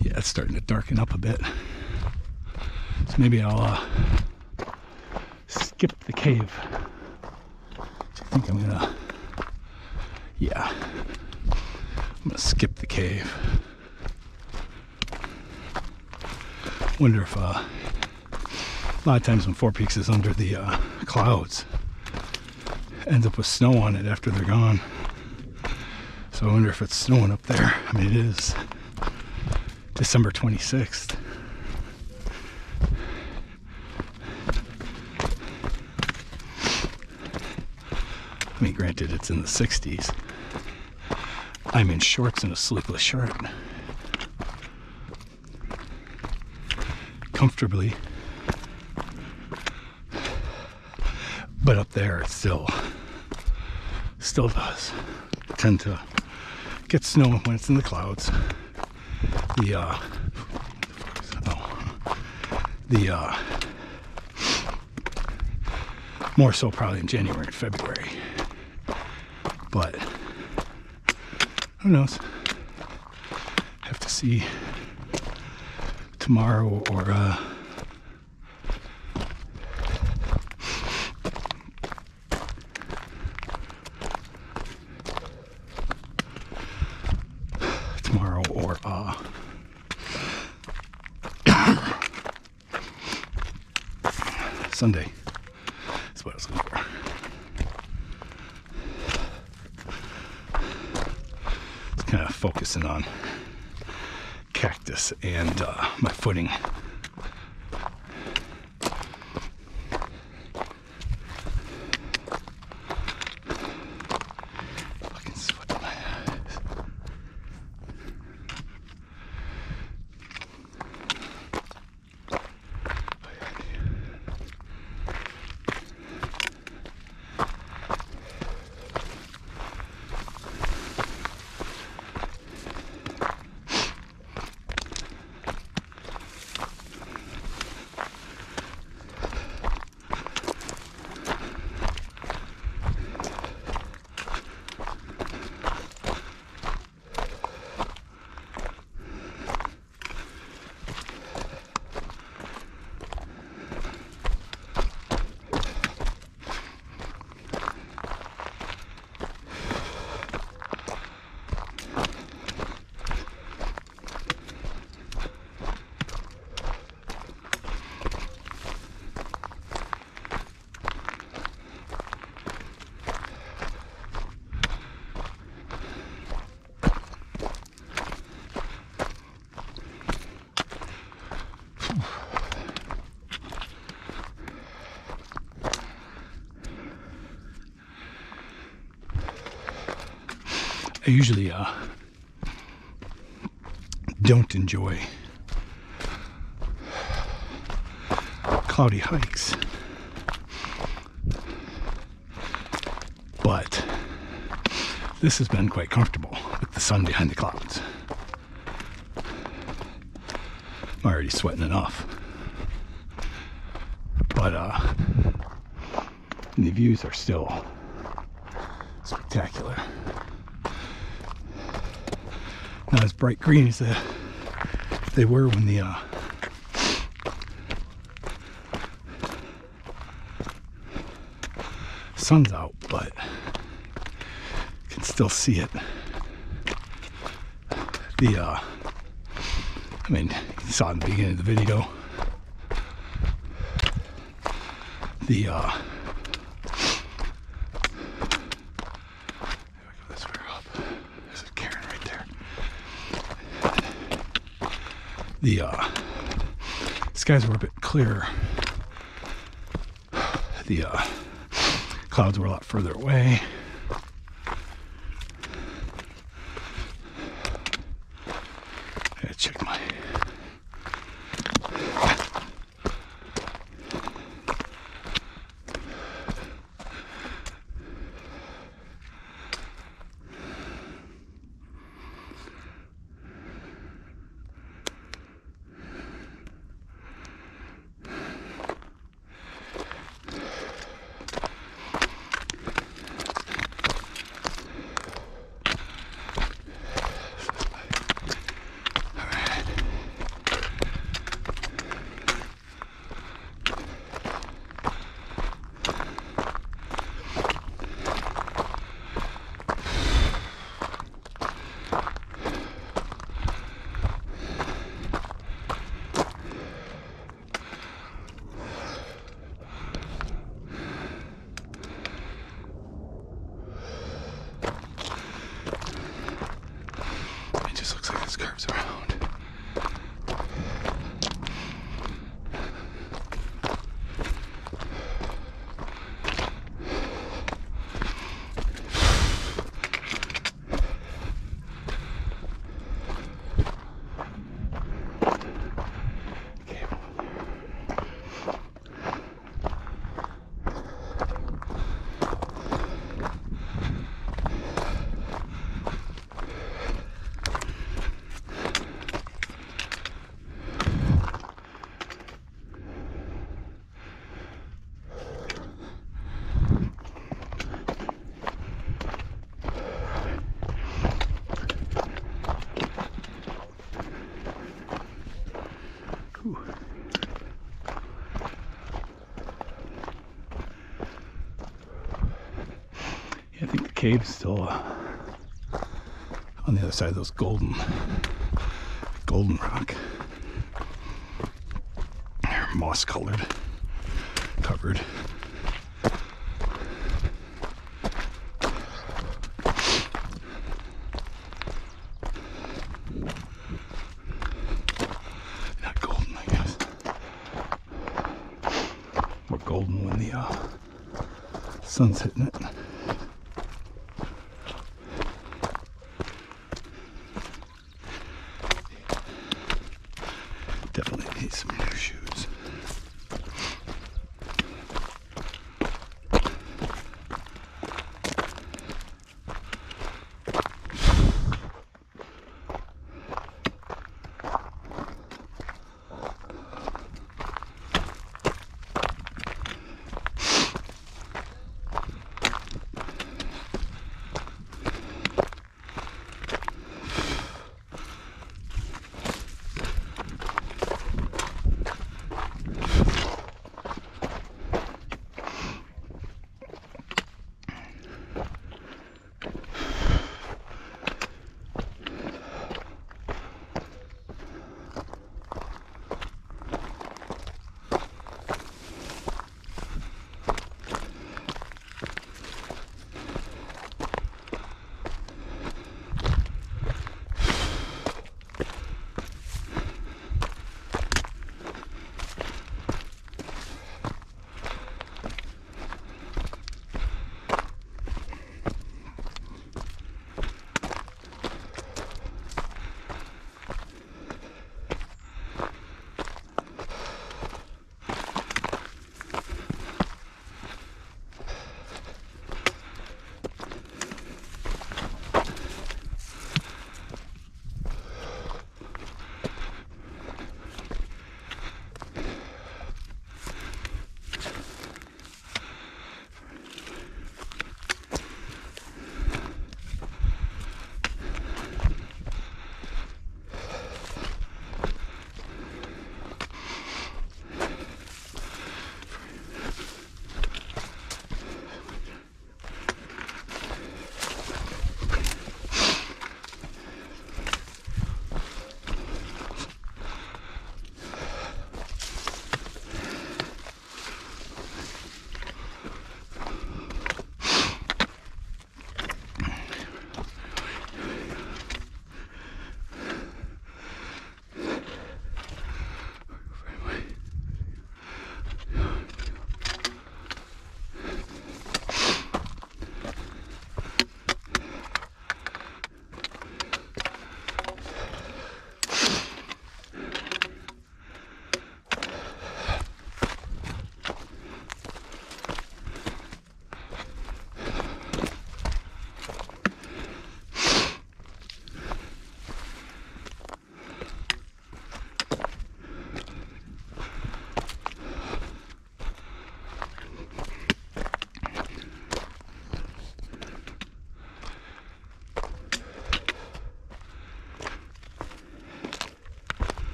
Yeah, it's starting to darken up a bit. So maybe I'll skip the cave. So I think I'm gonna, yeah, I'm gonna skip the cave. Wonder if a lot of times when Four Peaks is under the clouds, ends up with snow on it after they're gone. So I wonder if it's snowing up there. I mean, it is December 26th. I mean, granted, it's in the 60s. I'm in shorts and a sleeveless shirt. Comfortably, but up there it still does tend to get snow when it's in the clouds. More so probably in January and February, but who knows? Have to see tomorrow or Sunday. That's what I was looking for. It's kind of focusing on cactus and my footing. Fucking sweat in my eyes. I usually don't enjoy cloudy hikes, but this has been quite comfortable with the sun behind the clouds. I'm already sweating enough, but the views are still spectacular. Not as bright green as they were when the sun's out, but you can still see it. I mean, you saw in the beginning of the video, the skies were a bit clearer. The clouds were a lot further away. I gotta check my curves around. I think the cave's still on the other side of those golden rock. They're moss colored, covered. when the sun's hitting it. Definitely need some new shoes.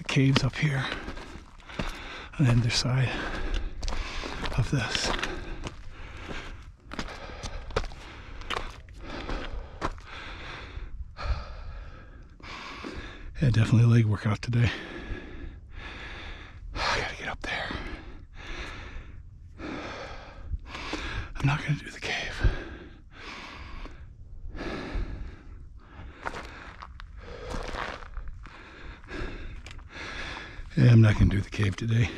Caves up here on the other side of this. Yeah, definitely a leg workout today. I gotta get up there. I'm not gonna do the cave. Yeah, I'm not going to do the cave today.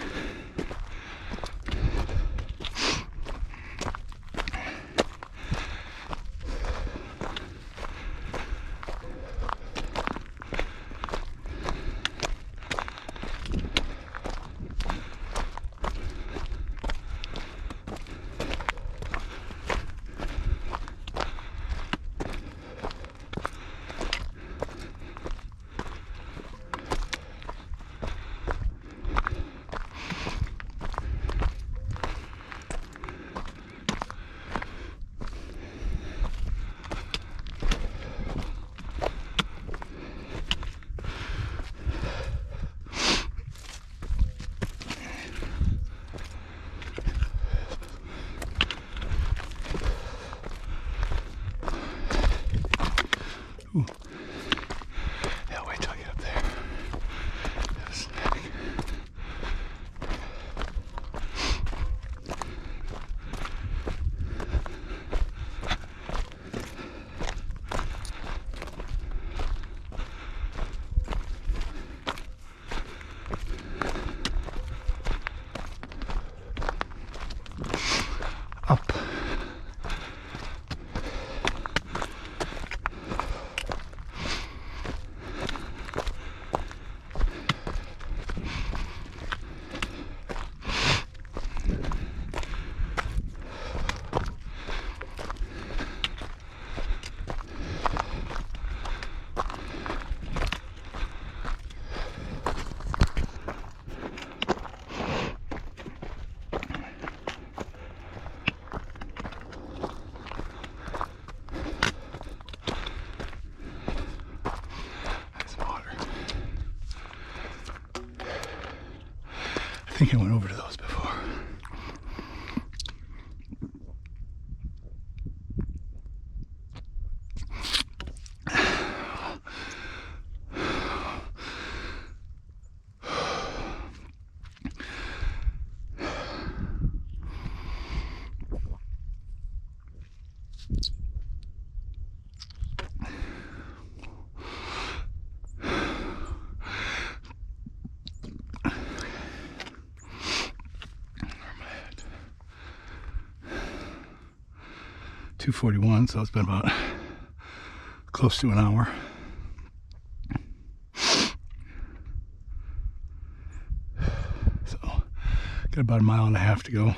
think I went over to those before. .241, so it's been about close to an hour. So, got about 1.5 miles to go.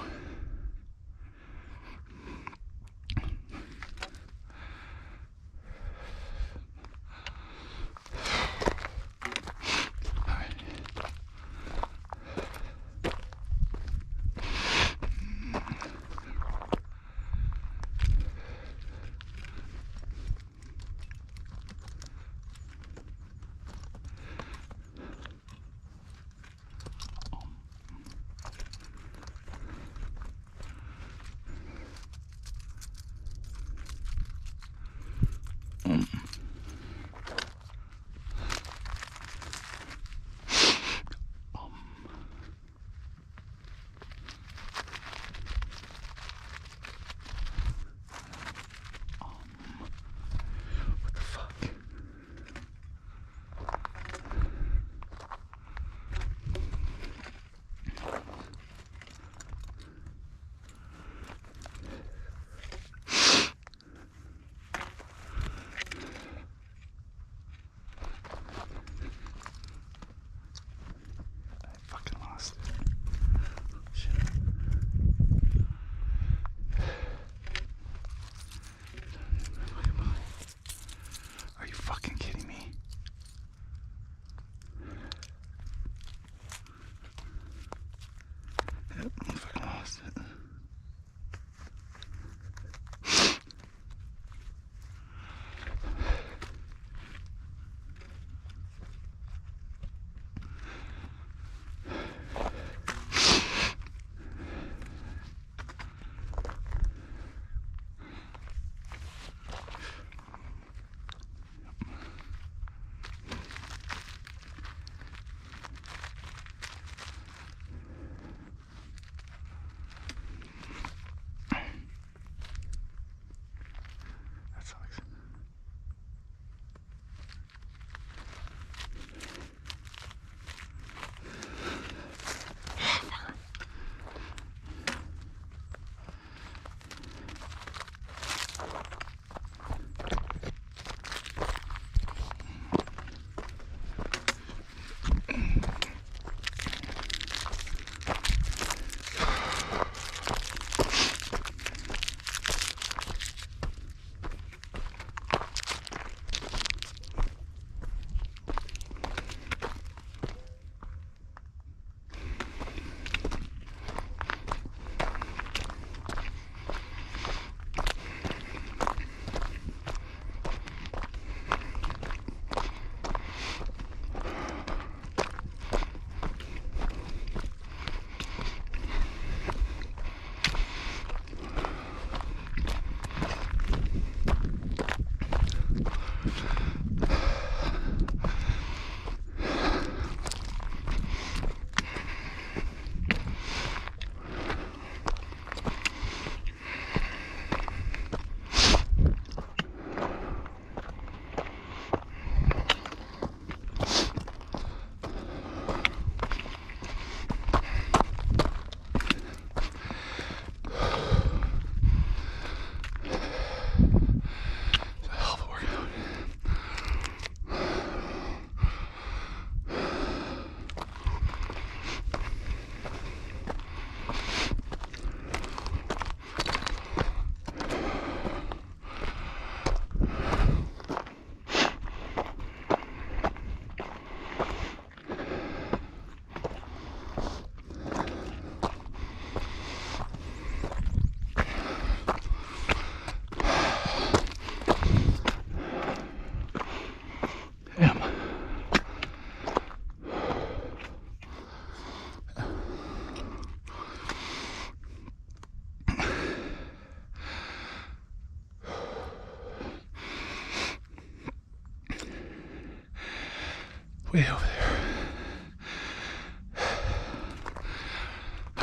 Way over there.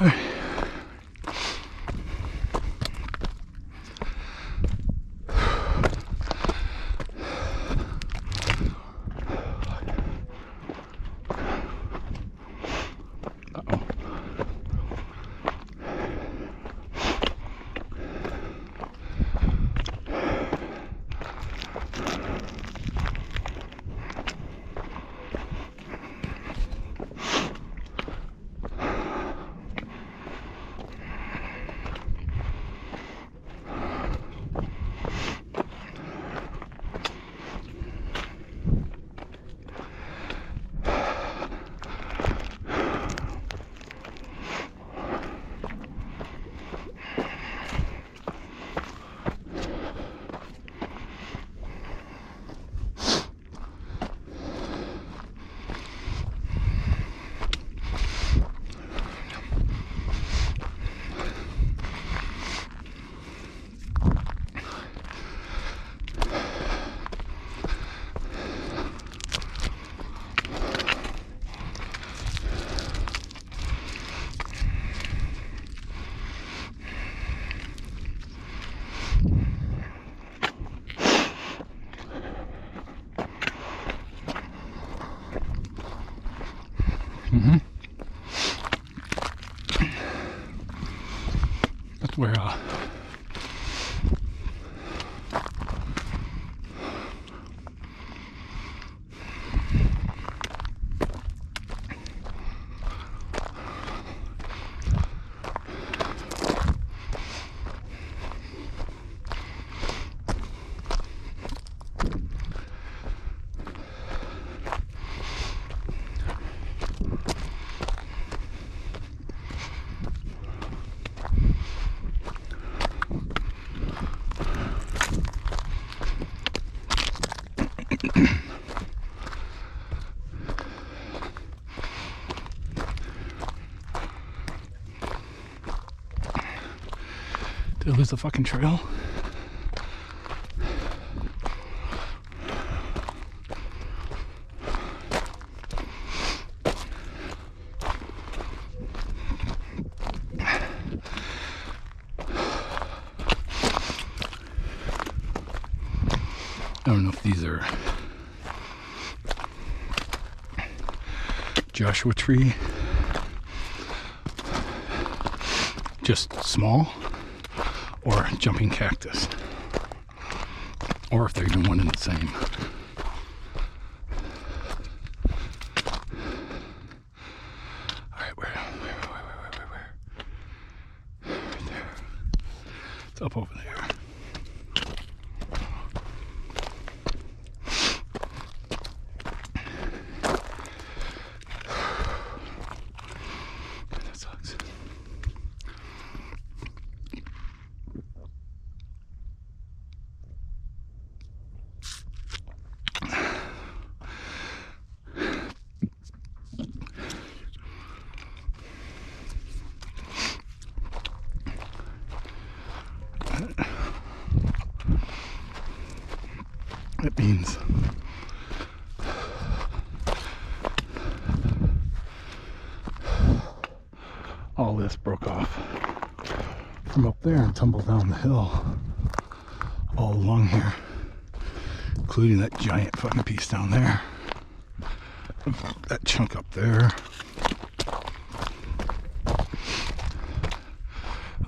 All right. That's where did I lose the fucking trail? I don't know if these are Joshua tree, just small, or jumping cactus, or if they're even one and the same. All right, where? Right there. It's up over there. That sucks. That means all this broke off from up there and tumbled down the hill all along here, including that giant fucking piece down there, that chunk up there.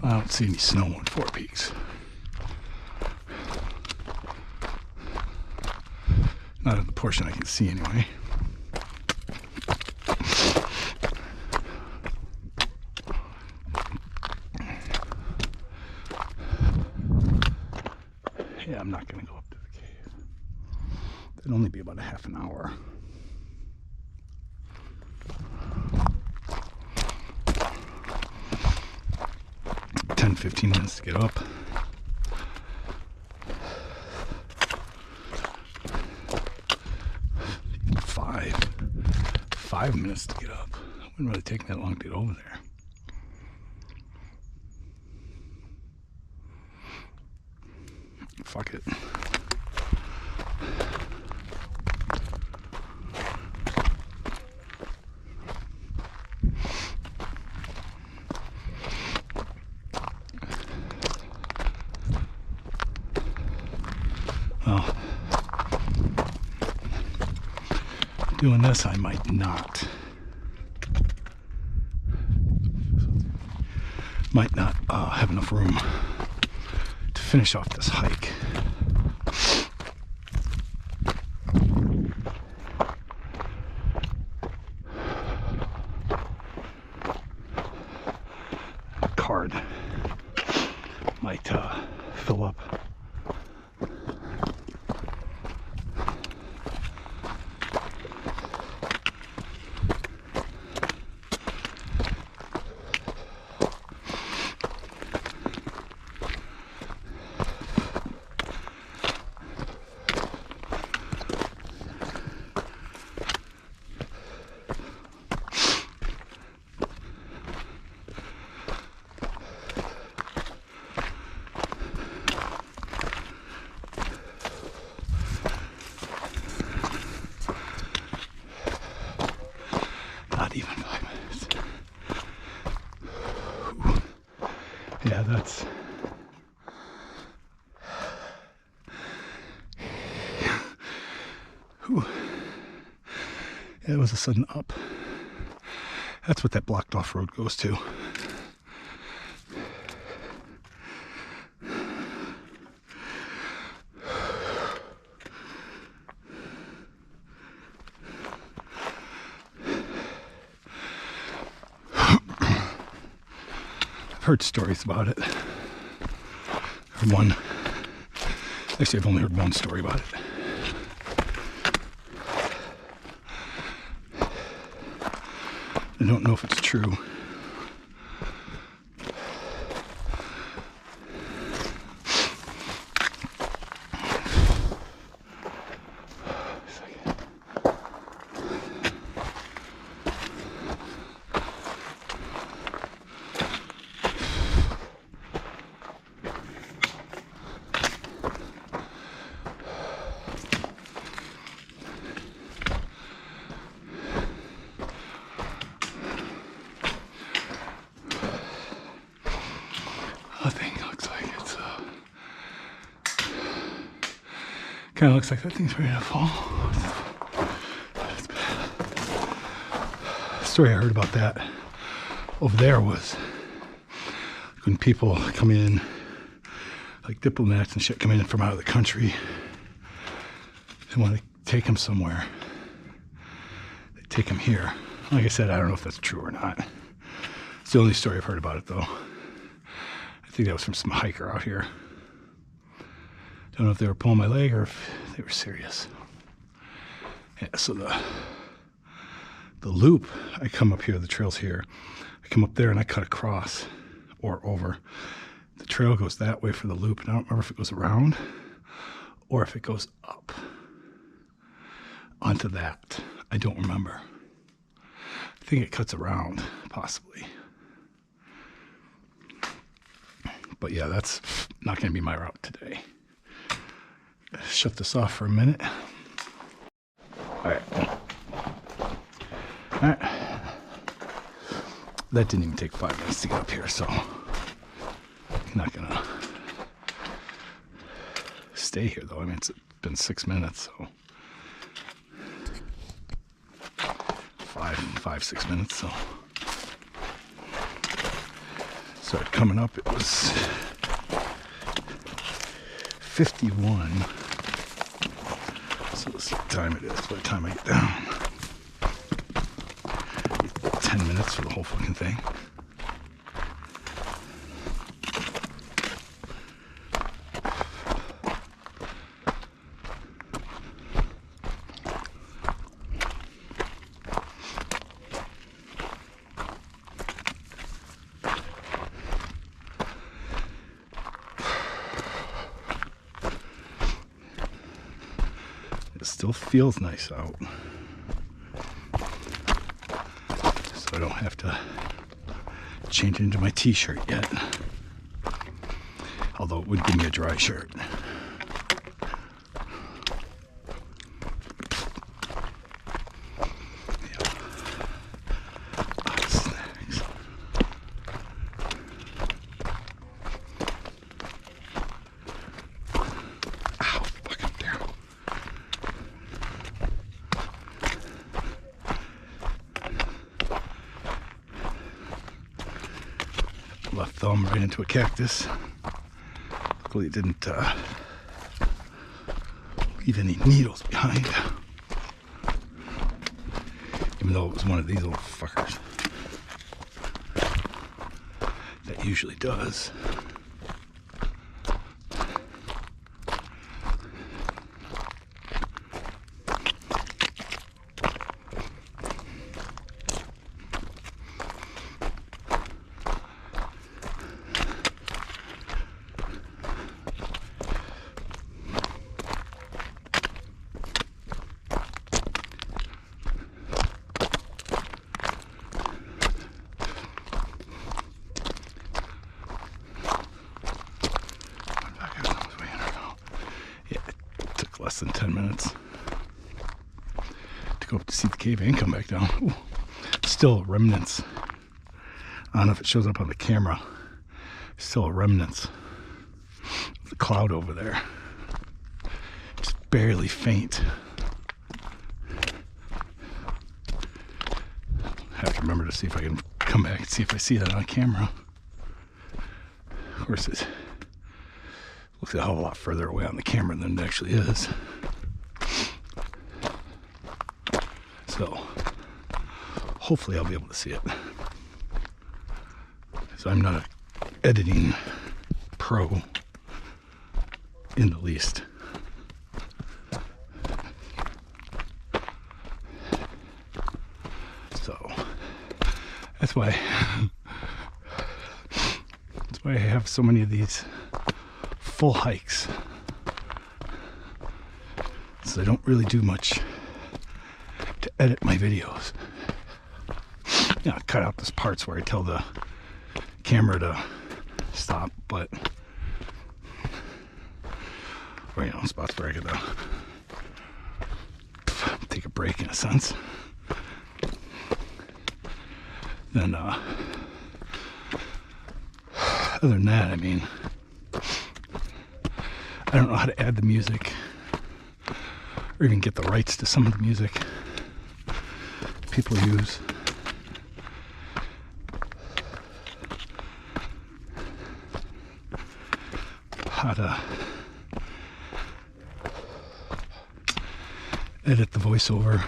I don't see any snow on Four Peaks. Not in the portion I can see anyway. Yeah, I'm not gonna go up to the cave. It'd only be about a half an hour. Ten, 15 minutes to get up. Five minutes to get up. It wouldn't really take that long to get over there. Fuck it. doing this, I might not. Might not have enough room to finish off this hike. Card might fill up. Not even 5 minutes. Yeah, that's... Whew. Yeah, it was a sudden up. That's what that blocked off road goes to. I've heard stories about it. Actually, I've only heard one story about it. I don't know if it's true. Kind of looks like that thing's ready to fall. That's bad. The story I heard about that over there was when people come in, like diplomats and shit come in from out of the country and want to take them somewhere, they take them here. Like I said, I don't know if that's true or not. It's the only story I've heard about it, though. I think that was from some hiker out here. Don't know if they were pulling my leg or if they were serious. Yeah, so the loop, I come up here, the trail's here. I come up there and I cut across or over. The trail goes that way for the loop, and I don't remember if it goes around or if it goes up onto that. I don't remember. I think it cuts around, possibly. But yeah, that's not going to be my route today. Shut this off for a minute. Alright. Alright. That didn't even take 5 minutes to get up here, so I'm not gonna stay here though. I mean, it's been 6 minutes, so 6 minutes, so started coming up. It was 51. So let's see what time it is by the time I get down. 10 minutes for the whole fucking thing. It still feels nice out, so I don't have to change into my t-shirt yet, although it would give me a dry shirt. Left thumb right into a cactus. Luckily it didn't leave any needles behind. Even though it was one of these little fuckers. That usually does. Less than 10 minutes to go up to see the cave and come back down. Ooh, still remnants. I don't know if it shows up on the camera. Still remnants of the cloud over there. Just barely faint. Have to remember to see if I can come back and see if I see that on camera. Of course, it looks a hell of a lot further away on the camera than it actually is. So, hopefully I'll be able to see it. So I'm not an editing pro in the least. So, that's why I have so many of these full hikes, so I don't really do much to edit my videos. You know, I cut out those parts where I tell the camera to stop, but or, you know, spots where I gotta take a break in a sense. Then other than that, I mean, I don't know how to add the music or even get the rights to some of the music people use. How to edit the voiceover.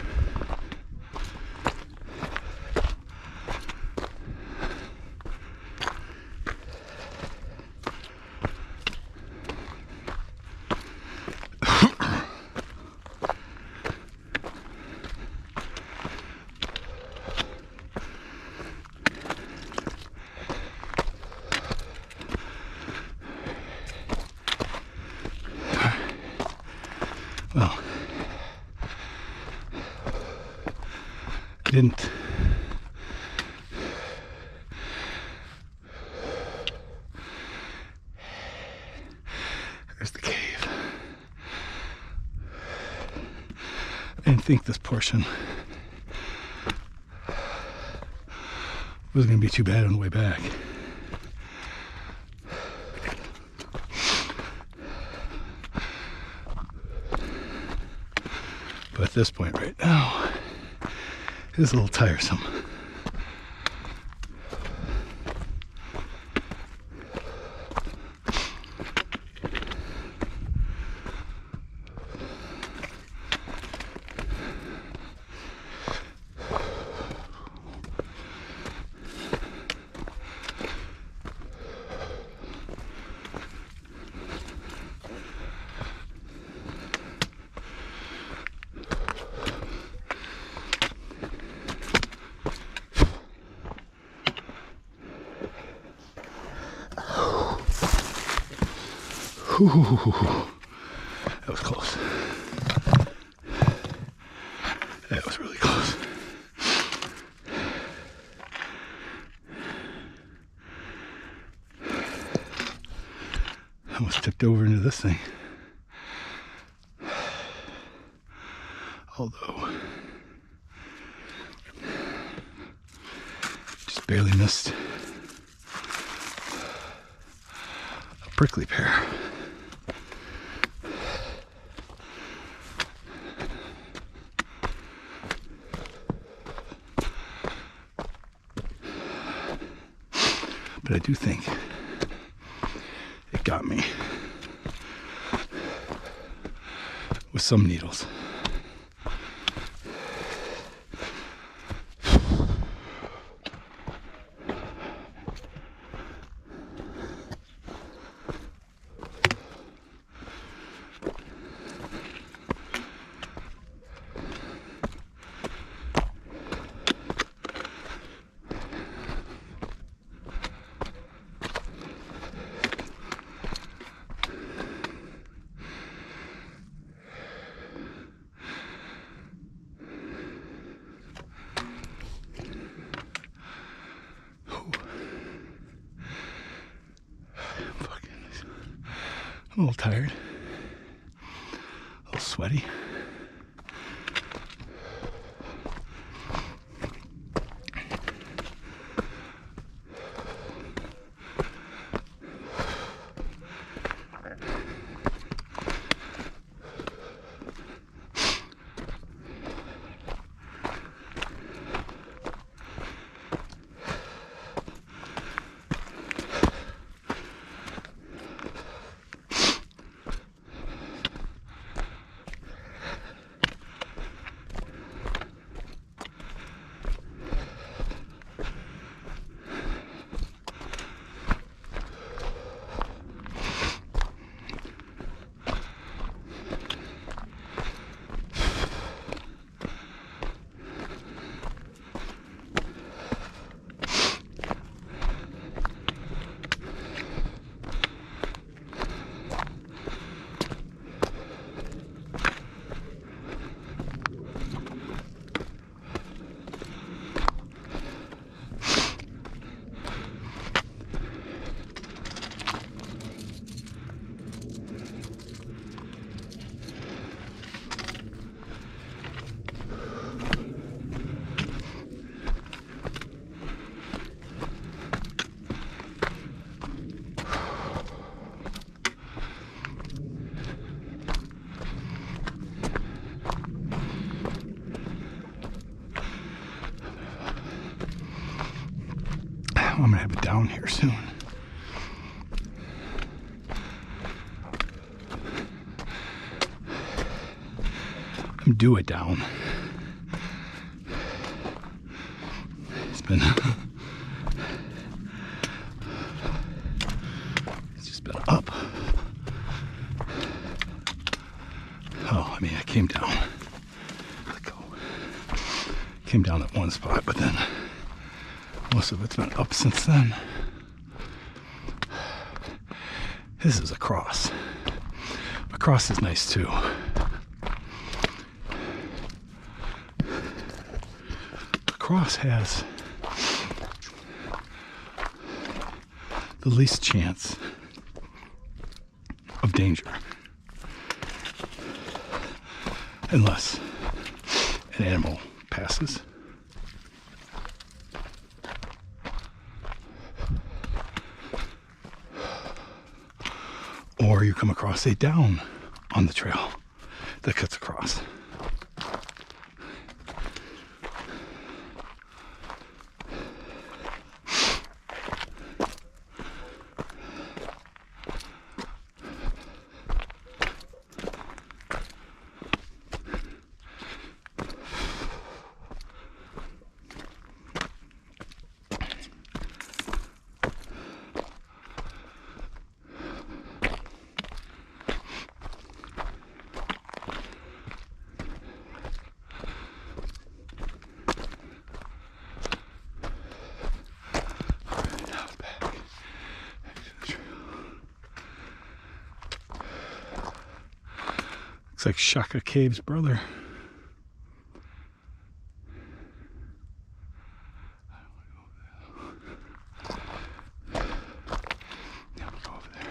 Well, I didn't there's the cave. I didn't think this portion was going to be too bad on the way back. But at this point right now, it is a little tiresome. That was close. That was really close. I almost tipped over into this thing. Although, just barely missed a prickly pear. But I do think it got me with some needles. I'm a little tired, a little sweaty. I'm gonna have it down here soon. I'm due it down. It's been it's just been up. Oh, I mean, I came down. Let go. Came down at one spot, but then most of it's been up since then. This is a cross. A cross is nice too. A cross has the least chance of danger. Unless an animal passes. Or you come across a down on the trail that cuts across. Looks like Shaka Cave's brother. Yeah, we'll go over there.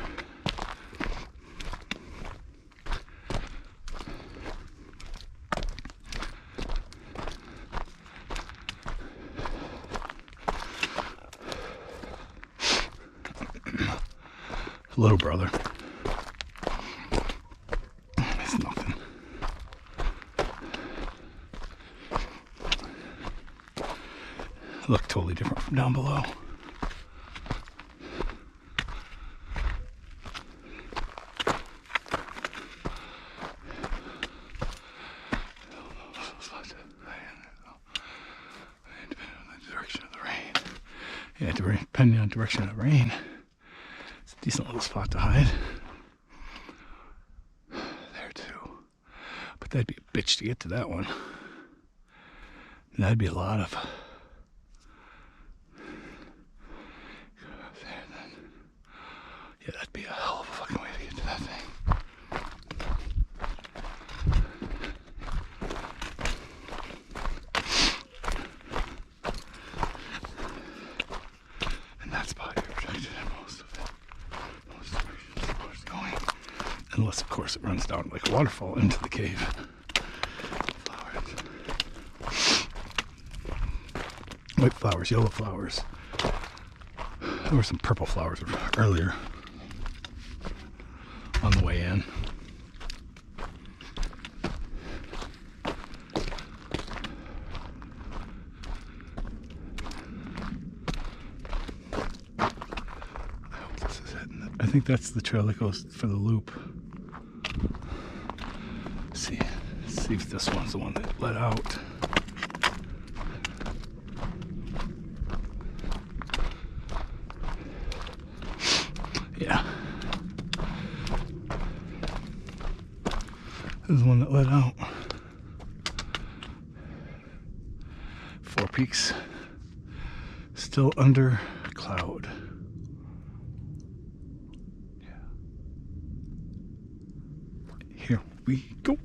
Little brother. It's nothing. Look totally different from down below. Yeah, depending on direction of rain, it's a decent little spot to hide. There too. But that'd be a bitch to get to that one. That'd be a lot of... There then. Yeah, that'd be a hell of a fucking way to get to that thing. Unless, of course, it runs down like a waterfall into the cave. Flowers. White flowers, yellow flowers. There were some purple flowers earlier on the way in. I hope this is it. I think that's the trail that goes for the loop. See if this one's the one that let out. Yeah. This is the one that let out. 4 Peaks. Still under cloud. Yeah. Here we go.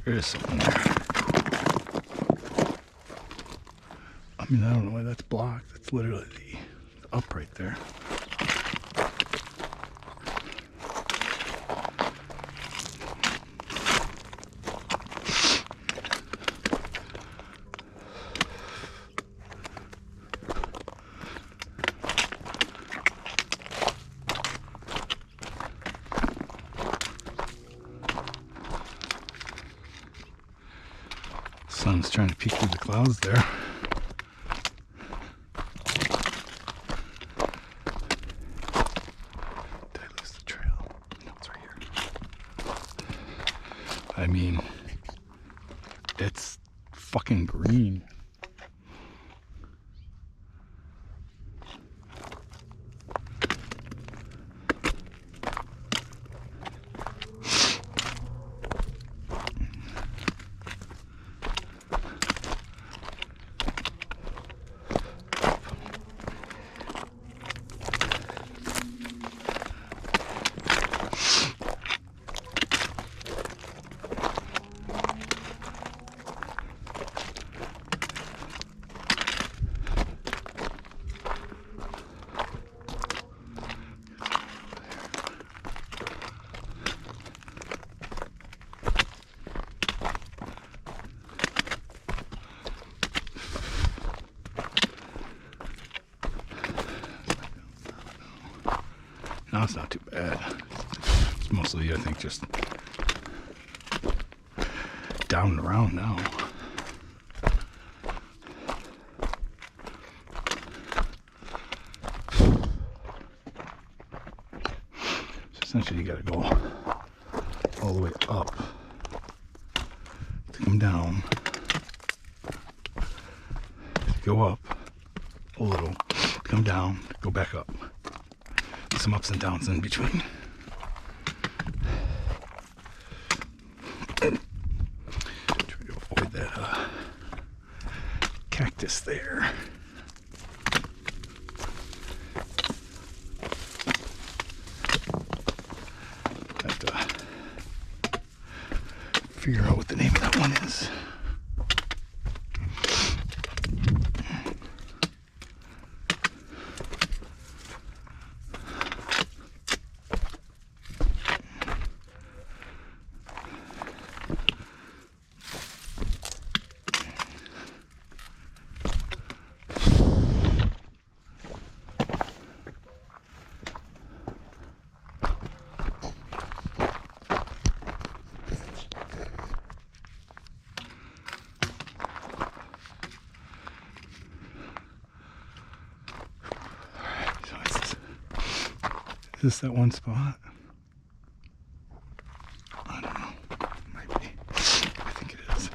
There is something there. I mean, I don't know why that's blocked. That's literally the up right there. Sun's trying to peek through the clouds there. Did I lose the trail? No, it's right here. I mean, it's fucking green. That's not too bad. It's mostly, I think, just down and around now. So essentially, you got to go all the way up to come down. Go up a little, come down, go back up. Some ups and downs in between. Try to avoid that cactus there. Have to figure out what the name of that one is. Is this that one spot? I don't know. Might be. I think it is.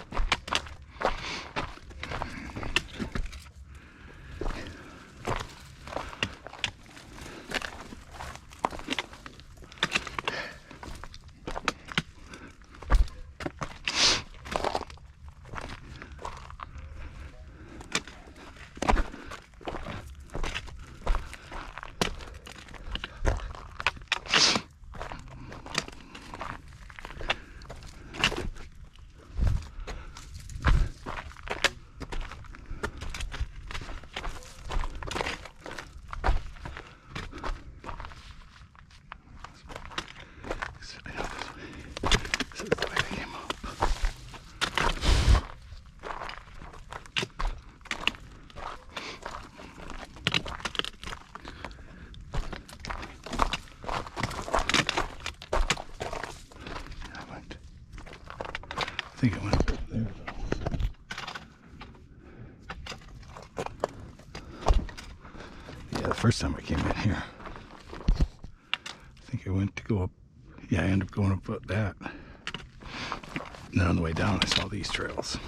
I think it went over there though. Yeah, the first time I came in here, I think I went to go up. Yeah, I ended up going up that. And then on the way down, I saw these trails.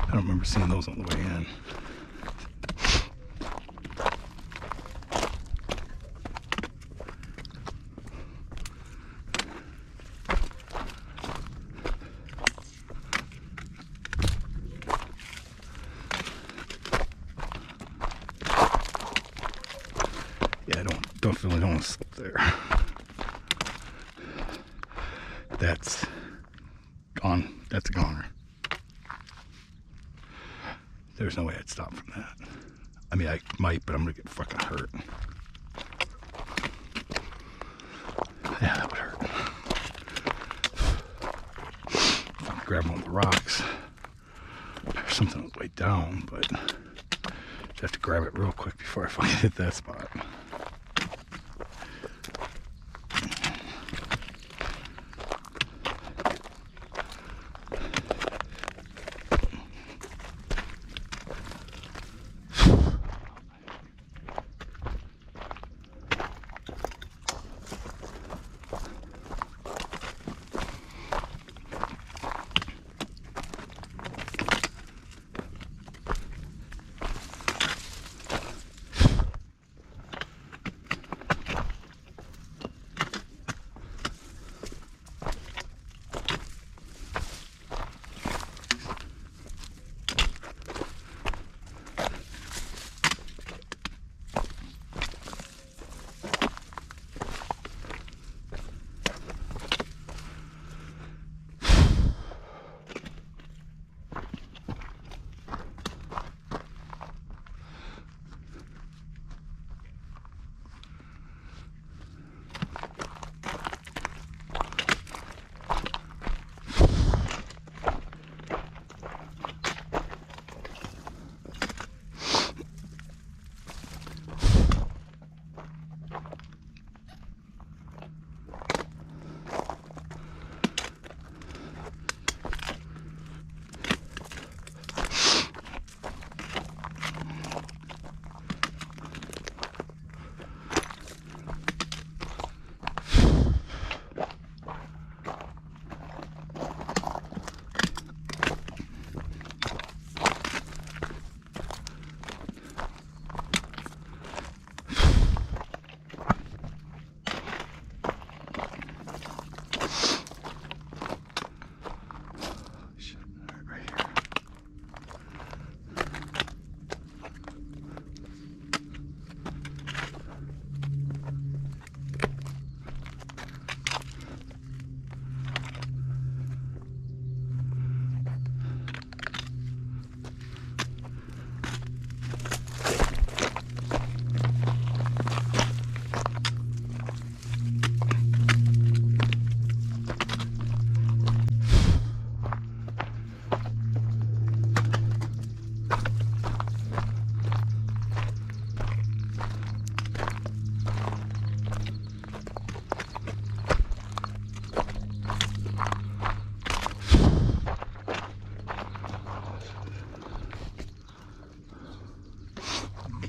I don't remember seeing those on the way in. Yeah, I don't want to slip there. That's gone. That's a goner. There's no way I'd stop from that. I mean, I might, but I'm gonna get fucking hurt. Yeah, that would hurt. If I could grab one of the rocks, there's something on the way down, but just have to grab it real quick before I fucking hit that spot.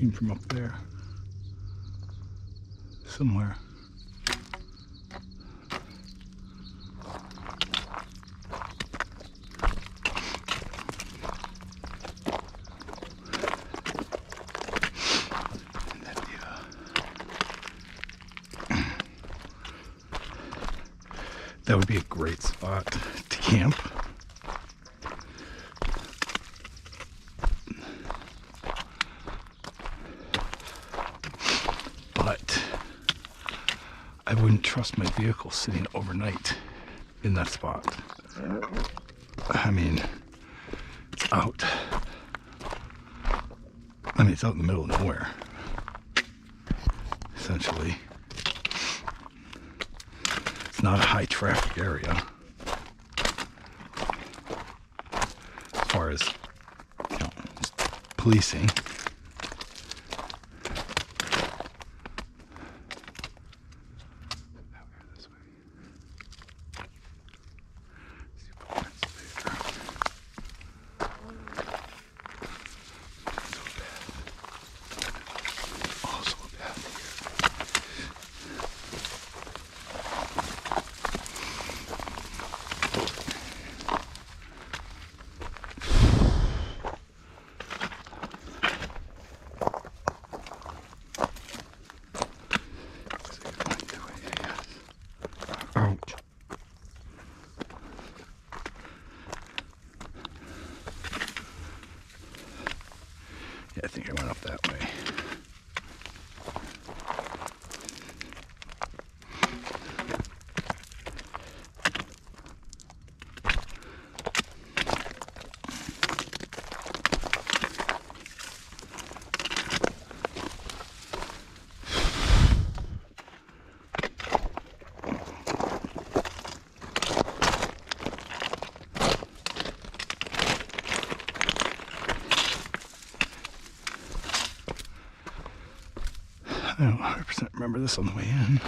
Came from up there. Somewhere. That would be a great spot to camp. But I wouldn't trust my vehicle sitting overnight in that spot. I mean, it's out. I mean, it's out in the middle of nowhere, essentially. It's not a high traffic area as far as, you know, policing. Ouch. Yeah, I think I went up that way. I don't 100% remember this on the way in.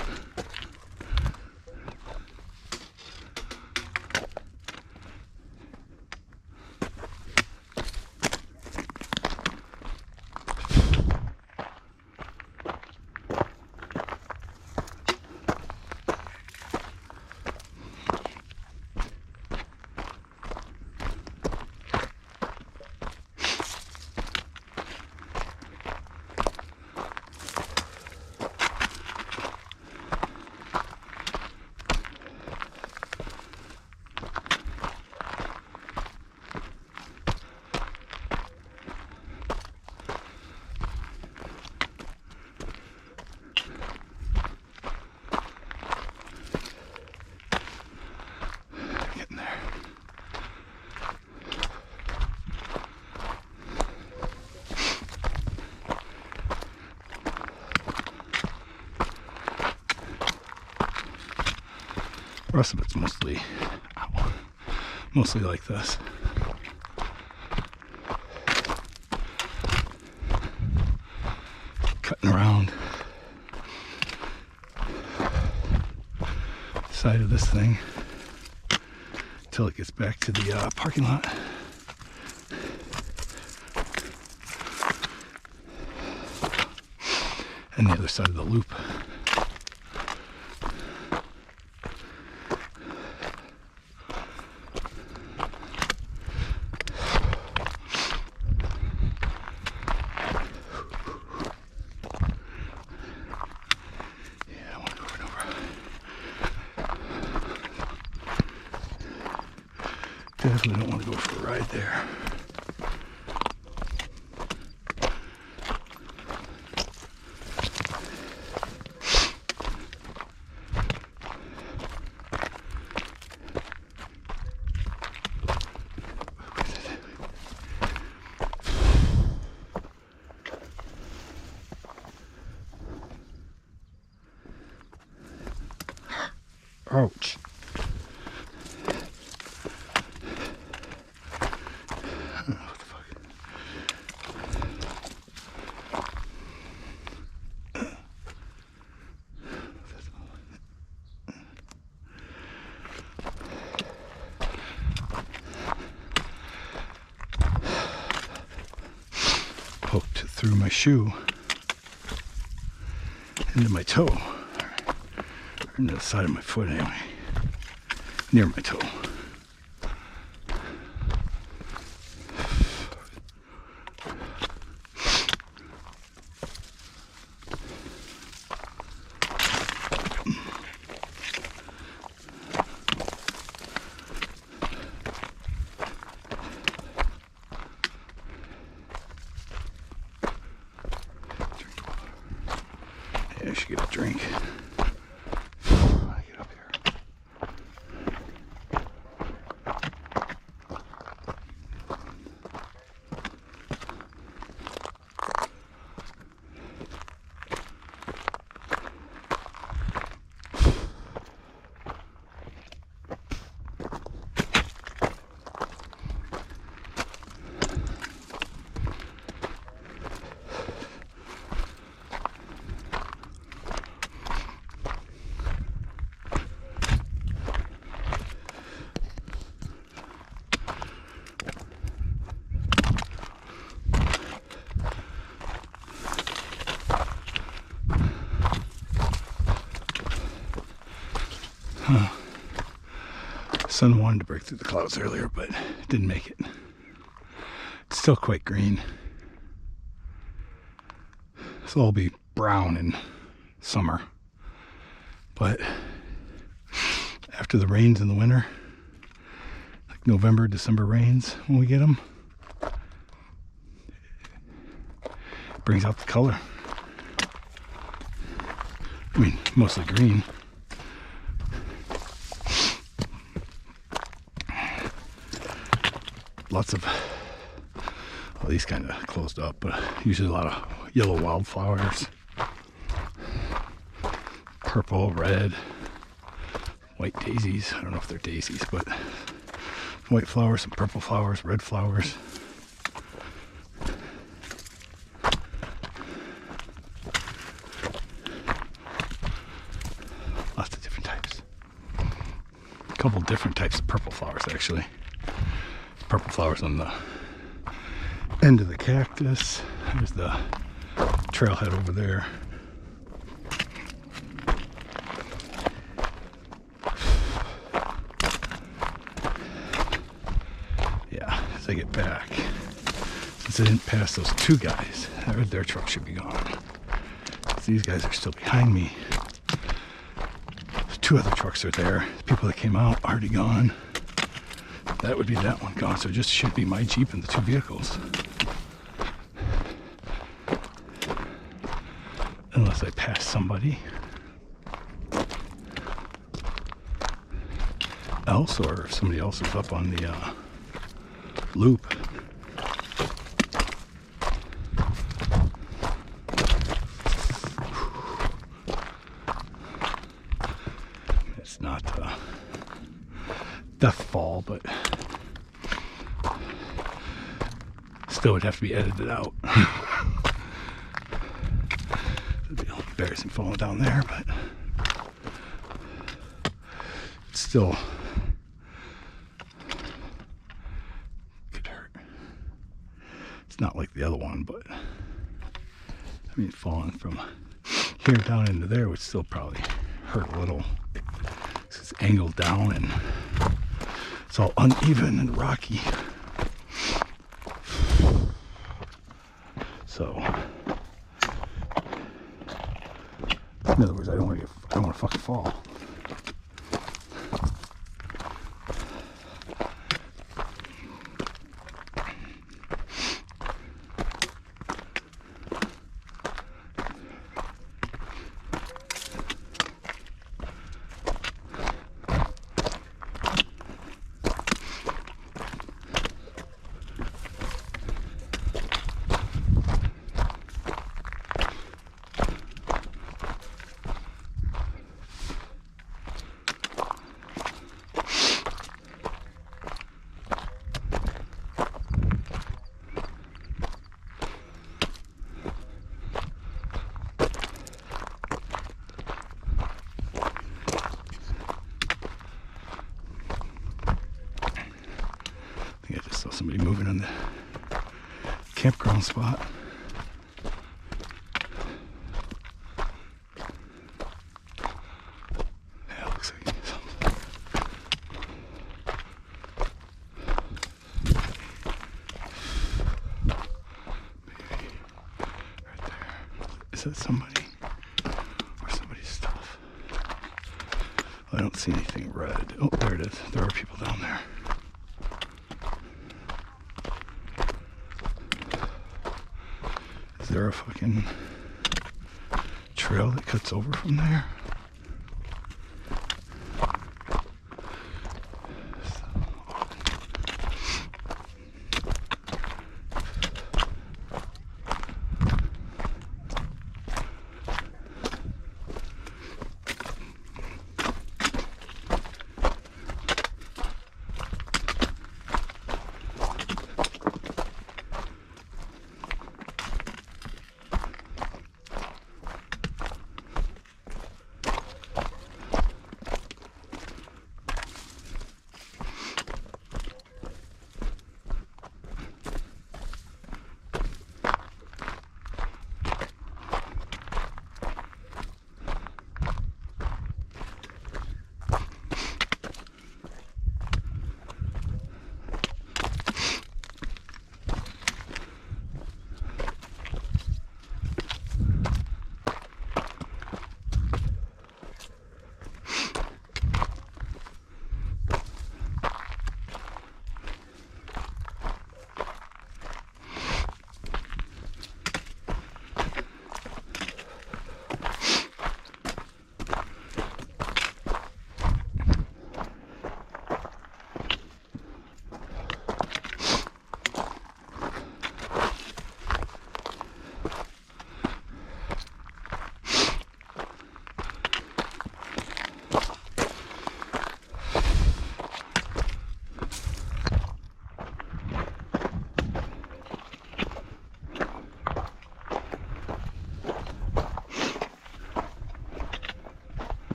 Getting there. The rest of it's mostly, mostly like this. Cutting around the side of this thing until it gets back to the parking lot. And the other side of the loop. Definitely don't want to go for a ride there. Ouch. hooked through my shoe into my toe, or into the side of my foot anyway, near my toe. I should get a drink. I get up here. Sun wanted to break through the clouds earlier, but didn't make it. It's still quite green. This will all be brown in summer. But after the rains in the winter, like November, December rains, when we get them, it brings out the color. I mean, mostly green. Lots of, well, these kind of closed up, but usually a lot of yellow wildflowers, purple, red, white daisies. I don't know if they're daisies, but white flowers, some purple flowers, red flowers. Lots of different types. A couple different types of purple flowers, actually. Purple flowers on the end of the cactus. There's the trailhead over there. Yeah, as I get back, since I didn't pass those two guys, their truck should be gone. These guys are still behind me. Two other trucks are there. The people that came out already gone. That would be that one gone, so it just should be my Jeep and the two vehicles. Unless I pass somebody else, or if somebody else is up on the loop. It's not death fall, but still would have to be edited out. It'd be embarrassing falling down there, but it's still could hurt. It's not like the other one, but I mean, falling from here down into there would still probably hurt a little. It's angled down and it's all uneven and rocky. So, in other words, I don't want to fucking fall. I just saw somebody moving on the campground spot. Is that somebody or somebody's stuff? I don't see anything red. Oh, there it is. There are people down there. Is there a fucking trail that cuts over from there?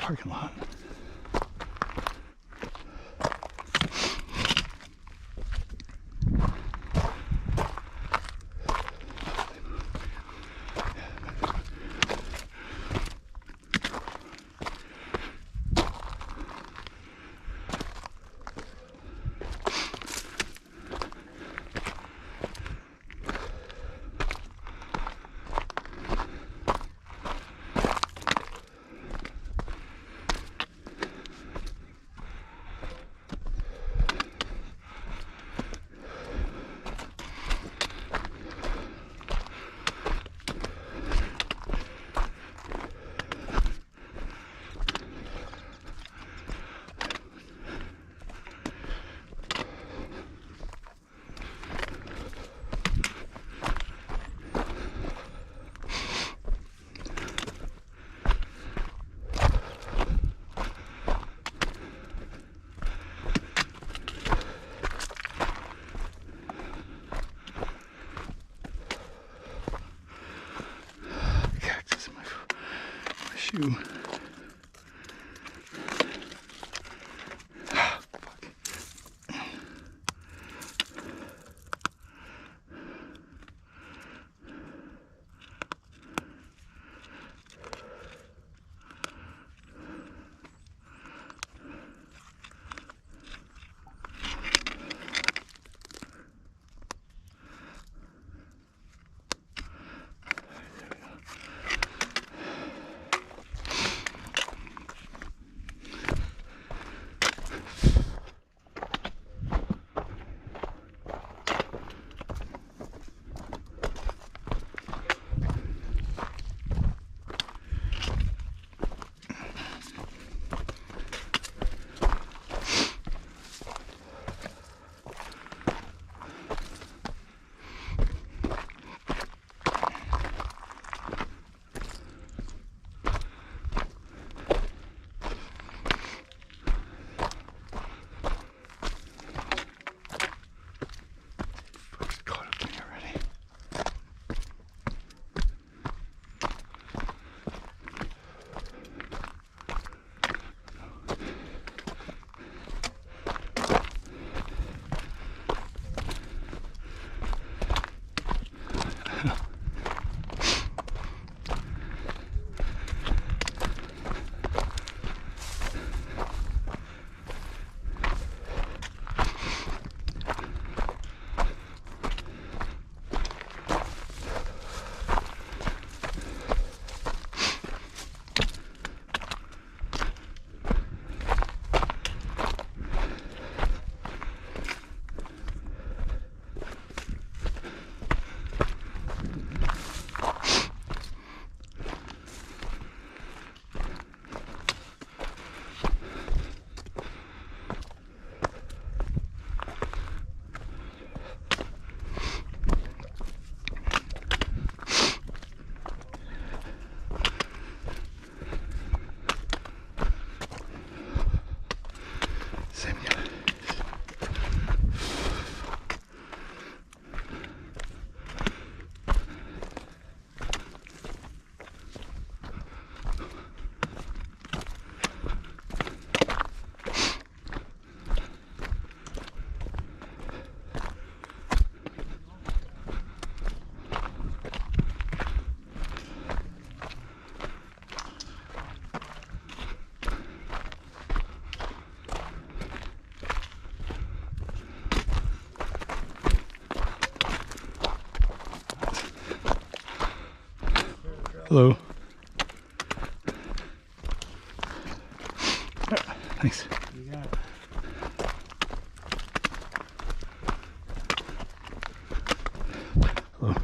Parking lot. Shoe. Hello. Thanks. You got it. Hello.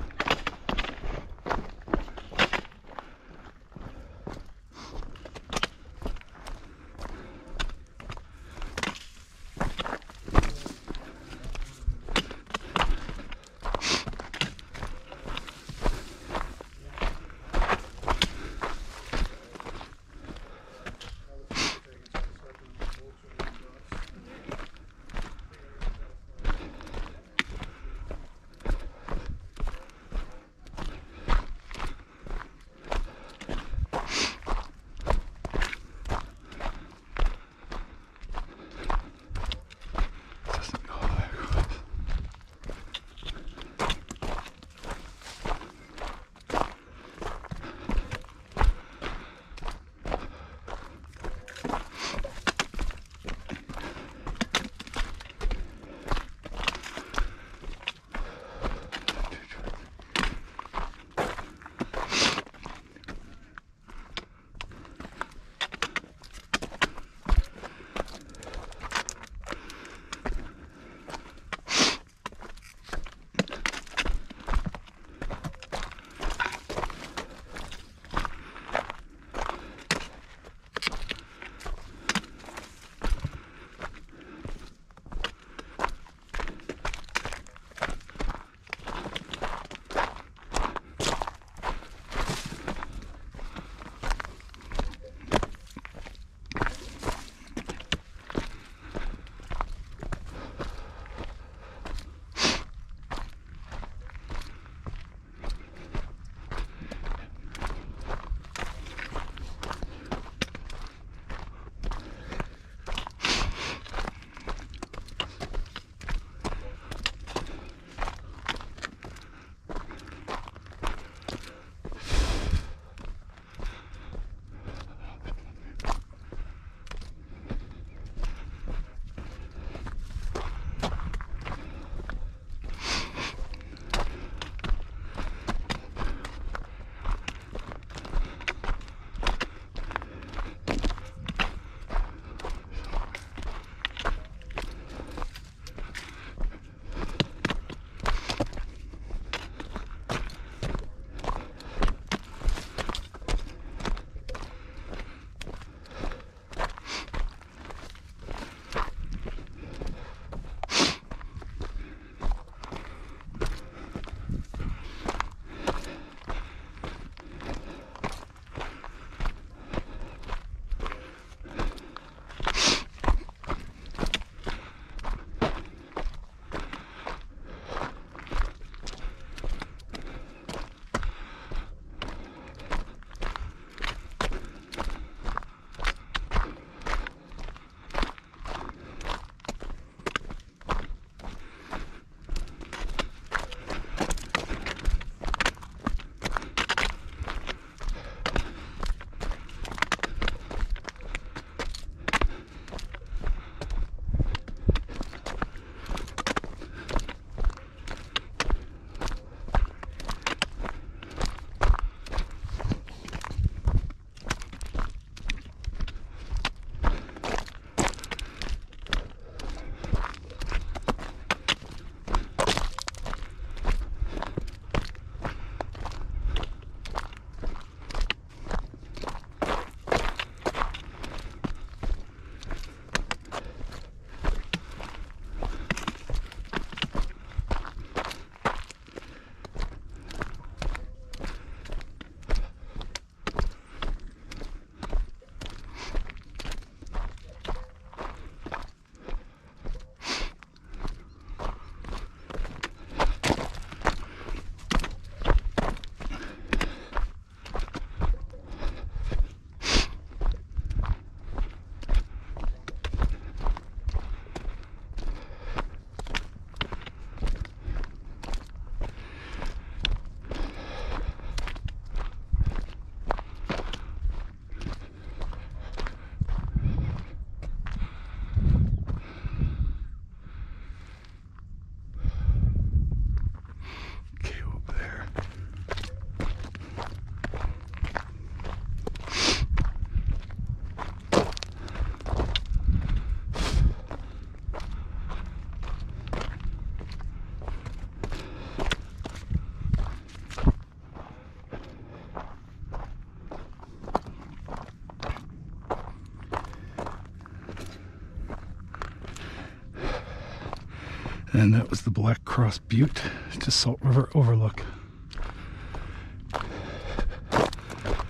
And that was the Black Cross Butte to Salt River Overlook.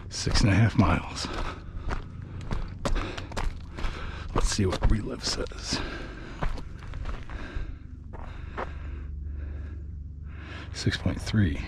6.5 miles. Let's see what Relive says. 6.3.